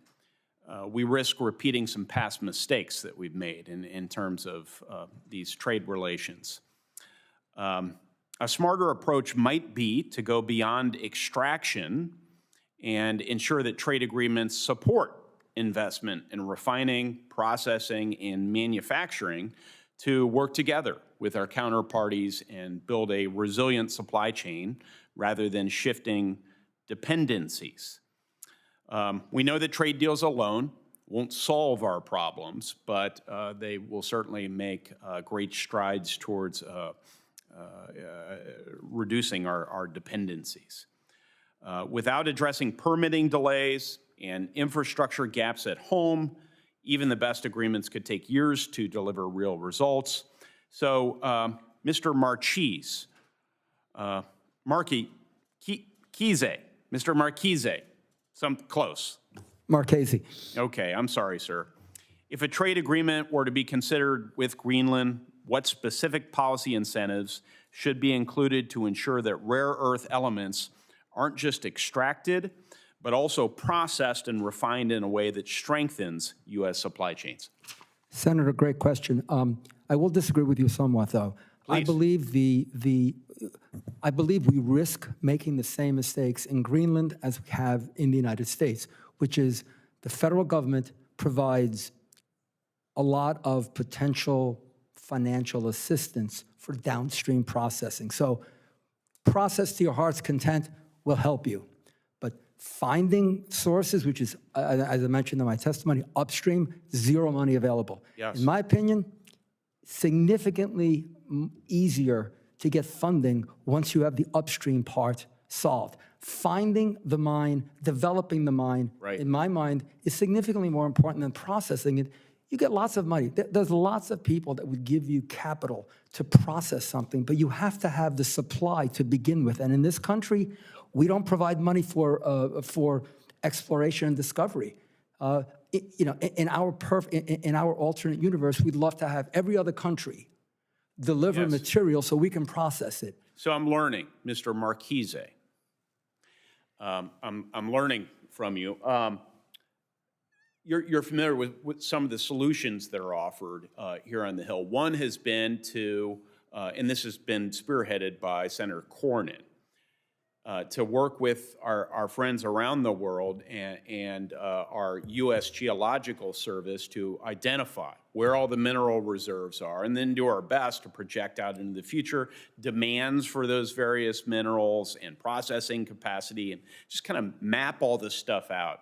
we risk repeating some past mistakes that we've made in terms of these trade relations. A smarter approach might be to go beyond extraction and ensure that trade agreements support investment in refining, processing, and manufacturing to work together with our counterparties and build a resilient supply chain rather than shifting dependencies. We know that trade deals alone won't solve our problems, but they will certainly make great strides towards reducing our dependencies. Without addressing permitting delays and infrastructure gaps at home, even the best agreements could take years to deliver real results. So, Mr. Marchese, Mr. Marchese, close. Marchese. Okay, I'm sorry, sir. If a trade agreement were to be considered with Greenland, what specific policy incentives should be included to ensure that rare earth elements aren't just extracted, but also processed and refined in a way that strengthens U.S. supply chains? Senator, great question. I will disagree with you somewhat, though. Please. I believe we risk making the same mistakes in Greenland as we have in the United States, which is the federal government provides a lot of potential financial assistance for downstream processing. So process to your heart's content will help you. But finding sources, which is, as I mentioned in my testimony, upstream, zero money available. Yes. In my opinion, significantly easier to get funding once you have the upstream part solved. Finding the mine, developing the mine, right, in my mind, is significantly more important than processing it. You get lots of money. There's lots of people that would give you capital to process something, but you have to have the supply to begin with. And in this country, we don't provide money for exploration and discovery. In our alternate universe, we'd love to have every other country deliver material so we can process it. So I'm learning, Mr. Marchese. I'm learning from you. You're familiar with some of the solutions that are offered here on the Hill. One has been to, and this has been spearheaded by Senator Cornyn, to work with our friends around the world and our U.S. Geological Service to identify where all the mineral reserves are, and then do our best to project out into the future demands for those various minerals and processing capacity, and just kind of map all this stuff out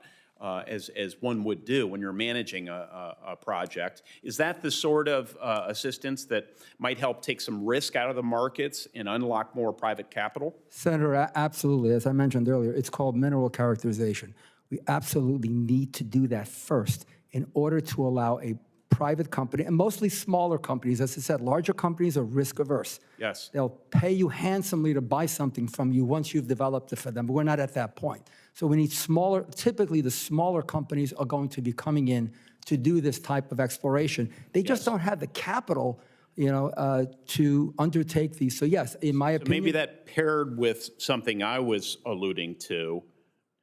as one would do when you're managing a project. Is that the sort of assistance that might help take some risk out of the markets and unlock more private capital? Senator, absolutely. As I mentioned earlier, it's called mineral characterization. We absolutely need to do that first in order to allow a private company, and mostly smaller companies. As I said, larger companies are risk averse. Yes. They'll pay you handsomely to buy something from you once you've developed it for them, but we're not at that point. So we need smaller, typically the smaller companies are going to be coming in to do this type of exploration. They just don't have the capital, to undertake these. So yes, in my opinion. Maybe that paired with something I was alluding to,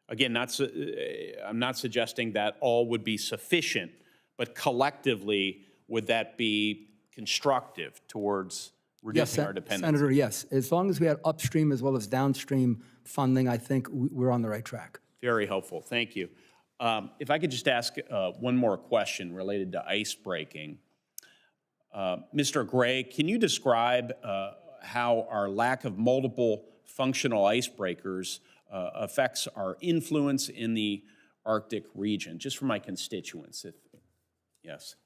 again, I'm not suggesting that all would be sufficient, but collectively, would that be constructive towards reducing our dependency? Senator, yes. As long as we had upstream as well as downstream funding, I think we're on the right track. Very helpful. Thank you. If I could just ask one more question related to ice breaking. Mr. Gray, can you describe how our lack of multiple functional icebreakers affects our influence in the Arctic region, just for my constituents? Yes.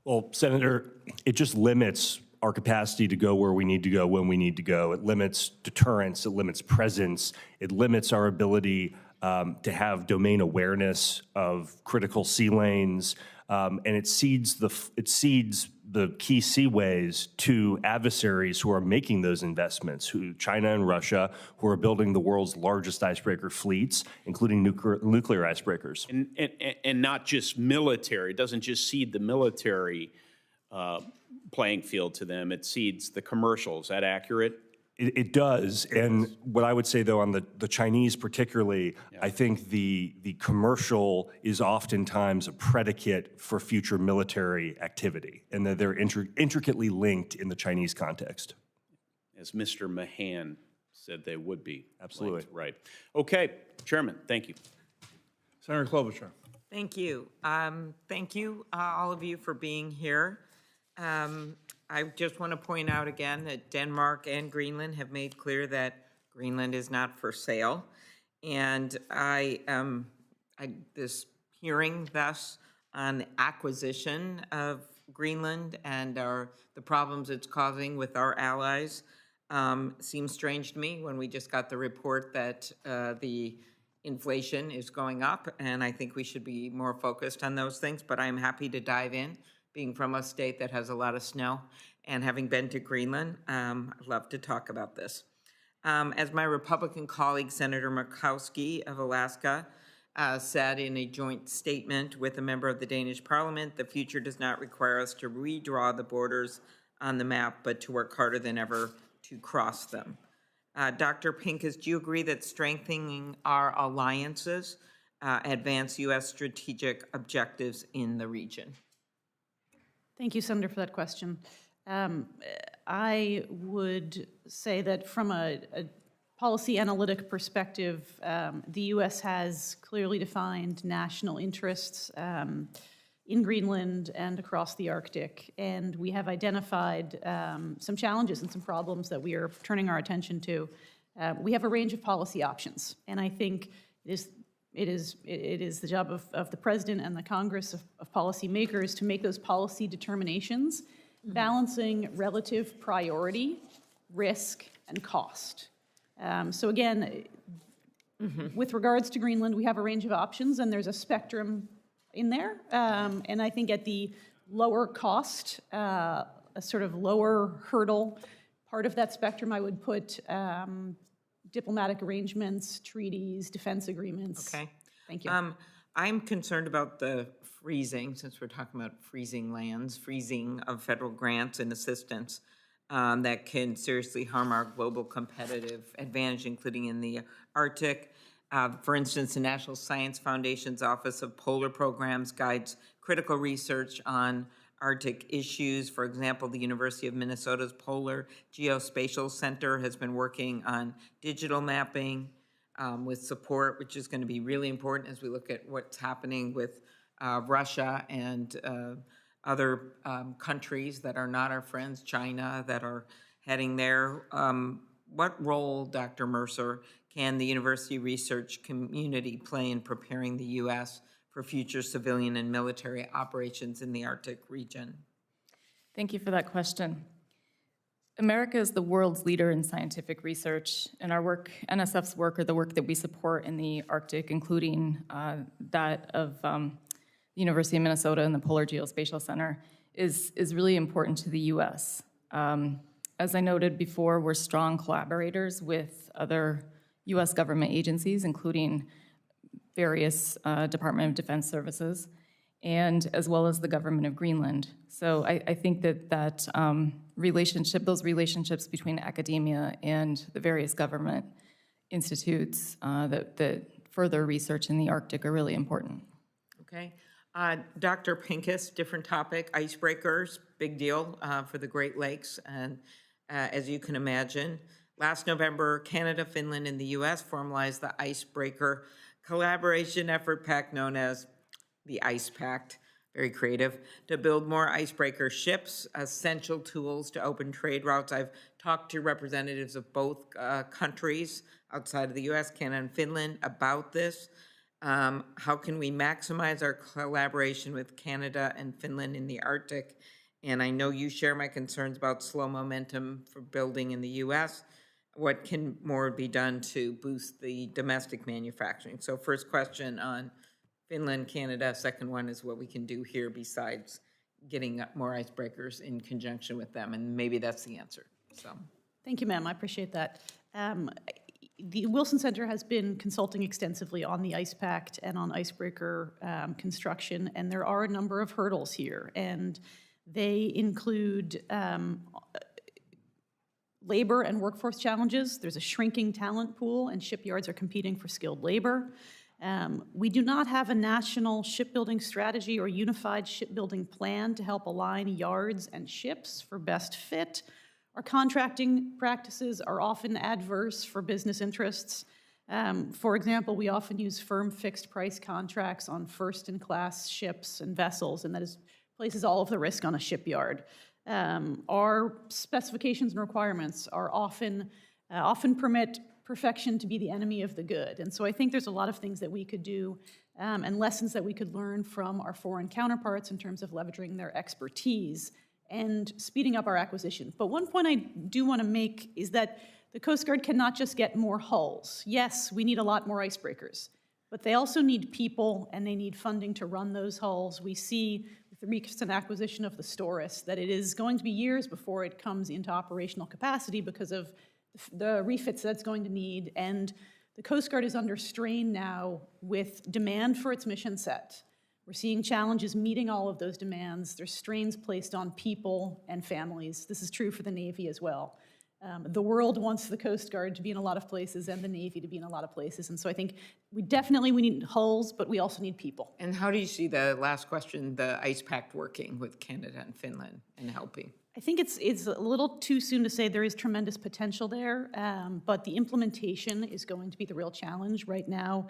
Well, Senator, it just limits our capacity to go where we need to go when we need to go. It limits deterrence, it limits presence, it limits our ability to have domain awareness of critical sea lanes, and it cedes the key seaways to adversaries who are making those investments, China and Russia, who are building the world's largest icebreaker fleets, including nuclear icebreakers. And not just military. It doesn't just cede the military playing field to them. It cedes the commercial. Is that accurate? It does. And what I would say, though, on the Chinese particularly, I think the commercial is oftentimes a predicate for future military activity, and that they're intricately linked in the Chinese context. As Mr. Mahan said they would be. Absolutely. Linked. Right. Okay, Chairman, thank you. Senator Klobuchar. Thank you. Thank you, all of you, for being here. I just want to point out again that Denmark and Greenland have made clear that Greenland is not for sale. And this hearing thus on the acquisition of Greenland and the problems it's causing with our allies seems strange to me when we just got the report that the inflation is going up, and I think we should be more focused on those things, but I'm happy to dive in. Being from a state that has a lot of snow and having been to Greenland, I'd love to talk about this. As my Republican colleague, Senator Murkowski of Alaska, said in a joint statement with a member of the Danish Parliament, the future does not require us to redraw the borders on the map, but to work harder than ever to cross them. Dr. Pincus, do you agree that strengthening our alliances advance U.S. strategic objectives in the region? Thank you, Senator, for that question. I would say that from a policy analytic perspective, the U.S. has clearly defined national interests in Greenland and across the Arctic, and we have identified some challenges and some problems that we are turning our attention to. We have a range of policy options, and I think it is the job of the President and the Congress of policymakers to make those policy determinations, balancing relative priority, risk, and cost. So again, with regards to Greenland, we have a range of options, and there's a spectrum in there. And I think at the lower cost, a sort of lower hurdle part of that spectrum, I would put diplomatic arrangements, treaties, defense agreements. Okay. Thank you. I'm concerned about the freezing, since we're talking about freezing lands, freezing of federal grants and assistance that can seriously harm our global competitive advantage, including in the Arctic. For instance, the National Science Foundation's Office of Polar Programs guides critical research on Arctic issues. For example, the University of Minnesota's Polar Geospatial Center has been working on digital mapping with support, which is going to be really important as we look at what's happening with Russia and other countries that are not our friends, China, that are heading there. What role, Dr. Mercer, can the university research community play in preparing the U.S. for future civilian and military operations in the Arctic region? Thank you for that question. America is the world's leader in scientific research, and our work, NSF's work, or the work that we support in the Arctic, including that of the University of Minnesota and the Polar Geospatial Center, is really important to the U.S. As I noted before, we're strong collaborators with other U.S. government agencies, including various Department of Defense services, and as well as the government of Greenland. So I think that those relationships between academia and the various government institutes that further research in the Arctic are really important. Okay. Dr. Pincus, different topic, icebreakers, big deal for the Great Lakes, and as you can imagine, last November, Canada, Finland, and the U.S. formalized the icebreaker collaboration effort pact known as the Ice Pact, very creative, to build more icebreaker ships, essential tools to open trade routes. I've talked to representatives of both countries outside of the U.S., Canada, and Finland about this. How can we maximize our collaboration with Canada and Finland in the Arctic? And I know you share my concerns about slow momentum for building in the U.S. What can more be done to boost the domestic manufacturing? So first question on Finland, Canada. Second one is what we can do here besides getting more icebreakers in conjunction with them. And maybe that's the answer. So, thank you, ma'am. I appreciate that. The Wilson Center has been consulting extensively on the Ice Pact and on icebreaker construction, and there are a number of hurdles here. And they include labor and workforce challenges. There's a shrinking talent pool, and shipyards are competing for skilled labor. We do not have a national shipbuilding strategy or unified shipbuilding plan to help align yards and ships for best fit. Our contracting practices are often adverse for business interests. For example, we often use firm fixed price contracts on first-in-class ships and vessels, and that places all of the risk on a shipyard. Our specifications and requirements are often permit perfection to be the enemy of the good. And so I think there's a lot of things that we could do and lessons that we could learn from our foreign counterparts in terms of leveraging their expertise and speeding up our acquisition. But one point I do want to make is that the Coast Guard cannot just get more hulls. Yes, we need a lot more icebreakers, but they also need people and they need funding to run those hulls. We see with the recent acquisition of the Storis that it is going to be years before it comes into operational capacity because of the refits that it's going to need. And the Coast Guard is under strain now with demand for its mission set. We're seeing challenges meeting all of those demands. There's strains placed on people and families. This is true for the Navy as well. The world wants the Coast Guard to be in a lot of places and the Navy to be in a lot of places. And so I think we need hulls, but we also need people. and how do you see the last question, the Ice Pact working with Canada and Finland and helping? I think it's a little too soon to say. There is tremendous potential there, but the implementation is going to be the real challenge right now.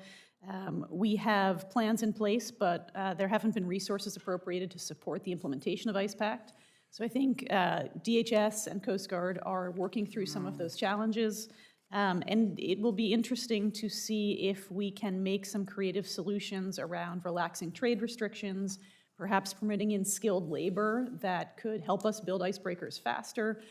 We have plans in place, but there haven't been resources appropriated to support the implementation of Ice Pact. So I think DHS and Coast Guard are working through some of those challenges, and it will be interesting to see if we can make some creative solutions around relaxing trade restrictions, perhaps permitting in skilled labor that could help us build icebreakers faster,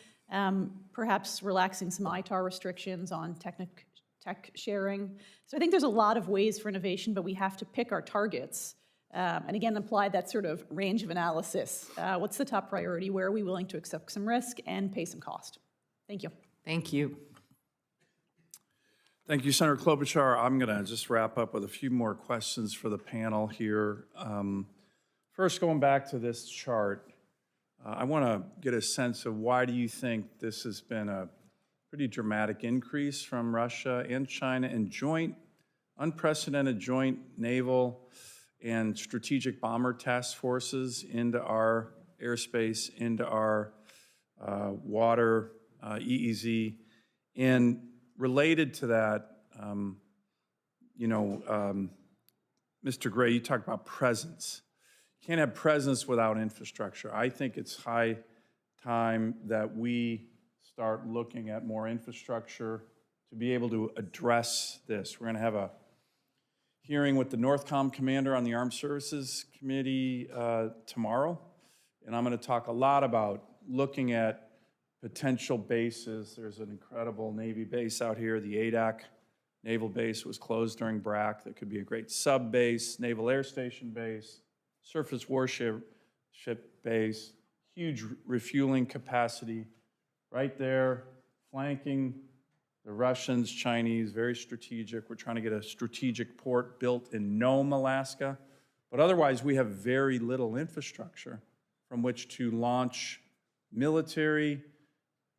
perhaps relaxing some ITAR restrictions on tech sharing. So I think there's a lot of ways for innovation, but we have to pick our targets and again, apply that sort of range of analysis. What's the top priority? Where are we willing to accept some risk and pay some cost? Thank you. Thank you. Thank you, Senator Klobuchar. I'm going to just wrap up with a few more questions for the panel here. First, going back to this chart, I want to get a sense of why do you think this has been a pretty dramatic increase from Russia and China in unprecedented joint naval and strategic bomber task forces into our airspace, into our water, EEZ. And related to that, Mr. Gray, you talked about presence. You can't have presence without infrastructure. I think it's high time that we start looking at more infrastructure to be able to address this. We're going to have a hearing with the NORTHCOM commander on the Armed Services Committee tomorrow, and I'm going to talk a lot about looking at potential bases. There's an incredible Navy base out here. The ADAC Naval Base was closed during BRAC. That could be a great sub base, Naval Air Station base, surface warship base, huge refueling capacity right there, flanking the Russians, Chinese, very strategic. We're trying to get a strategic port built in Nome, Alaska. But otherwise, we have very little infrastructure from which to launch military,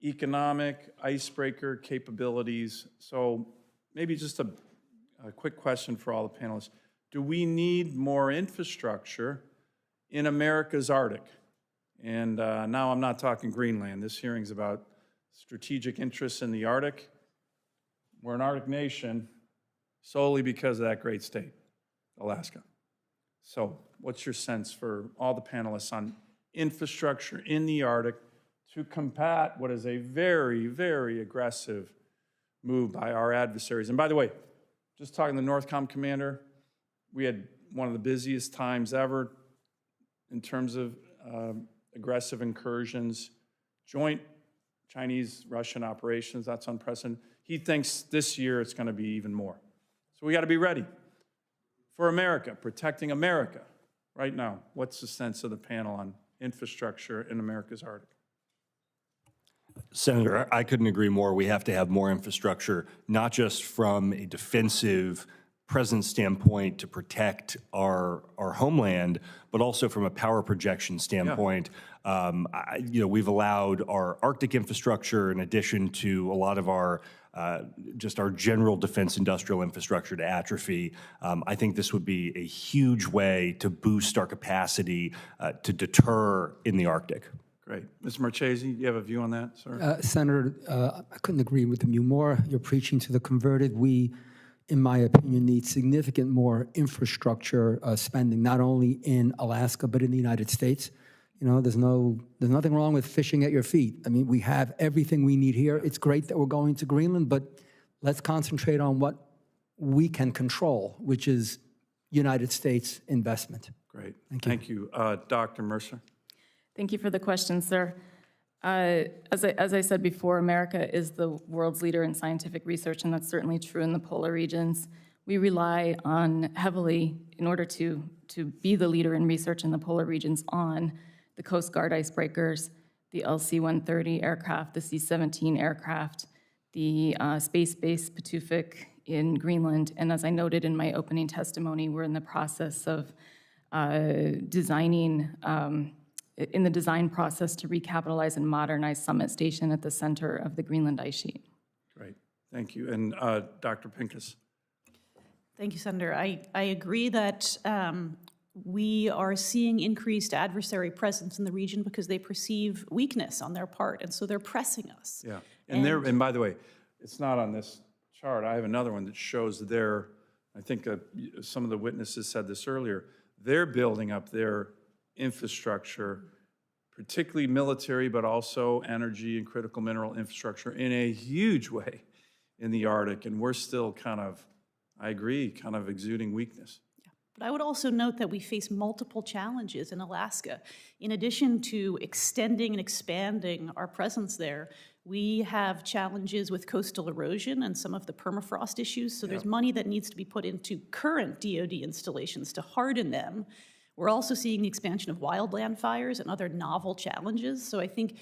economic, icebreaker capabilities. So maybe just a quick question for all the panelists. Do we need more infrastructure in America's Arctic? And now I'm not talking Greenland. This hearing's about strategic interests in the Arctic. We're an Arctic nation solely because of that great state, Alaska. So what's your sense for all the panelists on infrastructure in the Arctic to combat what is a very, very aggressive move by our adversaries? And by the way, just talking to the NORTHCOM commander, we had one of the busiest times ever in terms of aggressive incursions, joint Chinese-Russian operations. That's unprecedented. He thinks this year it's going to be even more. So we got to be ready. For America, protecting America. Right now, what's the sense of the panel on infrastructure in America's Arctic? Senator, I couldn't agree more. We have to have more infrastructure, not just from a defensive presence standpoint to protect our homeland, but also from a power projection standpoint. We've allowed our Arctic infrastructure, in addition to a lot of our just our general defense industrial infrastructure, to atrophy. I think this would be a huge way to boost our capacity to deter in the Arctic. Great. Mr. Marchese, do you have a view on that, sir? Senator, I couldn't agree with you more. You're preaching to the converted. We, in my opinion, need significant more infrastructure spending, not only in Alaska, but in the United States. You know, there's nothing wrong with fishing at your feet. I mean, we have everything we need here. It's great that we're going to Greenland, but let's concentrate on what we can control, which is United States investment. Great. Thank you. Dr. Mercer. Thank you for the question, sir. As I said before, America is the world's leader in scientific research, and that's certainly true in the polar regions. We rely on heavily, in order to be the leader in research in the polar regions, on the Coast Guard icebreakers, the LC-130 aircraft, the C-17 aircraft, the space-based Pituffik in Greenland, and as I noted in my opening testimony, we're in the process of in the design process to recapitalize and modernize Summit Station at the center of the Greenland ice sheet. Great, thank you. And Dr. Pincus. Thank you, Senator. I agree that we are seeing increased adversary presence in the region because they perceive weakness on their part, and so they're pressing us. Yeah, and by the way, it's not on this chart. I have another one that shows their, I think some of the witnesses said this earlier, they're building up their infrastructure, particularly military, but also energy and critical mineral infrastructure in a huge way in the Arctic, and we're still kind of, I agree, kind of exuding weakness. But I would also note that we face multiple challenges in Alaska. In addition to extending and expanding our presence there, we have challenges with coastal erosion and some of the permafrost issues, so there's money that needs to be put into current DoD installations to harden them. We're also seeing the expansion of wildland fires and other novel challenges. So I think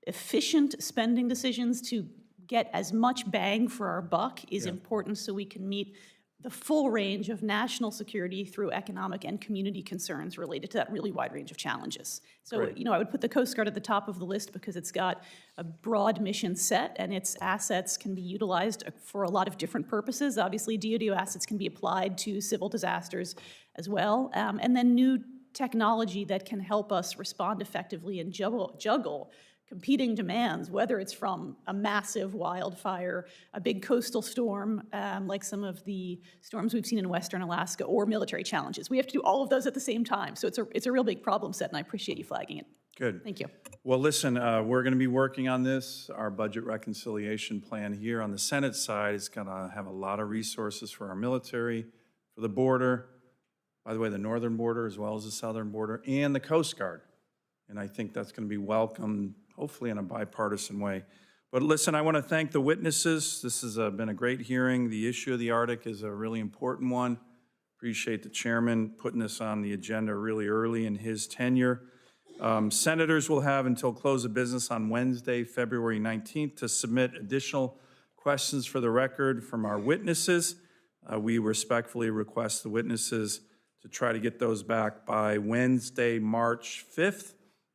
efficient spending decisions to get as much bang for our buck is important so we can meet the full range of national security through economic and community concerns related to that really wide range of challenges. So, you know, I would put the Coast Guard at the top of the list because it's got a broad mission set and its assets can be utilized for a lot of different purposes. Obviously, DoD assets can be applied to civil disasters as well. And then new technology that can help us respond effectively and juggle competing demands, whether it's from a massive wildfire, a big coastal storm, like some of the storms we've seen in Western Alaska, or military challenges. We have to do all of those at the same time. So it's a real big problem set, and I appreciate you flagging it. Good. Thank you. Well, listen, we're going to be working on this. Our budget reconciliation plan here on the Senate side is going to have a lot of resources for our military, for the border, by the way, the northern border as well as the southern border, and the Coast Guard. And I think that's going to be welcomed, hopefully in a bipartisan way. But listen, I want to thank the witnesses. This has been a great hearing. The issue of the Arctic is a really important one. Appreciate the chairman putting this on the agenda really early in his tenure. Senators will have until close of business on Wednesday, February 19th, to submit additional questions for the record from our witnesses. We respectfully request the witnesses to try to get those back by Wednesday, March 5th,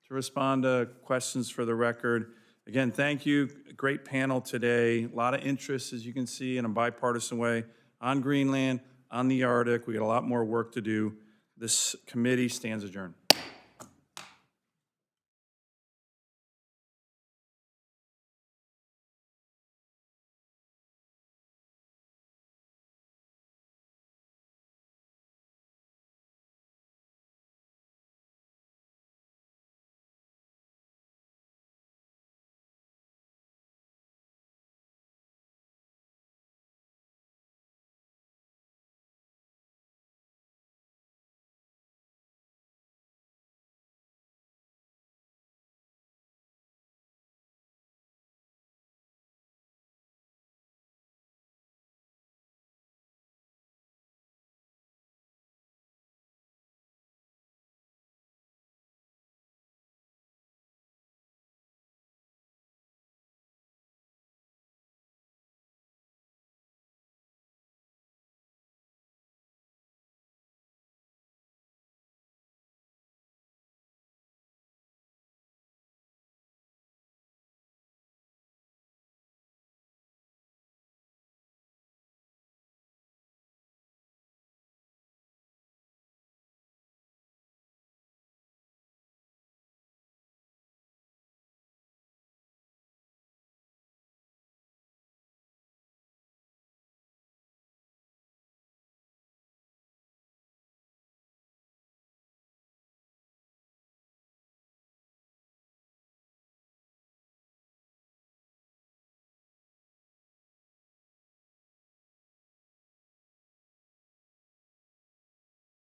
to respond to questions for the record. Again, thank you. Great panel today. A lot of interest, as you can see, in a bipartisan way on Greenland, on the Arctic. We got a lot more work to do. This committee stands adjourned.